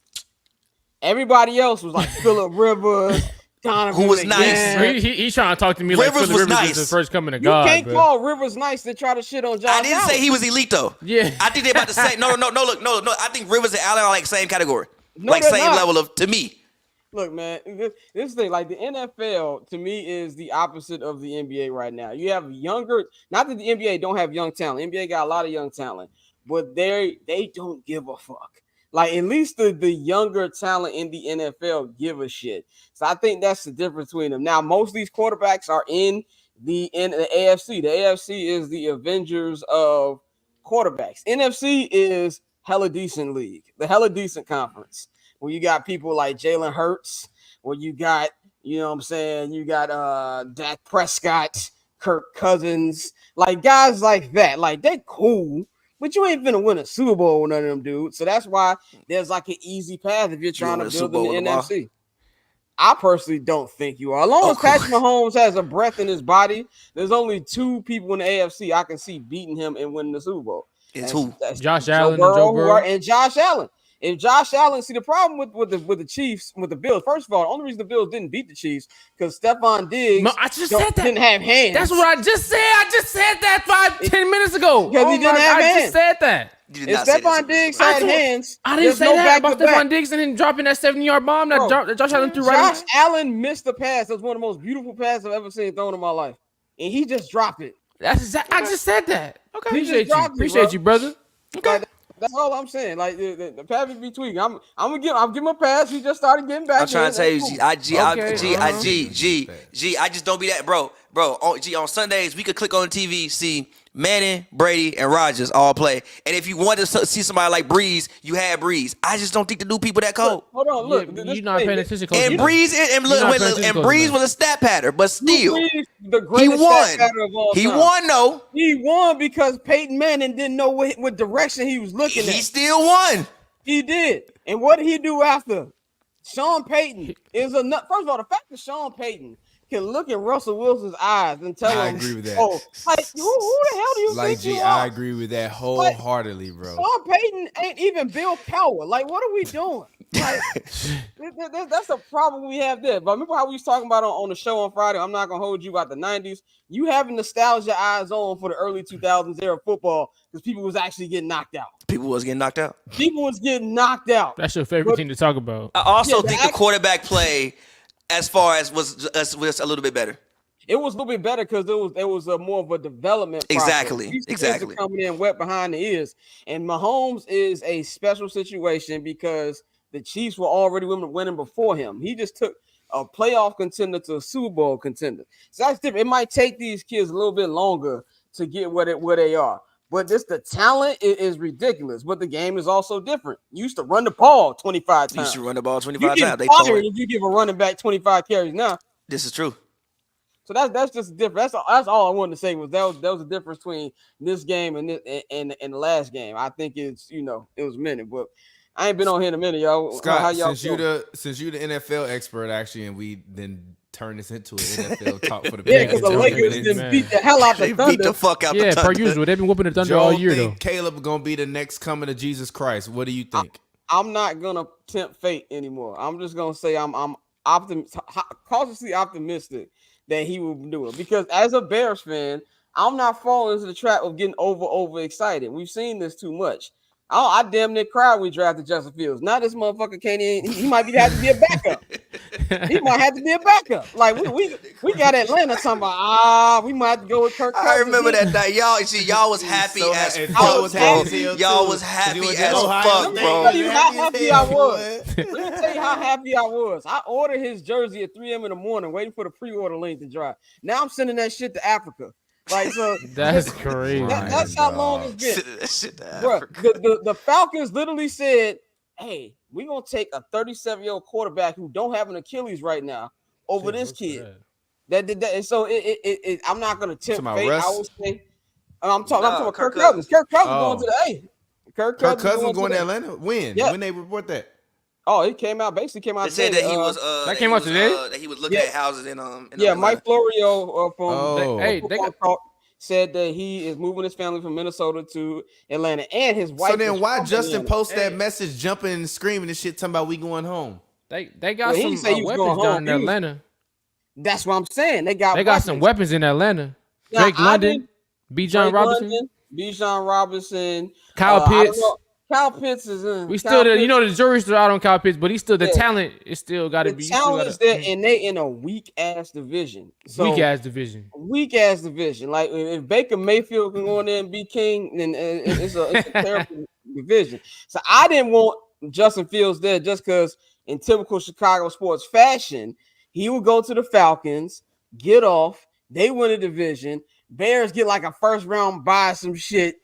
everybody else was like Phillip Rivers, Donovan Who was McNabb. nice. He's trying to talk to me Rivers like Phillip was Rivers nice. is the first coming of You God. can't bro. call Rivers nice to try to shit on Josh I didn't Allen. say he was elite though. Yeah. I think they're about to say no. Look, no. I think Rivers and Allen are like same category, No, like they're same not. level of to me. Look, man, this thing, like the NFL, to me, is the opposite of the NBA right now. You have younger, not that the NBA don't have young talent. NBA got a lot of young talent, but they don't give a fuck. Like, at least the younger talent in the NFL give a shit. So I think that's the difference between them. Now, most of these quarterbacks are in the AFC. The AFC is the Avengers of quarterbacks. NFC is hella decent league, the hella decent conference, where you got people like Jalen Hurts, where you got, you know what I'm saying, you got Dak Prescott, Kirk Cousins, like guys like that. Like, they cool, but you ain't finna win a Super Bowl with none of them dudes. So that's why there's like an easy path if you're trying to build in the NFC. I personally don't think you are. As long as Patrick Mahomes has a breath in his body, there's only 2 people in the AFC I can see beating him and winning the Super Bowl. It's who? That's Josh Joe Allen and Burrow, Joe Burrow. and Josh Allen. If Josh Allen, see the problem with the Chiefs, with the Bills. First of all, the only reason the Bills didn't beat the Chiefs because Stephon Diggs I just said that. didn't have hands. That's what I just said. I just said that 10 minutes ago. Because he didn't have I hands. just said that. If Stephon Diggs had hands, I didn't say that about Stephon Diggs and then dropping that 70-yard bomb that Josh Allen threw right. Josh Allen missed the pass. That's one of the most beautiful passes I've ever seen thrown in my life, and he just dropped it. That's exactly. I just said that. Okay, Appreciate you, brother. Okay. That's all I'm saying. Like the Pavy be tweaking. I'm gonna give him a pass. He just started getting back. I'm trying to tell you, I just don't be that, bro. On Sundays we could click on the TV, see Manning, Brady, and Rodgers all play. And if you wanted to see somebody like Breeze, you had Breeze. I just don't think the new people that cold. Hold on, look. You're not paying attention. And Breeze Breeze was a stat pattern, but still, the greatest stat pattern of all time. He won though. He won because Peyton Manning didn't know what direction he was looking at. He still won. He did. And what did he do after? Sean Payton is a nut. First of all, the fact that Sean Payton can look in Russell Wilson's eyes and tell him, I agree with that. Oh, like who the hell do you think you are? I agree with that wholeheartedly, bro. Sean Payton ain't even Bill Cowher. Like, what are we doing? Like, that's the problem we have there. But remember how we was talking about on the show on Friday? I'm not gonna hold you about the 90s. You having nostalgia eyes on for the early 2000s era football because people was actually getting knocked out. People was getting knocked out. That's your favorite thing to talk about. I also think the quarterback play, as far as was a little bit better. It was a little bit better because it was a more of a development process. Exactly. Coming in wet behind the ears. And Mahomes is a special situation because the Chiefs were already winning before him. He just took a playoff contender to a Super Bowl contender. So that's different. It might take these kids a little bit longer to get where they are. But the talent is ridiculous. But the game is also different. You used to run the ball 25 times. You used to run the ball 25 times. They if you give a running back 25 carries now. This is true. So that's just different. That's all I wanted to say was that was the difference between this game and the last game. I think it was a minute, but I ain't been on here in a minute, y'all. Scott, how y'all since you the NFL expert actually, and we then turn this into an NFL talk for the because the Lakers didn't beat the hell out the Thunder. Beat the fuck out the Thunder. Per usual, they've been whooping the Thunder all year though. Caleb gonna be the next coming of Jesus Christ. What do you think? I'm not gonna tempt fate anymore. I'm just gonna say I'm cautiously optimistic that he will do it because as a Bears fan, I'm not falling into the trap of getting over excited. We've seen this too much. I damn near cried when we drafted Justin Fields. Now this motherfucker can't even. He might have to be a backup. He might have to be a backup. Like we got Atlanta talking about we might have to go with Kirk Cousins. I remember that night. Y'all was happy as fuck, bro. Y'all was happy as fuck, bro. Let me tell you how happy I was. Let me tell you how happy I was. I ordered his jersey at 3 a.m. in the morning, waiting for the pre-order link to drop. Now I'm sending that shit to Africa. Like so, that's crazy. That's how long it's been, bro. The Falcons literally said, "Hey, we're gonna take a 37-year-old quarterback who don't have an Achilles right now over this kid." That and so I'm not gonna tempt fate. I would say, I'm talking about Kirk Cousins. Kirk Cousins going to the Kirk Cousins going to Atlanta. When? Yeah. When they report that? Oh, it came out. Basically, came out. They said today. that he was. That came out today. That he was looking at houses in Mike Florio from they got said that he is moving his family from Minnesota to Atlanta, and his wife. So then, why Justin post that message, jumping and screaming and shit, talking about we going home? They got some weapons down in Atlanta. That's what I'm saying. They got some weapons in Atlanta. Drake London, Bijan Robinson, Kyle Pitts. Kyle Pitts is in. We still, the jury's still out on Kyle Pitts, but he's still the talent. Is still got to be. The talent is there, and they in a weak ass division. Weak ass division. Like if Baker Mayfield can go in there and be king, then it's a terrible division. So I didn't want Justin Fields there just because, in typical Chicago sports fashion, he would go to the Falcons, get off, they win a division, Bears get like a first round bye, some shit.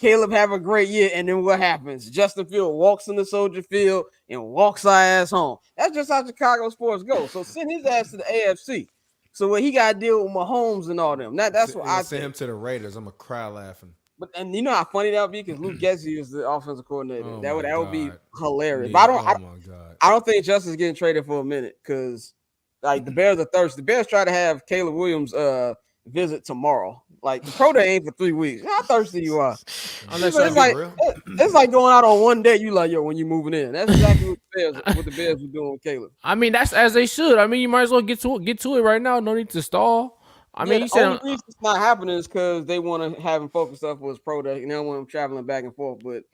Caleb have a great year, and then what happens? Justin Field walks in the Soldier Field and walks our ass home. That's just how Chicago sports go. So send his ass to the AFC. So what he got to deal with Mahomes and all them. That's what I send him to the Raiders. I'm gonna cry laughing. But and you know how funny that would be because Luke Getsy is the offensive coordinator. Oh that would be hilarious. Yeah, but I don't think Justin's getting traded for a minute because like the Bears are thirsty. The Bears try to have Caleb Williams visit tomorrow. Like the pro day ain't for 3 weeks. How thirsty you are? Unless it's like, real. It's like going out on one day. You like, yo, when you moving in. That's exactly what the Bears were doing with Caleb. I mean, that's as they should. I mean, you might as well get to it right now. No need to stall. I mean, you the only said reason it's not happening is because they want to have him focus up with his pro day, and they don't want him traveling back and forth. But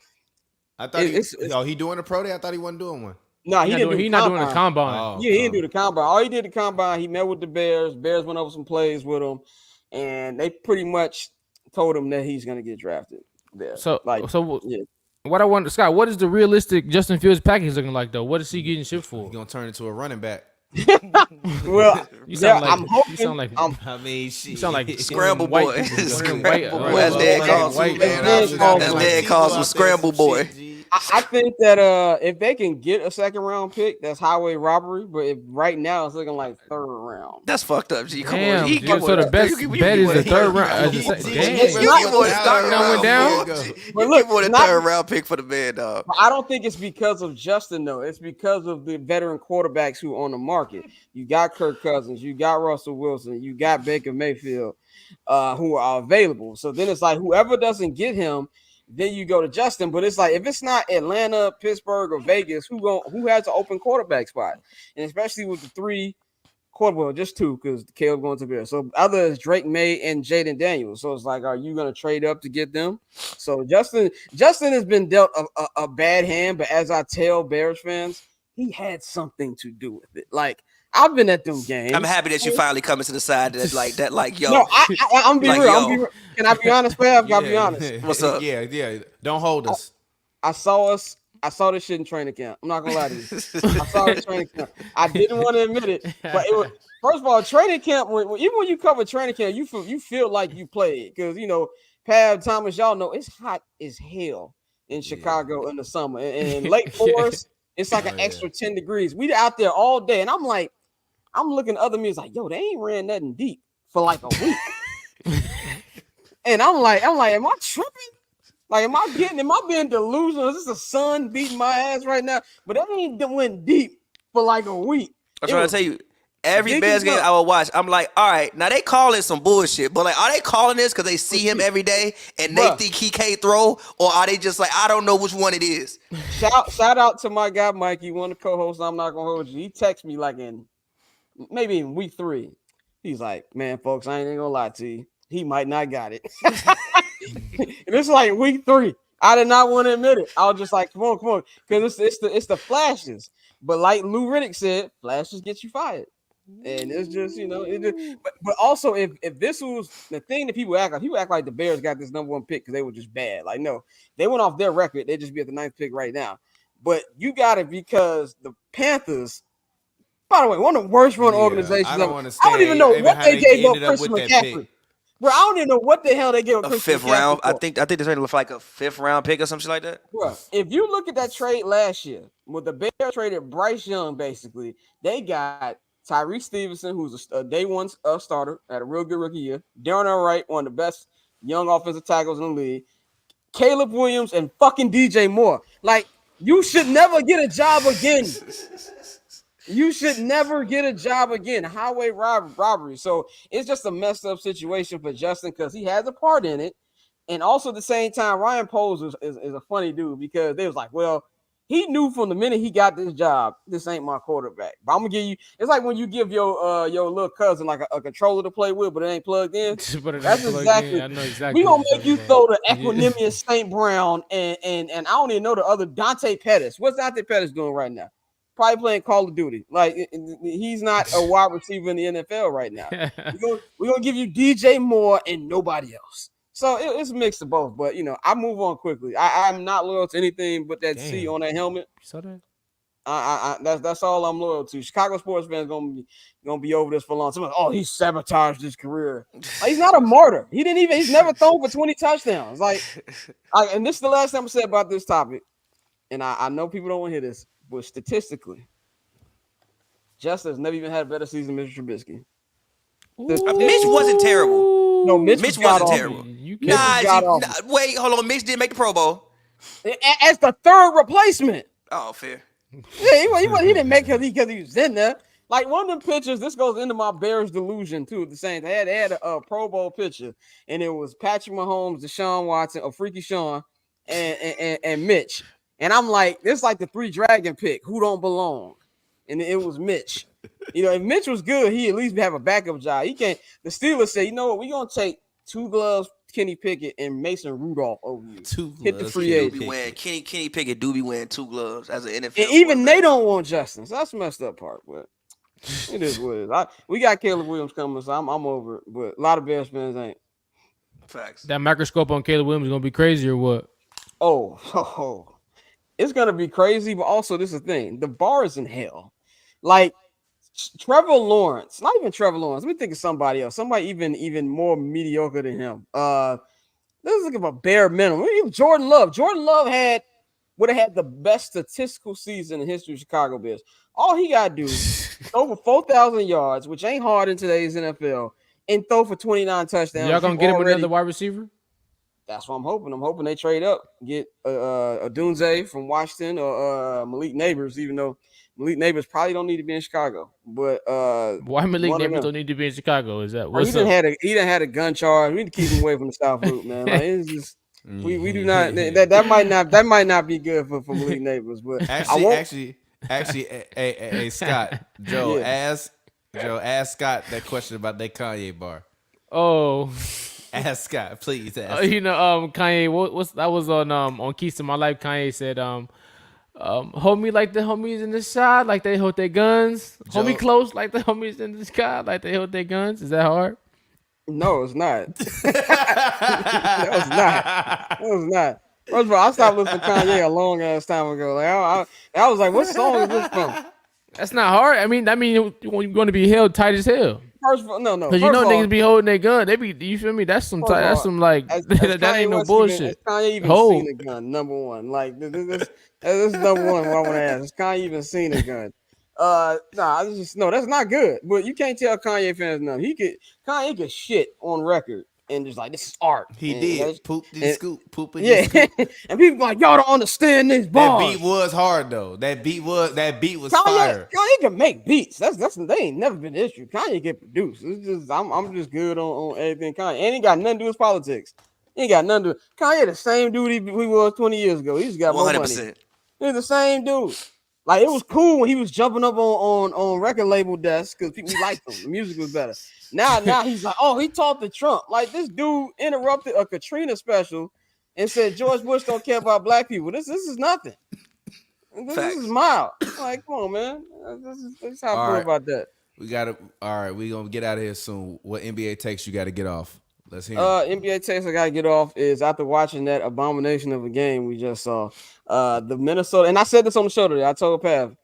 I thought he doing a pro day. I thought he wasn't doing one. no, he didn't. He's not doing the combine. Oh, Yeah, he didn't do the combine. All he did the combine. He met with the Bears. Bears went over some plays with him, and they pretty much told him that he's going to get drafted there. Yeah. What I want, Scott, what is the realistic Justin Fields package looking like though? What is he getting shipped for? He's gonna turn into a running back. Well, You sound like I'm hoping. you sound like I mean, shit. you sound like Scramble boy. Scramble boy. As Dad calls him Scramble Boy. I think that if they can get a second round pick, that's highway robbery. But if right now it's looking like third round, That's fucked up. G, come Damn, on. dude, so the best bet is the third round. Damn, went down. But look, more than third round pick for the man, dog. I don't think it's because of Justin though. It's because of the veteran quarterbacks who are on the market. You got Kirk Cousins, you got Russell Wilson, you got Baker Mayfield, who are available. So then it's like whoever doesn't get him, then you go to Justin. But it's like if it's not Atlanta, Pittsburgh, or Vegas, who has an open quarterback spot? And especially with the three just two, because Caleb going to be there. So other is Drake May and Jaden Daniels. So it's like, are you going to trade up to get them? So Justin has been dealt a bad hand, but as I tell Bears fans, he had something to do with it. Like I've been at them games. I'm happy that you finally coming to the side that like yo. No, I'm being like, real. yo. I'm be real. Can I be honest, Pav? I'll be honest. What's up? Yeah. Don't hold us. I saw this shit in training camp. I'm not gonna lie to you. I saw it in training camp. I didn't want to admit it, but it was first of all, training camp. Even when you cover training camp, you feel like you played because Pav, Thomas, y'all know it's hot as hell in Chicago in the summer. And in Lake Forest, it's like an extra 10 degrees. We out there all day, and I'm looking at other meals like, yo, they ain't ran nothing deep for like a week. And I'm like, am I tripping? Like, am I being delusional? Is this the sun beating my ass right now? But that ain't went deep for like a week. I'm trying to tell you, every Bears game I will watch, I'm like, all right, now they call it some bullshit, but like, are they calling this because they see him every day and they think he can't throw, or are they just like, I don't know which one it is? Shout out to my guy Mikey, one of the co-hosts. I'm not gonna hold you. He texted me like maybe in week 3. He's like, man, folks, I ain't gonna lie to you. He might not got it. And it's like week 3. I did not want to admit it. I was just like, come on, because it's the flashes. But like Lou Riddick said, flashes get you fired. And it's just, but also if this was the thing that people act like the Bears got this number 1 pick because they were just bad. Like, no, they went off their record. They'd just be at the 9th pick right now. But you got it because the Panthers, by the way, one of the worst run organizations. I don't even know what they gave up Christian McCaffrey. Bro, I don't even know what the hell they gave up. A 5th round. I think they traded for like a 5th round pick or something like that. Bro, if you look at that trade last year, with the Bears traded Bryce Young, basically, they got Tyrese Stevenson, who's a day 1 starter, had a real good rookie year. Darren Wright, one of the best young offensive tackles in the league. Caleb Williams and fucking DJ Moore. Like, you should never get a job again. You should never get a job again. Highway robbery. So it's just a messed up situation for Justin because he has a part in it. And also at the same time, Ryan Poles is a funny dude because they was like, well, he knew from the minute he got this job, this ain't my quarterback. But I'm gonna give you. It's like when you give your little cousin like a controller to play with, but it ain't plugged in. That's exactly. I know exactly. We gonna make you throw the Equanimous St. Brown and I don't even know the other Dante Pettis. What's Dante Pettis doing right now? Probably playing Call of Duty. Like he's not a wide receiver in the NFL right now. We're gonna give you DJ Moore and nobody else. So it's a mix of both. But I move on quickly. I'm not loyal to anything but that C on that helmet. So that that's all I'm loyal to. Chicago sports fans gonna be over this for long. Somebody, he sabotaged his career. Like, he's not a martyr. He's never thrown for 20 touchdowns. And this is the last time I said about this topic. And I know people don't want to hear this. But statistically, Justin has never even had a better season than Mr. Trubisky. Mitch wasn't terrible. No, Mitch wasn't terrible. Wait, hold on. Mitch did make the Pro Bowl as the 3rd replacement. Oh, fair. Yeah, he didn't make it because he was in there. Like one of them pictures, this goes into my Bears delusion too. The Saints they had a Pro Bowl picture, and it was Patrick Mahomes, Deshaun Watson, or Freaky Sean, and Mitch. And I'm like, this is like the 3 dragon pick. Who don't belong? And it was Mitch. You know, if Mitch was good, he at least have a backup job. He can't. The Steelers say, you know what? We're gonna take 2 gloves, Kenny Pickett and Mason Rudolph over you. 2 gloves. Hit the free agent. Kenny Pickett do be wearing 2 gloves as an NFL. And even they don't want Justin. So that's the messed up part. But it is what it is. We got Caleb Williams coming, so I'm over it. But a lot of Bears fans ain't. Facts. That microscope on Caleb Williams is gonna be crazy or what? Oh, it's gonna be crazy. But also, this is the thing: the bar is in hell. Like Trevor Lawrence, not even Trevor Lawrence. Let me think of somebody else. Somebody even more mediocre than him. Let's look at a bare minimum. Even Jordan Love. Jordan Love would have had the best statistical season in the history of Chicago Bears. All he got to do is over 4,000 yards, which ain't hard in today's NFL, and throw for 29 touchdowns. Y'all gonna get him another wide receiver? That's what I'm hoping. I'm hoping they trade up, get a Dunze from Washington or Malik Neighbors, even though Malik Neighbors probably don't need to be in Chicago. But why Malik Neighbors don't need to be in Chicago? Is that what's he didn't had a gun charge. We need to keep him away from the South Loop, man. Like, it's just we do not that might not be good for Malik Neighbors. But Actually, hey Scott, Joe asked Scott that question about that Kanye bar. Oh, ask Scott, please. Ask. Kanye, what's that was on Keys to My Life. Kanye said, hold me like the homies in the shot, like they hold their guns. Hold me close like the homies in the sky, like they hold their guns. Is that hard? No, it's not. That was not. First of all, I stopped listening to Kanye a long ass time ago. Like I was like, what song is this from? That's not hard. I mean, you're going to be held tight as hell. First of all, no. Because you know niggas be holding their gun. They be, you feel me? That's some tight. That's some like that ain't no bullshit. Has Kanye even seen a gun? Number one, like this is number one. What I want to ask: has Kanye even seen a gun? That's not good. But you can't tell Kanye fans nothing. Kanye could shit on record and just like, this is art. He and did poop the scoop. And people like, y'all don't understand this bars. That beat was hard though. That beat was Kanye, fire. Kanye can make beats. That's they ain't never been an issue. Kanye can produce. It's just I'm just good on everything Kanye. And he got nothing to do with politics. He ain't got nothing to do. Kanye the same dude he was 20 years ago. He just got more 100%. money. He's the same dude. Like, it was cool when he was jumping up on record label desks because people liked him. The music was better. Now he's like, oh, he talked to Trump. Like, this dude interrupted a Katrina special and said George Bush don't care about black people. This is nothing. This is mild. Like, come on, man. This is how I feel about that. We're gonna get out of here soon. What NBA takes you gotta get off? Let's hear it. NBA takes I gotta get off is after watching that abomination of a game we just saw. The Minnesota, and I said this on the show today. I told Pav,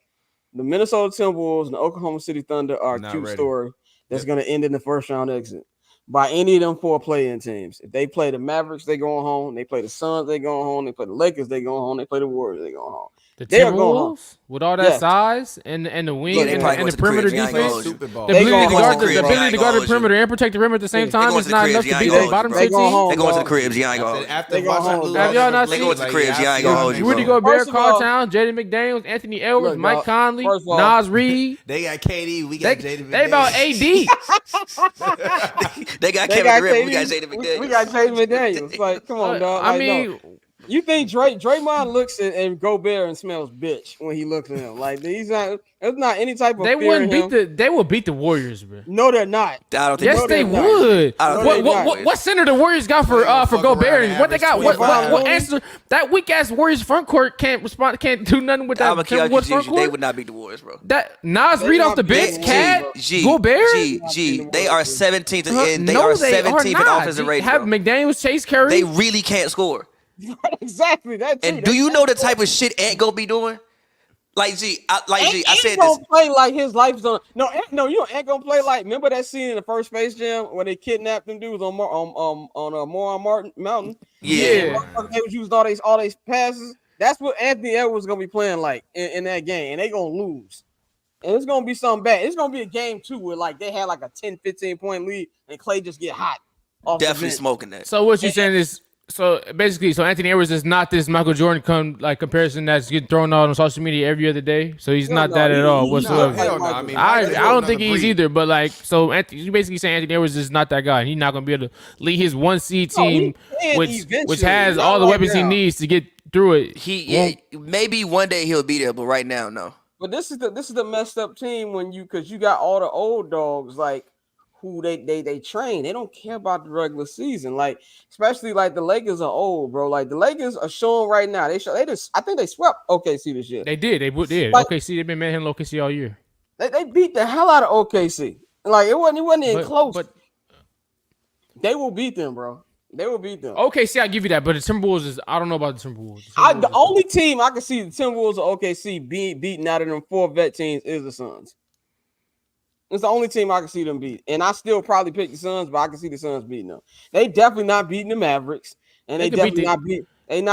the Minnesota Timberwolves and the Oklahoma City Thunder are a cute story that's going to end in the first round exit by any of them 4 play-in teams. If they play the Mavericks, they going home. They play the Suns, they going home. They play the Lakers, they going home. They play the Warriors, they going home. The Timberwolves with all that size and the wing and the perimeter defense, the ability to guard the perimeter and protect the rim at the same time is not enough to beat the bottom 6 team. They going to the cribs. You ain't going. After watching, have y'all not seen? They going to the cribs. You ain't going to hold you. Rudy Gobert, Karl Towns, Jaden McDaniels, Anthony Edwards, Mike Conley, Nas Reed. They got KD. We got Jaden McDaniels. They about AD. They got Kevin Durant. We got Jaden McDaniels. We got Jaden McDaniels. Like, come on, dog. I mean. You think Draymond looks at Gobert and smells bitch when he looks at him? Like, he's not. There's not any type of. They wouldn't beat They will beat the Warriors, bro. No, they're not. I don't think yes, they would. What center the Warriors got for Gobert? What they got? What answer? That weak ass Warriors front court can't respond. Can't do nothing with that. They would not beat the Warriors, bro. That Nas Reed off the bench, Cat, Gobert. They are 17th in. They are 17th in offensive rating. Have McDaniels, Chase Curry. They really can't score. Exactly. And do you know the type of shit Ant gonna be doing? I said this. Play like his life's on. No, you know Ant gonna play like. Remember that scene in the first Space Jam when they kidnapped them dudes on Moron Mountain? Yeah. They was using all these passes. That's what Anthony Edwards was gonna be playing like in that game, and they gonna lose. And it's gonna be something bad. It's gonna be a game 2 where like they had like a 10, 15 point lead, and Clay just get hot. Definitely smoking that. So what you saying is So basically, Anthony Edwards is not this Michael Jordan comparison that's getting thrown out on social media every other day. So he's not that at all whatsoever. hell no. I mean, I Michael don't Jordan think on he the is breed. either. But like, so you basically saying Anthony Edwards is not that guy. And he's not gonna be able to lead his 1 seed team, which eventually. has Not all the right weapons he now. needs to get through it. Maybe one day he'll be there, but right now, no. But this is the messed up team because you got all the old dogs like who they train. They don't care about the regular season. Like especially like the Lakers are old, bro. Like the Lakers are showing right now. I think they swept OKC this year. They did. They did. Like- OKC, they've been manhandling OKC all year. They beat the hell out of OKC. Like it wasn't even close. But They will beat them, bro. They will beat them. OKC, I give you that. But the Timberwolves I don't know about the Timberwolves. The only team I can see the Timberwolves or OKC beating out of them 4 vet teams is the Suns. It's the only team I can see them beat. And I still probably pick the Suns, but I can see the Suns beating them. They definitely not beating the Mavericks. And they definitely not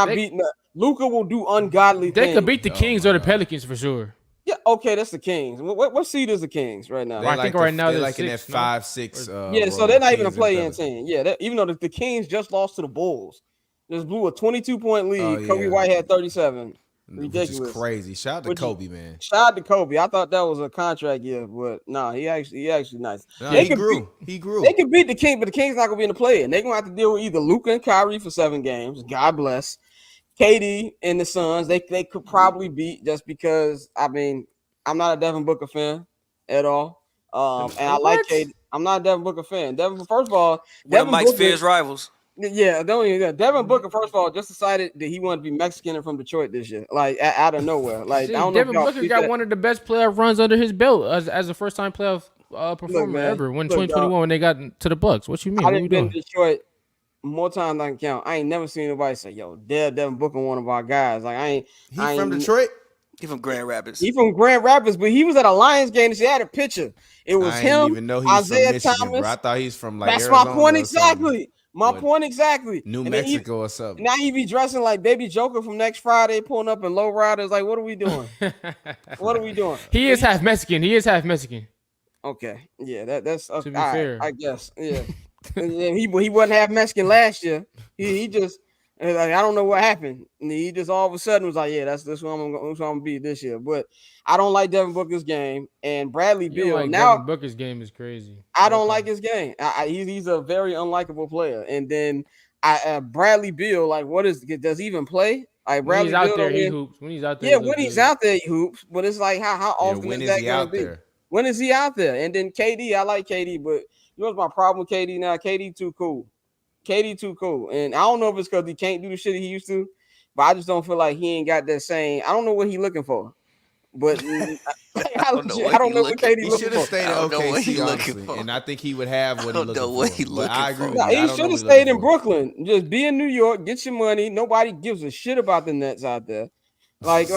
beating the Luka will do ungodly things. They could beat the Kings or the Pelicans for sure. Yeah, okay, that's the Kings. What seed is the Kings right now? I think right now they're they're like in that 6, no? 5-6. Yeah, so they're not even a Kings and play-in Pelicans. team. Yeah, even though the Kings just lost to the Bulls. Just blew a 22-point lead. Oh, yeah. Kobe White had 37. Which Ridiculous. is crazy. Shout out to Kobe, man. Shout out to Kobe. I thought that was a contract year, but no, he actually nice. No, They he could grew. He grew. They can beat the King, but the Kings not gonna be in the play. And they're gonna have to deal with either Luka and Kyrie for 7 games. God bless. KD and the Suns, they could probably beat just because I'm not a Devin Booker fan at all. And I like KD. I'm not a Devin Booker fan. First of all, One of Mike Spears' rivals. Yeah, don't even that. Devin Booker, first of all, just decided that he wanted to be Mexican and from Detroit this year, like out of nowhere. Like I don't know. Devin Booker got one of the best playoff runs under his belt as a first time playoff performer ever. When 2021 when they got to the Bucks. What you mean? I done been to Detroit more times than I can count. I ain't never seen nobody say, "Yo, Devin Booker, one of our guys." Like He from Detroit? He from Grand Rapids. He from Grand Rapids, but he was at a Lions game and she had a picture. It was I him. didn't even know he was Isaiah from Michigan, Thomas. bro. I thought he's from like That's Arizona my point or exactly. My What? point exactly. New And then Mexico or something. Now he be dressing like Baby Joker from Next Friday, pulling up in low riders. Like, what are we doing? What are we doing? He is half Mexican. Okay, yeah, that's To be all fair. right, I guess, yeah. And he wasn't half Mexican last year. He just like I don't know what happened. And he just all of a sudden was like, yeah, that's what I'm gonna be this year. But I don't like Devin Booker's game and Bradley You Beal. like Now Devin Booker's game is crazy. I don't like his game. He's a very unlikable player. And then Bradley Beal, like, does he even play? Like When Bradley he's out Beal, there, he hoops. When he's out there, yeah, he when looks he's good. out there, he hoops. But it's like how often when is is that he gonna out be? there? When is he out there? And then KD, I like KD, but you know what's my problem with KD now? KD too cool. KD too cool. And I don't know if it's because he can't do the shit he used to, but I just don't feel like he ain't got that same. I don't know what he's looking for. But I don't know what KD He looking should have for. stayed at OKC, honestly, and I think he would have what he's looking for. But I agree with you. Nah, I he don't should know have what stayed he's in looking for. Brooklyn. Just be in New York, get your money. Nobody gives a shit about the Nets out there. Like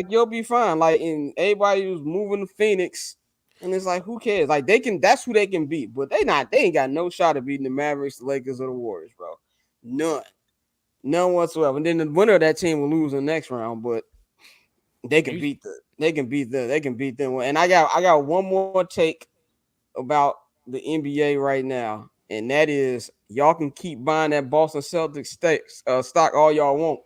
you'll be fine. Like, and everybody was moving to Phoenix, and it's like, who cares? Like that's who they can beat, but they ain't got no shot of beating the Mavericks, the Lakers, or the Warriors, bro. None whatsoever. And then the winner of that team will lose in the next round, but they can beat them. And I got one more take about the NBA right now, and that is y'all can keep buying that Boston Celtics stock all y'all want.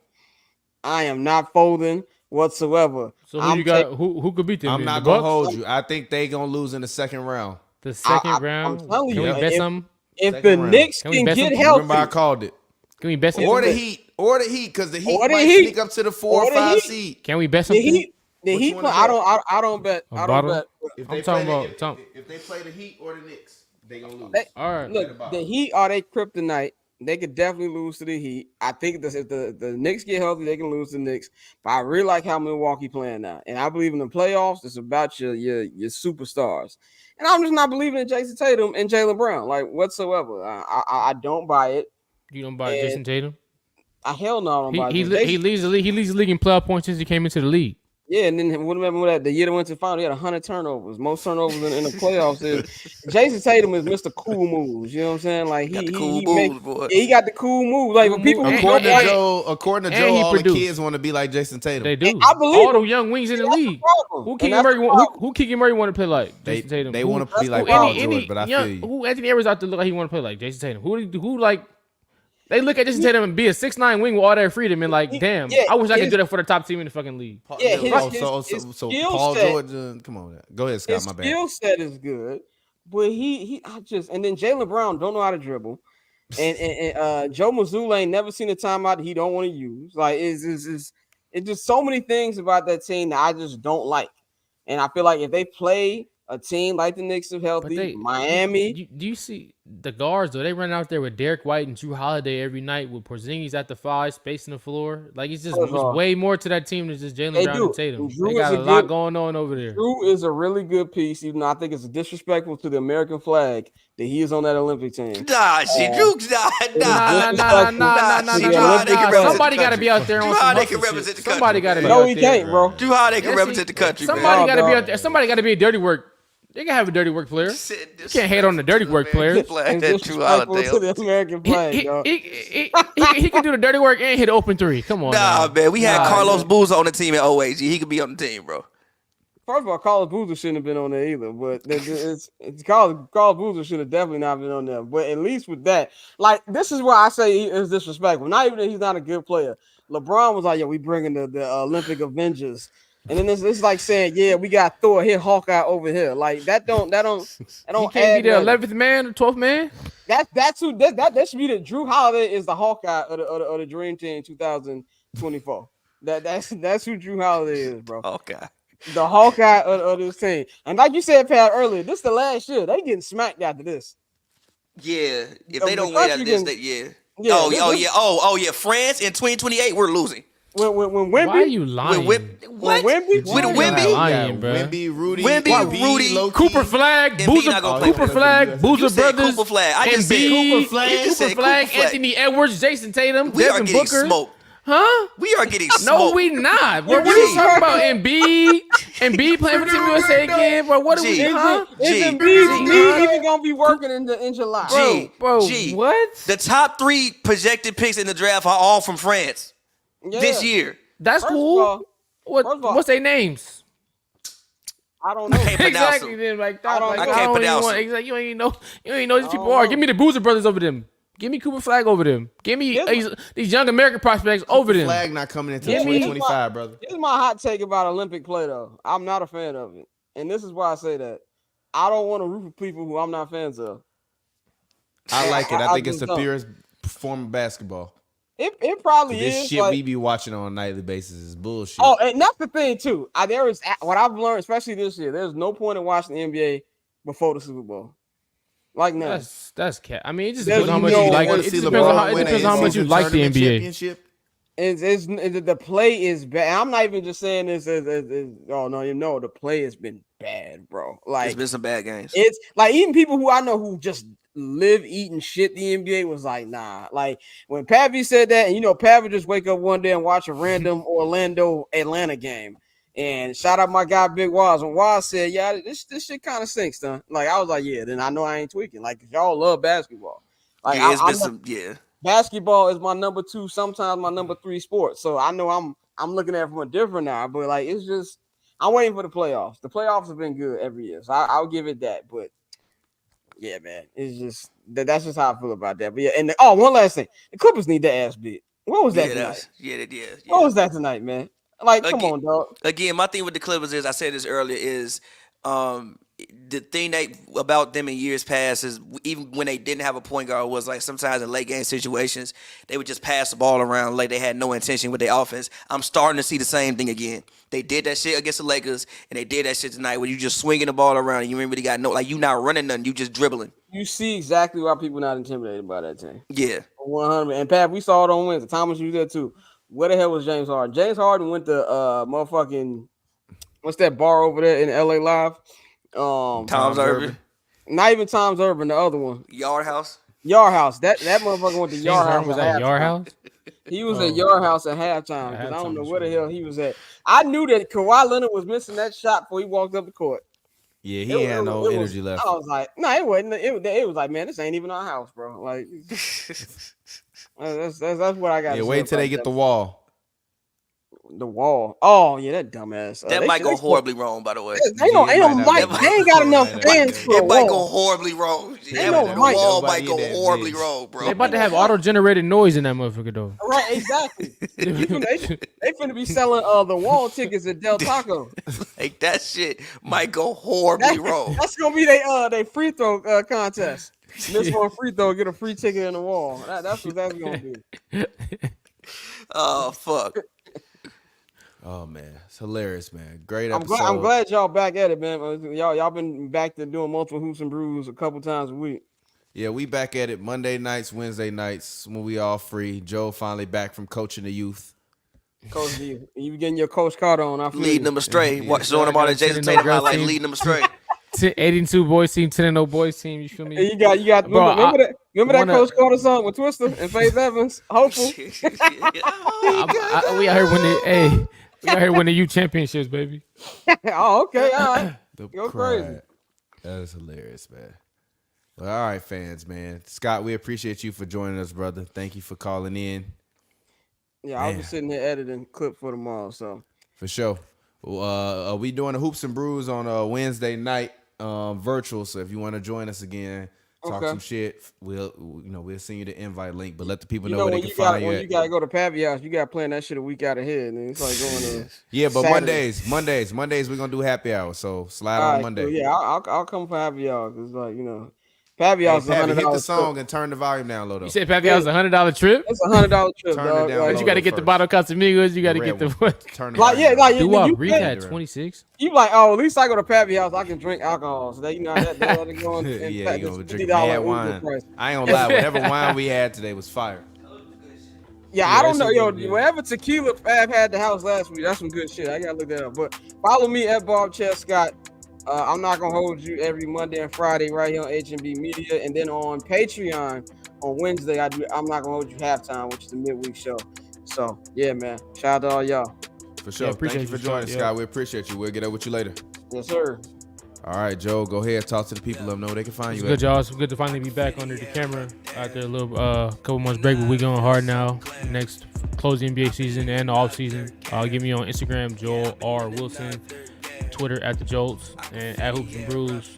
I am not folding whatsoever. So who could beat them? I'm then? not The gonna Bucks? hold you. I think they gonna lose in the second round. The second I'm round. telling Can you, we bet something? If Second the round. Knicks Can we can bet get something? healthy, Remember, I called it. Can we bet something? Or the Heat, because the Heat Or the might Heat. sneak up to the 4 Or or the 5 Heat. seed. Can we bet the something? Heat, Which one is I that? don't bet. A I don't bottle? bet. If I'm they talking play about if they play the Heat or the Knicks, they gonna lose. All right. Look, the Heat are they kryptonite. They could definitely lose to the Heat. I think if the Knicks get healthy, they can lose to the Knicks. But I really like how Milwaukee playing now, and I believe in the playoffs. It's about your superstars, and I'm just not believing in Jason Tatum and Jaylen Brown like whatsoever. I don't buy it. You don't buy And Jason Tatum? Hell no, I don't buy it. He leads the league. He leads the league in playoff points since he came into the league. Yeah, and then remember that the year they went to the final, he had 100 turnovers. Most turnovers in the playoffs. Jason Tatum is Mr. Cool Moves. You know what I'm saying? Like he got the cool moves. Like when people According to And- Joe, and he all produced. the kids want to be like Jason Tatum. They do. I believe all the young wings in the That's the league. problem. Who And Keegan that's Murray? the problem. Who Keegan Murray want to play like? They Jason Tatum. they Who- want to be like who Paul any George, but I feel you. Who Anthony Edwards out there look like he want to play like Jason Tatum? Who like? They look at Jason Tatum and be a 6'9" wing with all that freedom and like, damn, Yeah, I wish I could his- do that for the top team in the fucking league. Yeah, so his Paul skill set- George. Come on, go ahead, Scott. His My bad. skill set is good, but and then Jaylen Brown don't know how to dribble, and Joe Mazzulla ain't never seen a timeout that he don't want to use. Like it's just so many things about that team that I just don't like, and I feel like if they play a team like the Knicks if healthy, Miami. Do you see the guards though? They run out there with Derek White and Drew Holiday every night with Porzingis at the 5, spacing the floor. Like it's way more to that team than just Jaylen Brown and Tatum. They got a lot going on over there. Drew is a really good piece, even though I think it's disrespectful to the American flag that he is on that Olympic team. Nah. Somebody got to be out there on some they can hustle represent shit. the country. Somebody got to be No, out he there. can't, bro. Drew Holiday can represent the country, man. Somebody got to be out there. Somebody got to be a dirty work. They can have a dirty work player. You can't hate on the dirty work player. It's disrespectful to the American flag, dog. He can do the dirty work and hit an open 3. Come on. Nah, man. We had Carlos Boozer on the team at OAG. He could be on the team, bro. First of all, Carlos Boozer shouldn't have been on there either. But Carlos Boozer should have definitely not been on there. But at least with that, like this is where I say he is disrespectful. Not even that he's not a good player. LeBron was like, "Yo, we bringing the Olympic Avengers." And then it's like saying, yeah, we got Thor here, Hawkeye over here. Like that don't He can't add be the nothing. 11th man or 12th man. That should be that Drew Holiday is the Hawkeye of the Dream Team 2024. That's who Drew Holiday is, bro. Okay. The Hawkeye of this team. And like you said, Pat, earlier, this is the last year. They getting smacked after this. Yeah. If they don't win after this, yeah. Yeah, yeah. France in 2028, we're losing. When Wemby, Why are you lying? What? Wemby? With You're Wemby? lying, bro. Wemby, Rudy, Rudy, Cooper Flag, Embiid not gonna play Cooper for Flag, You Boozer said Brothers, Cooper Flag. I just said Embiid, Cooper Flag. You said Cooper Flag, Cooper Flag. Anthony Edwards, Jason Tatum, We are Devin getting Booker. smoked. Huh? We are getting No, smoked. we not. What are you talking about? Embiid playing for Team USA again, bro. What are we? G. Huh? Is Embiid even gonna be working in July? Bro, G. what? The top 3 projected picks in the draft are all from France this year. That's First of cool. all- first of all- What's their names? I don't know. can't pronounce Exactly. them. Then like I don't like, know. I don't even pronounce want. them. Exactly. You ain't know these people don't are. know. Give me the Boozer Brothers over them. Give me Cooper Flag over them. Give me these young American prospects over them. Flag not coming until Give me- 2025, brother. Here's my hot take about Olympic play, though. I'm not a fan of it, and this is why I say that. I don't want to root for people who I'm not fans of. I like it. I think it's just the don't. purest form of basketball. It probably This is. shit like, we be watching on a nightly basis is bullshit. oh, and that's the thing too. There is what I've learned, especially this year. There's no point in watching the NBA before the Super Bowl. Like now, That's cat. I mean, it just There's depends on how much no you like way it. to It see depends on LeBron how much you like the NBA. Championship. it's the play is bad. I'm not even just saying this as oh no, the play has been bad, bro. Like It's been some bad games. it's like even people who I know who just live eating shit, the NBA was like, nah. Like when Pavy said that, and Pavy just wake up one day and watch a random Orlando Atlanta game. And shout out my guy Big Waz. When Waz said, yeah, this shit kind of stinks, son. Like I was like, yeah, then I know I ain't tweaking. Like y'all love basketball. Like Yeah, it's been some. Yeah. basketball is my number 2, sometimes my number 3 sport. So I know I'm looking at it from a different eye, but like it's just I'm waiting for the playoffs. The playoffs have been good every year, so I'll give it that. But yeah, man, it's just that's just how I feel about that. But yeah, and one last thing, the Clippers need their ass beat. What was that tonight? Yeah. What was that tonight, man? Like, come on, dog. Again, my thing with the Clippers is, I said this earlier, is the thing about them in years past is even when they didn't have a point guard was like sometimes in late game situations they would just pass the ball around like they had no intention with their offense. I'm starting to see the same thing again. They did that shit against the Lakers and they did that shit tonight where you just swinging the ball around and you ain't really got you not running nothing, you just dribbling. You see exactly why people not intimidated by that team. Yeah. 100. And Pat, we saw it on Wednesday. Thomas, you there too. Where the hell was James Harden? James Harden went to motherfucking what's that bar over there in LA Live? Tom's Urban. Not even Tom's Urban, the other one. Yard House. That motherfucker went to Yard House. Was that Yard House? He was at Yard House at halftime. I don't know where the hell he was at. I knew that Kawhi Leonard was missing that shot before he walked up the court. Yeah, he had no energy left. I was like, no, it wasn't. It was like, man, this ain't even our house, bro. Like, that's what I got. Yeah, wait till they get the wall. The wall. Oh yeah, that dumbass. That might go horribly wrong, by the way. Ain't no mic. They ain't got enough fans for a It might go wall. horribly wrong. Ain't no The mic. wall might Nobody go in that horribly bitch. wrong, bro. They about to have auto-generated noise in that motherfucker though. Right, exactly. they finna be selling the wall tickets at Del Taco. Like that shit might go horribly wrong. That's gonna be they free throw contest. Miss one free throw, get a free ticket in the wall. That's what that's gonna be. Oh fuck. Oh man, it's hilarious, man. Great I'm episode. glad y'all back at it, man. Y'all been back to doing multiple hoops and brews a couple times a week. Yeah, we back at it Monday nights, Wednesday nights when we all free. Joe finally back from coaching the youth. Coach D, you getting your Coach Carter on? I feel Leading you. them astray. Yeah, Showing them all that Jason Tatum highlight, leading them astray. 82 boys team, 10-0 boys team. You feel me? And you got Bro, remember that wanna- Coach Carter song with Twister and Faith Evans? Hopeful. We out here winning. We out here winning youth championships, baby. Oh, okay, all right. The Go pride. crazy. That is hilarious, man. Well, all right, fans, man. Scott, we appreciate you for joining us, brother. Thank you for calling in. Yeah, I'll be Man. sitting here editing clip for tomorrow. So For sure. We doing the Hoops and Brews on Wednesday night, virtual. So if you want to join us again, talk Okay. some shit, we'll send you the invite link. But let the people you know know where when they you can got find you when at. you gotta go to Pavy House, you gotta plan that shit a week out ahead. And it's like going to Yeah, but Saturday. Mondays we're gonna do happy hour. So slide All on right, Monday. cool. Yeah, I'll come for Pavy House because Pavy Hey, House is Pappy, hit the $100. song and turn the volume down low though. You said Pappy House $100 trip. It's $100 trip, Turn it dog. down Like, low. You got to get the first. bottle Casamigos. You got to The get red the one. what? Turn the Like, volume yeah, like, down. you- Doo-wop you Reef can't- had 26. You like, oh, at least I go to Pavy House, I can drink alcohol. So that that going Yeah, you gonna $50 drink mad Uber wine. price. I ain't gonna lie, whatever wine we had today was fire. Yeah, Yeah, I don't that know, shit yo. was good. Whatever tequila Fab had the house last week, that's some good shit. I gotta look that up. But follow me at Bob Chescott. I'm not gonna hold you every Monday and Friday right here on HNB Media, and then on Patreon on Wednesday I'm not gonna hold you halftime, which is the midweek show. So yeah, man. Shout out to all y'all. For sure. Yeah, Thank appreciate you for you, joining, Scott. Scott. We appreciate you. We'll get up with you later. Yes, sir. All right, Joe, go ahead. Talk to the people. Let them know where they can find It's you. good, y'all. It's good to finally be back under the camera after a little couple months break, but we going hard now. Next close the NBA season and the off season. Give me on Instagram, Joel R. Wilson, Twitter at the Jolts, and at Hoops and Brews.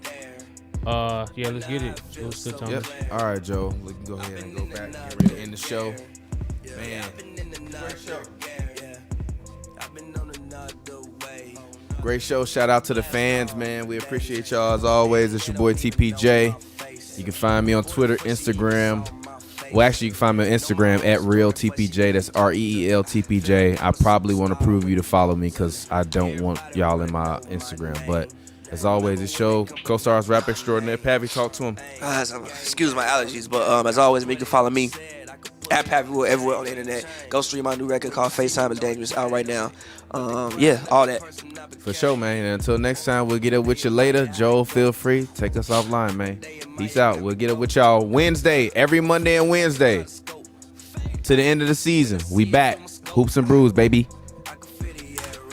Yeah, let's get it. It was good time. Yep. All right, Joe. We can go ahead and go back and get ready to end the show. Man, great show. Great show. Shout out to the fans, man. We appreciate y'all as always. It's your boy TPJ. You can find me on Twitter, Instagram. Well, actually, you can find me on Instagram at reeltpj. That's REELTPJ. I probably want to prove you to follow me because I don't want y'all in my Instagram. But as always, this show, co-stars rap extraordinaire Pavy. Talk to him. Excuse my allergies, but as always, you can follow me at pavyworld everywhere on the internet. Go stream my new record called FaceTime is Dangerous, out right now. Yeah, all that. For sure, man. And until next time, we'll get up with you later. Joel, feel free. Take us offline, man. Peace out. We'll get up with y'all Wednesday, every Monday and Wednesday. To the end of the season. We back. Hoops and Brews, baby.